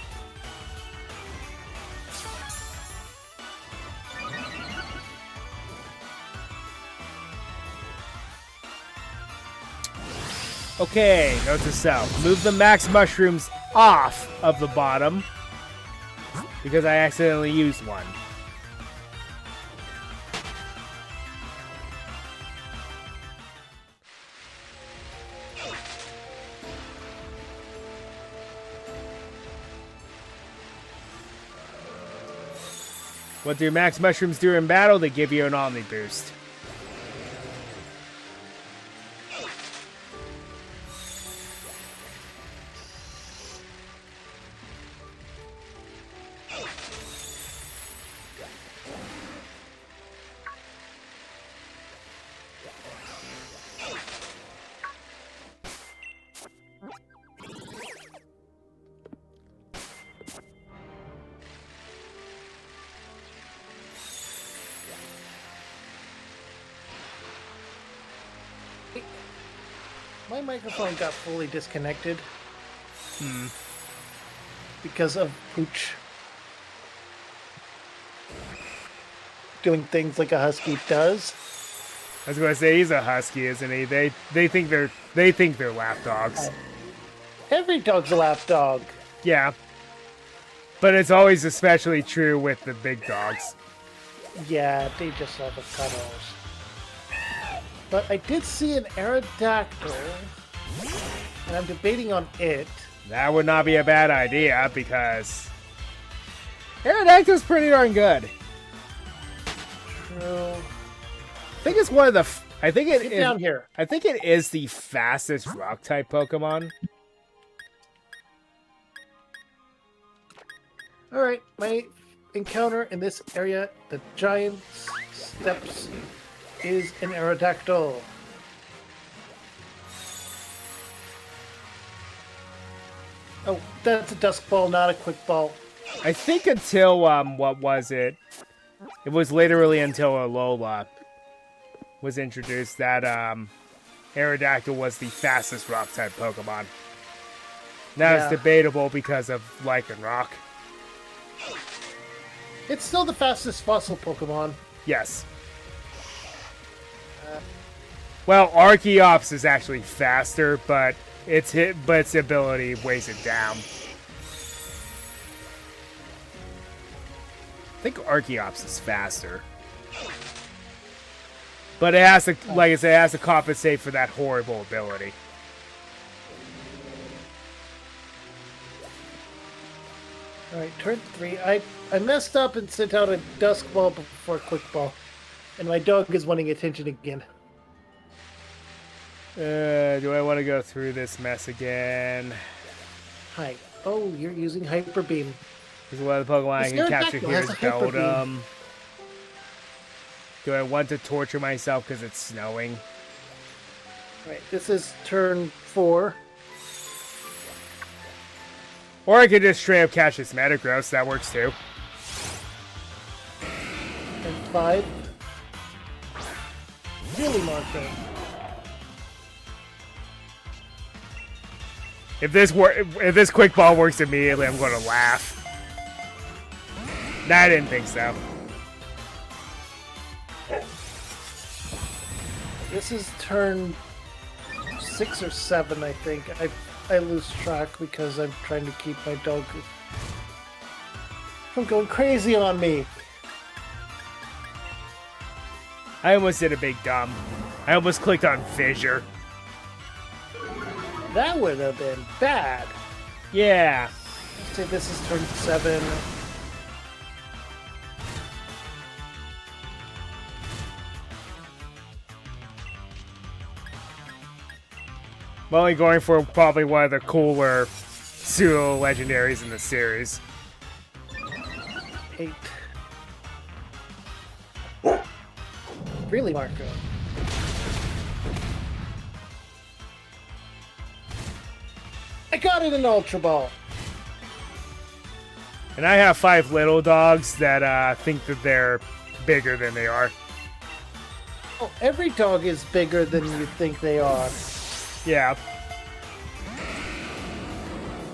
Speaker 2: Okay, note to self. Move the max mushrooms off of the bottom because I accidentally used one. What do max mushrooms do in battle? They give you an Omni boost.
Speaker 1: My microphone got fully disconnected. Because of Pooch doing things like a husky does.
Speaker 2: I was gonna say he's a husky, isn't he? They think they're lap dogs.
Speaker 1: Every dog's a lap dog.
Speaker 2: Yeah. But it's always especially true with the big dogs.
Speaker 1: Yeah, they just have avocados. But I did see an Aerodactyl, and I'm debating on it.
Speaker 2: That would not be a bad idea because Aerodactyl's pretty darn good.
Speaker 1: True.
Speaker 2: I think it's one of the. I think it
Speaker 1: Get
Speaker 2: is.
Speaker 1: down here.
Speaker 2: I think it is the fastest rock type Pokemon.
Speaker 1: All right, my encounter in this area, the giant steps, is an Aerodactyl. Oh, that's a Dusk Ball, not a Quick Ball.
Speaker 2: I think until what was it? It was literally until Alola was introduced that Aerodactyl was the fastest rock type Pokemon. Now it's debatable because of Lycanroc.
Speaker 1: It's still the fastest fossil Pokemon.
Speaker 2: Yes. Well, Archeops is actually faster, but its ability weighs it down. I think Archeops is faster. But it has to, like I said, it has to compensate for that horrible ability.
Speaker 1: Alright, turn 3. I messed up and sent out a Dusk Ball before Quick Ball. And my dog is wanting attention again.
Speaker 2: Do I want to go through this mess again?
Speaker 1: Hi. Oh, you're using Hyper Beam.
Speaker 2: This is one of the Pokemon I can capture
Speaker 1: Pterodactyl
Speaker 2: here
Speaker 1: has
Speaker 2: is
Speaker 1: a Hyper Beam.
Speaker 2: Beldum. Do I want to torture myself because it's snowing?
Speaker 1: Right, this is turn 4.
Speaker 2: Or I could just straight up catch this Metagross. That works too.
Speaker 1: And 5. Really, Marco.
Speaker 2: If this quick ball works immediately, I'm going to laugh. Nah, I didn't think so.
Speaker 1: This is turn 6 or 7, I think. I lose track because I'm trying to keep my dog from going crazy on me.
Speaker 2: I almost did a big dumb. I almost clicked on Fissure.
Speaker 1: That would have been bad.
Speaker 2: Yeah.
Speaker 1: Say this is turn 7.
Speaker 2: I'm only going for probably one of the cooler pseudo legendaries in the series.
Speaker 1: 8. Really, Marco? I got it in Ultra Ball.
Speaker 2: And I have 5 little dogs that think that they're bigger than they are.
Speaker 1: Oh, every dog is bigger than you think they are.
Speaker 2: Yeah.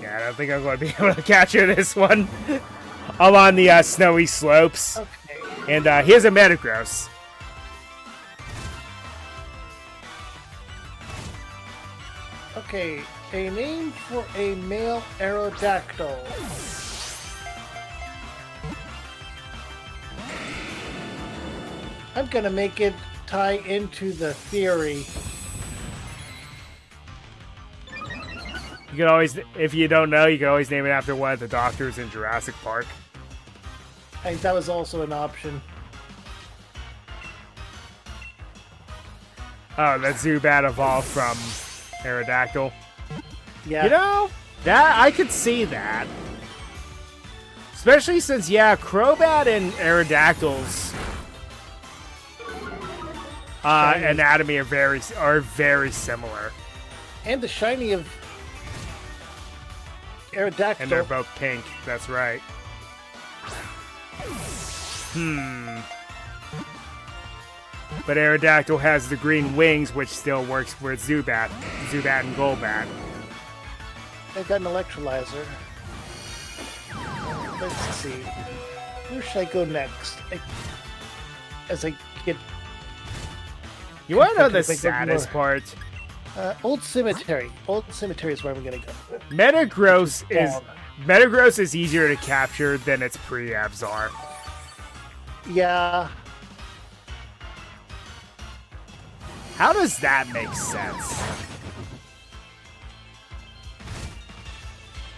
Speaker 2: Yeah, I don't think I'm going to be able to capture this one. I'm on the snowy slopes.
Speaker 1: Okay.
Speaker 2: And here's a Metagross.
Speaker 1: Okay, a name for a male Aerodactyl. I'm gonna make it tie into the theory.
Speaker 2: You can always, if you don't know, you can always name it after one of the doctors in Jurassic Park.
Speaker 1: That was also an option.
Speaker 2: Oh, that Zubat evolved from Aerodactyl.
Speaker 1: Yeah.
Speaker 2: You know, that I could see that. Especially since, yeah, Crobat and Aerodactyls anatomy are very similar.
Speaker 1: And the shiny of Aerodactyl.
Speaker 2: And they're both pink, that's right. But Aerodactyl has the green wings, which still works for Zubat and Golbat.
Speaker 1: I got an electrolyzer. Let's see. Where should I go next? As I get...
Speaker 2: You want to know the
Speaker 1: Okay,
Speaker 2: saddest part?
Speaker 1: Old Cemetery. Old Cemetery is where I'm gonna go.
Speaker 2: Metagross Metagross is easier to capture than its pre-evs are.
Speaker 1: Yeah.
Speaker 2: How does that make sense?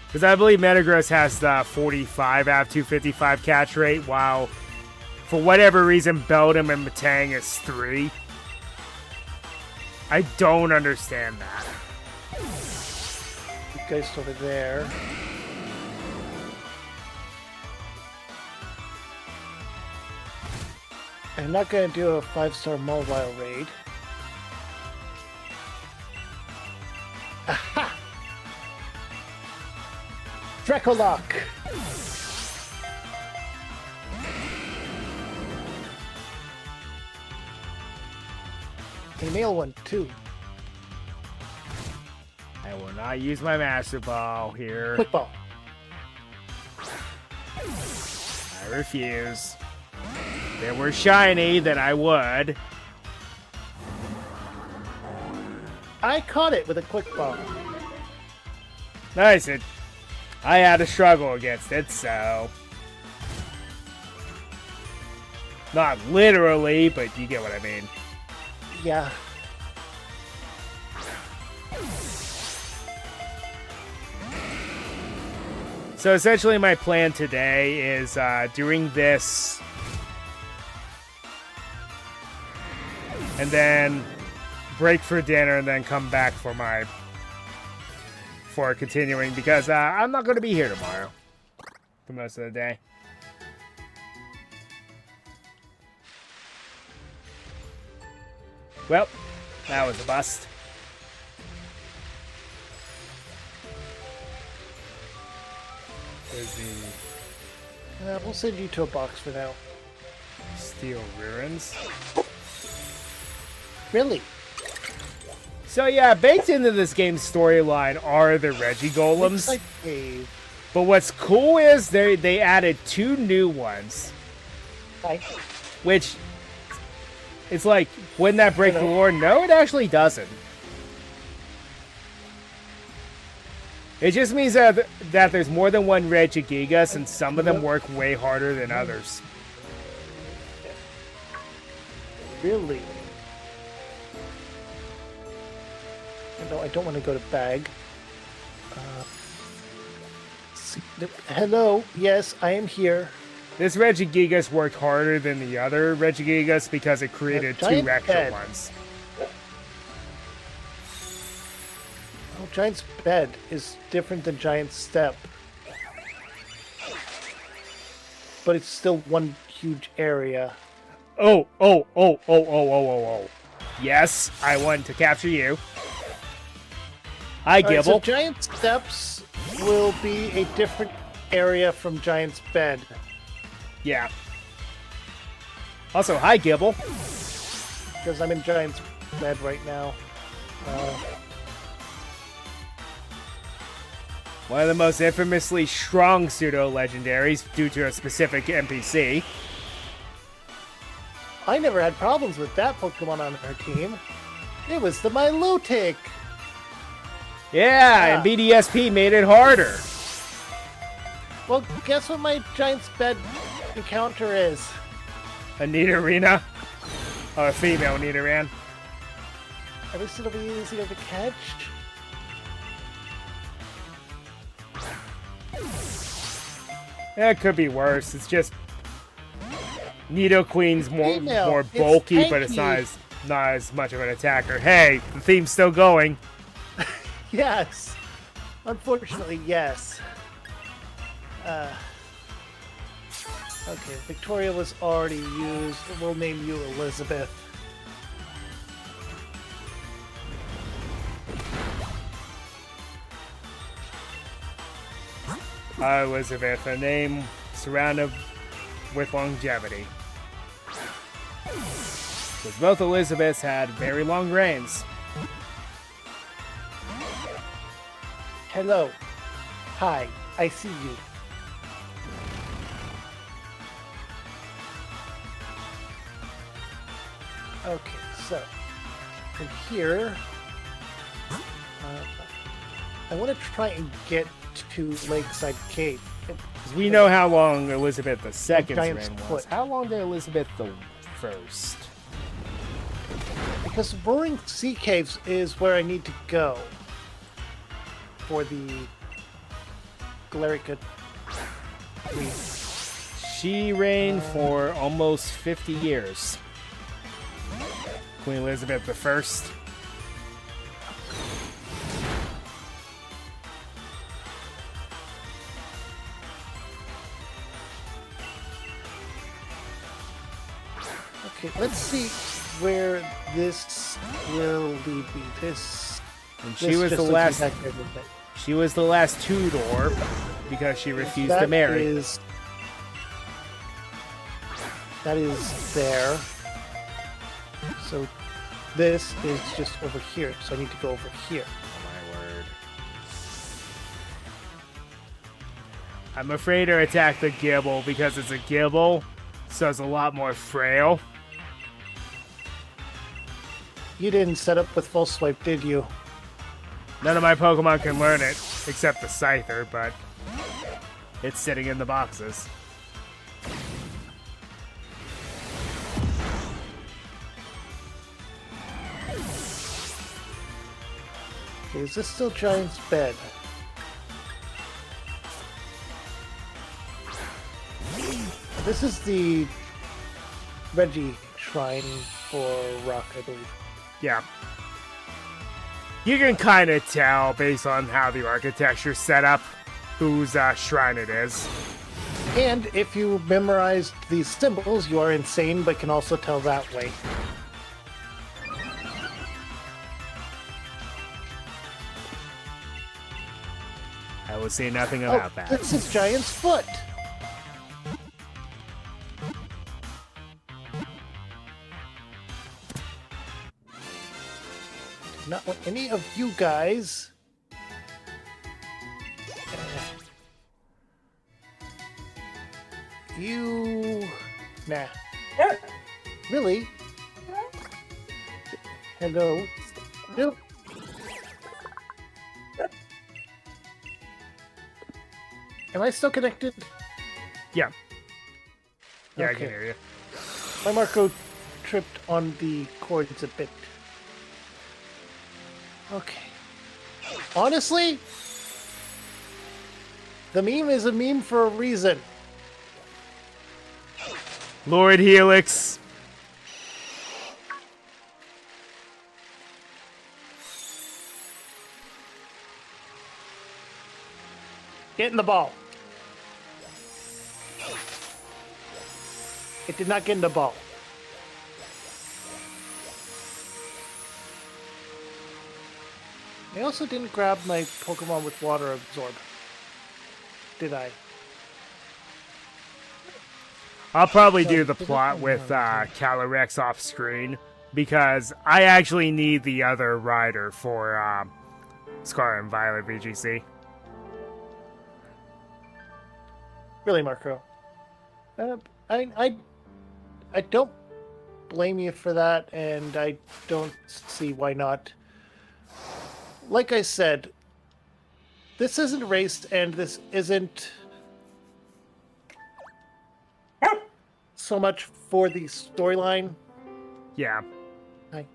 Speaker 2: Because I believe Metagross has the 45 out of 255 catch rate, while for whatever reason Beldum and Metang is 3. I don't understand that.
Speaker 1: You guys over there. I'm not going to do a 5-star mobile raid. Aha! Drecolock! A male one, too.
Speaker 2: I will not use my Master Ball here.
Speaker 1: Quick ball.
Speaker 2: I refuse. If it were shiny, then I would.
Speaker 1: I caught it with a quick ball.
Speaker 2: Nice. I had to struggle against it, so... Not literally, but you get what I mean.
Speaker 1: Yeah.
Speaker 2: So essentially my plan today is doing this and then break for dinner and then come back for continuing because I'm not going to be here tomorrow for most of the day. Well, that was a bust. There's the
Speaker 1: We'll send you to a box for now.
Speaker 2: Steel Ruins.
Speaker 1: Really?
Speaker 2: So yeah, baked into this game's storyline are the Regigolems.
Speaker 1: Looks like a...
Speaker 2: But what's cool is they added 2 new ones.
Speaker 1: Hi.
Speaker 2: Which, it's like, wouldn't that break the lore? No, it actually doesn't. It just means that there's more than one Regigigas, and some of them work way harder than others.
Speaker 1: Really? No, I don't want to go to bag. Hello, yes, I am here.
Speaker 2: This Regigigas worked harder than the other Regigigas because it created 2 extra ones.
Speaker 1: Oh, Giant's Bed is different than Giant's Step. But it's still one huge area.
Speaker 2: Oh. Yes, I want to capture you. Hi, Gibble.
Speaker 1: Right, so Giant Steps will be a different area from Giant's Bed.
Speaker 2: Yeah. Also, hi, Gibble.
Speaker 1: Because I'm in Giant's Bed right now.
Speaker 2: One of the most infamously strong pseudo-legendaries due to a specific NPC.
Speaker 1: I never had problems with that Pokemon on our team. It was the Milotic.
Speaker 2: Yeah, and BDSP made it harder.
Speaker 1: Well, guess what my Giant's Bed encounter is?
Speaker 2: A Nidorina? Oh, a female Nidoran.
Speaker 1: At least it'll be easier to catch.
Speaker 2: Yeah, it could be worse. It's just Nidoqueen's more bulky,
Speaker 1: it's
Speaker 2: but it's not as much of an attacker. Hey, the theme's still going.
Speaker 1: Yes. Unfortunately, yes. Okay, Victoria was already used. We'll name you Elizabeth.
Speaker 2: Elizabeth, a name surrounded with longevity. Because both Elizabeths had very long reigns.
Speaker 1: Hello. Hi, I see you. Okay, so from here, I want to try and get to Lakeside Cave.
Speaker 2: 'Cause we know how long Elizabeth II's
Speaker 1: Giant's
Speaker 2: reign was.
Speaker 1: foot.
Speaker 2: How long did Elizabeth the First?
Speaker 1: Because Roaring Sea Caves is where I need to go for the Galerica Queen.
Speaker 2: She reigned for almost 50 years. Queen Elizabeth the First.
Speaker 1: Okay, let's see where this will lead me. This.
Speaker 2: And
Speaker 1: this
Speaker 2: she was
Speaker 1: just
Speaker 2: the
Speaker 1: looks
Speaker 2: last.
Speaker 1: exactly the same.
Speaker 2: She was the last Tudor because she refused to marry.
Speaker 1: That is there. So this is just over here. So I need to go over here.
Speaker 2: Oh my word! I'm afraid to attack the Gibble because it's a Gibble, so it's a lot more frail.
Speaker 1: You didn't set up with full swipe, did you?
Speaker 2: None of my Pokemon can learn it, except the Scyther, but it's sitting in the boxes.
Speaker 1: Okay, is this still Giant's Bed? This is the Reggie Shrine for Rock, I believe.
Speaker 2: Yeah. You can kind of tell based on how the architecture's set up whose shrine it is.
Speaker 1: And if you memorized these symbols, you are insane, but can also tell that way.
Speaker 2: I will say nothing about that.
Speaker 1: This is Giant's Foot. Do not want any of you guys. You. Nah. Really? Hello. Nope. Am I still connected?
Speaker 2: Yeah. Yeah, I can
Speaker 1: Okay.
Speaker 2: hear you.
Speaker 1: My Marco tripped on the cords a bit. Okay. Honestly, the meme is a meme for a reason.
Speaker 2: Lord Helix.
Speaker 1: Get in the ball. It did not get in the ball. I also didn't grab my Pokemon with Water Absorb. Did I?
Speaker 2: I'll probably do the plot with Calyrex off screen because I actually need the other rider for Scarlet and Violet VGC.
Speaker 1: Really, Marco? I don't blame you for that, and I don't see why not. Like I said, this isn't raced, and this isn't so much for the storyline.
Speaker 2: Yeah.
Speaker 1: Hi.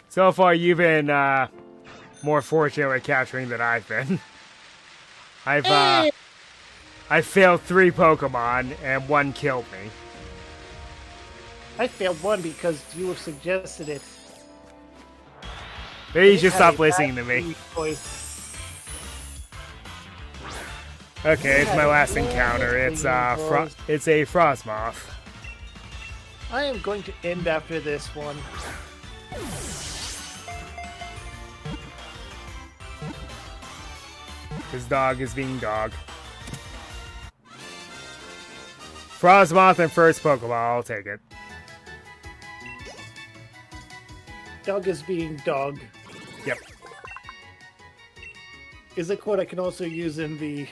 Speaker 2: So far, you've been more fortunate with capturing than I've been. I failed 3 Pokemon, and 1 killed me.
Speaker 1: I failed one because you suggested it.
Speaker 2: Maybe you should stop listening to me. Okay, it's my last encounter. It's it's a Frostmoth.
Speaker 1: I am going to end after this one.
Speaker 2: His dog is being dog. Frostmoth and first Pokeball, I'll take it.
Speaker 1: Dog is being dog.
Speaker 2: Yep.
Speaker 1: Is a quote I can also use in the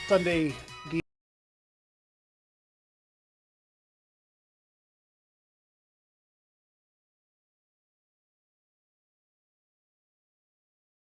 Speaker 1: Sunday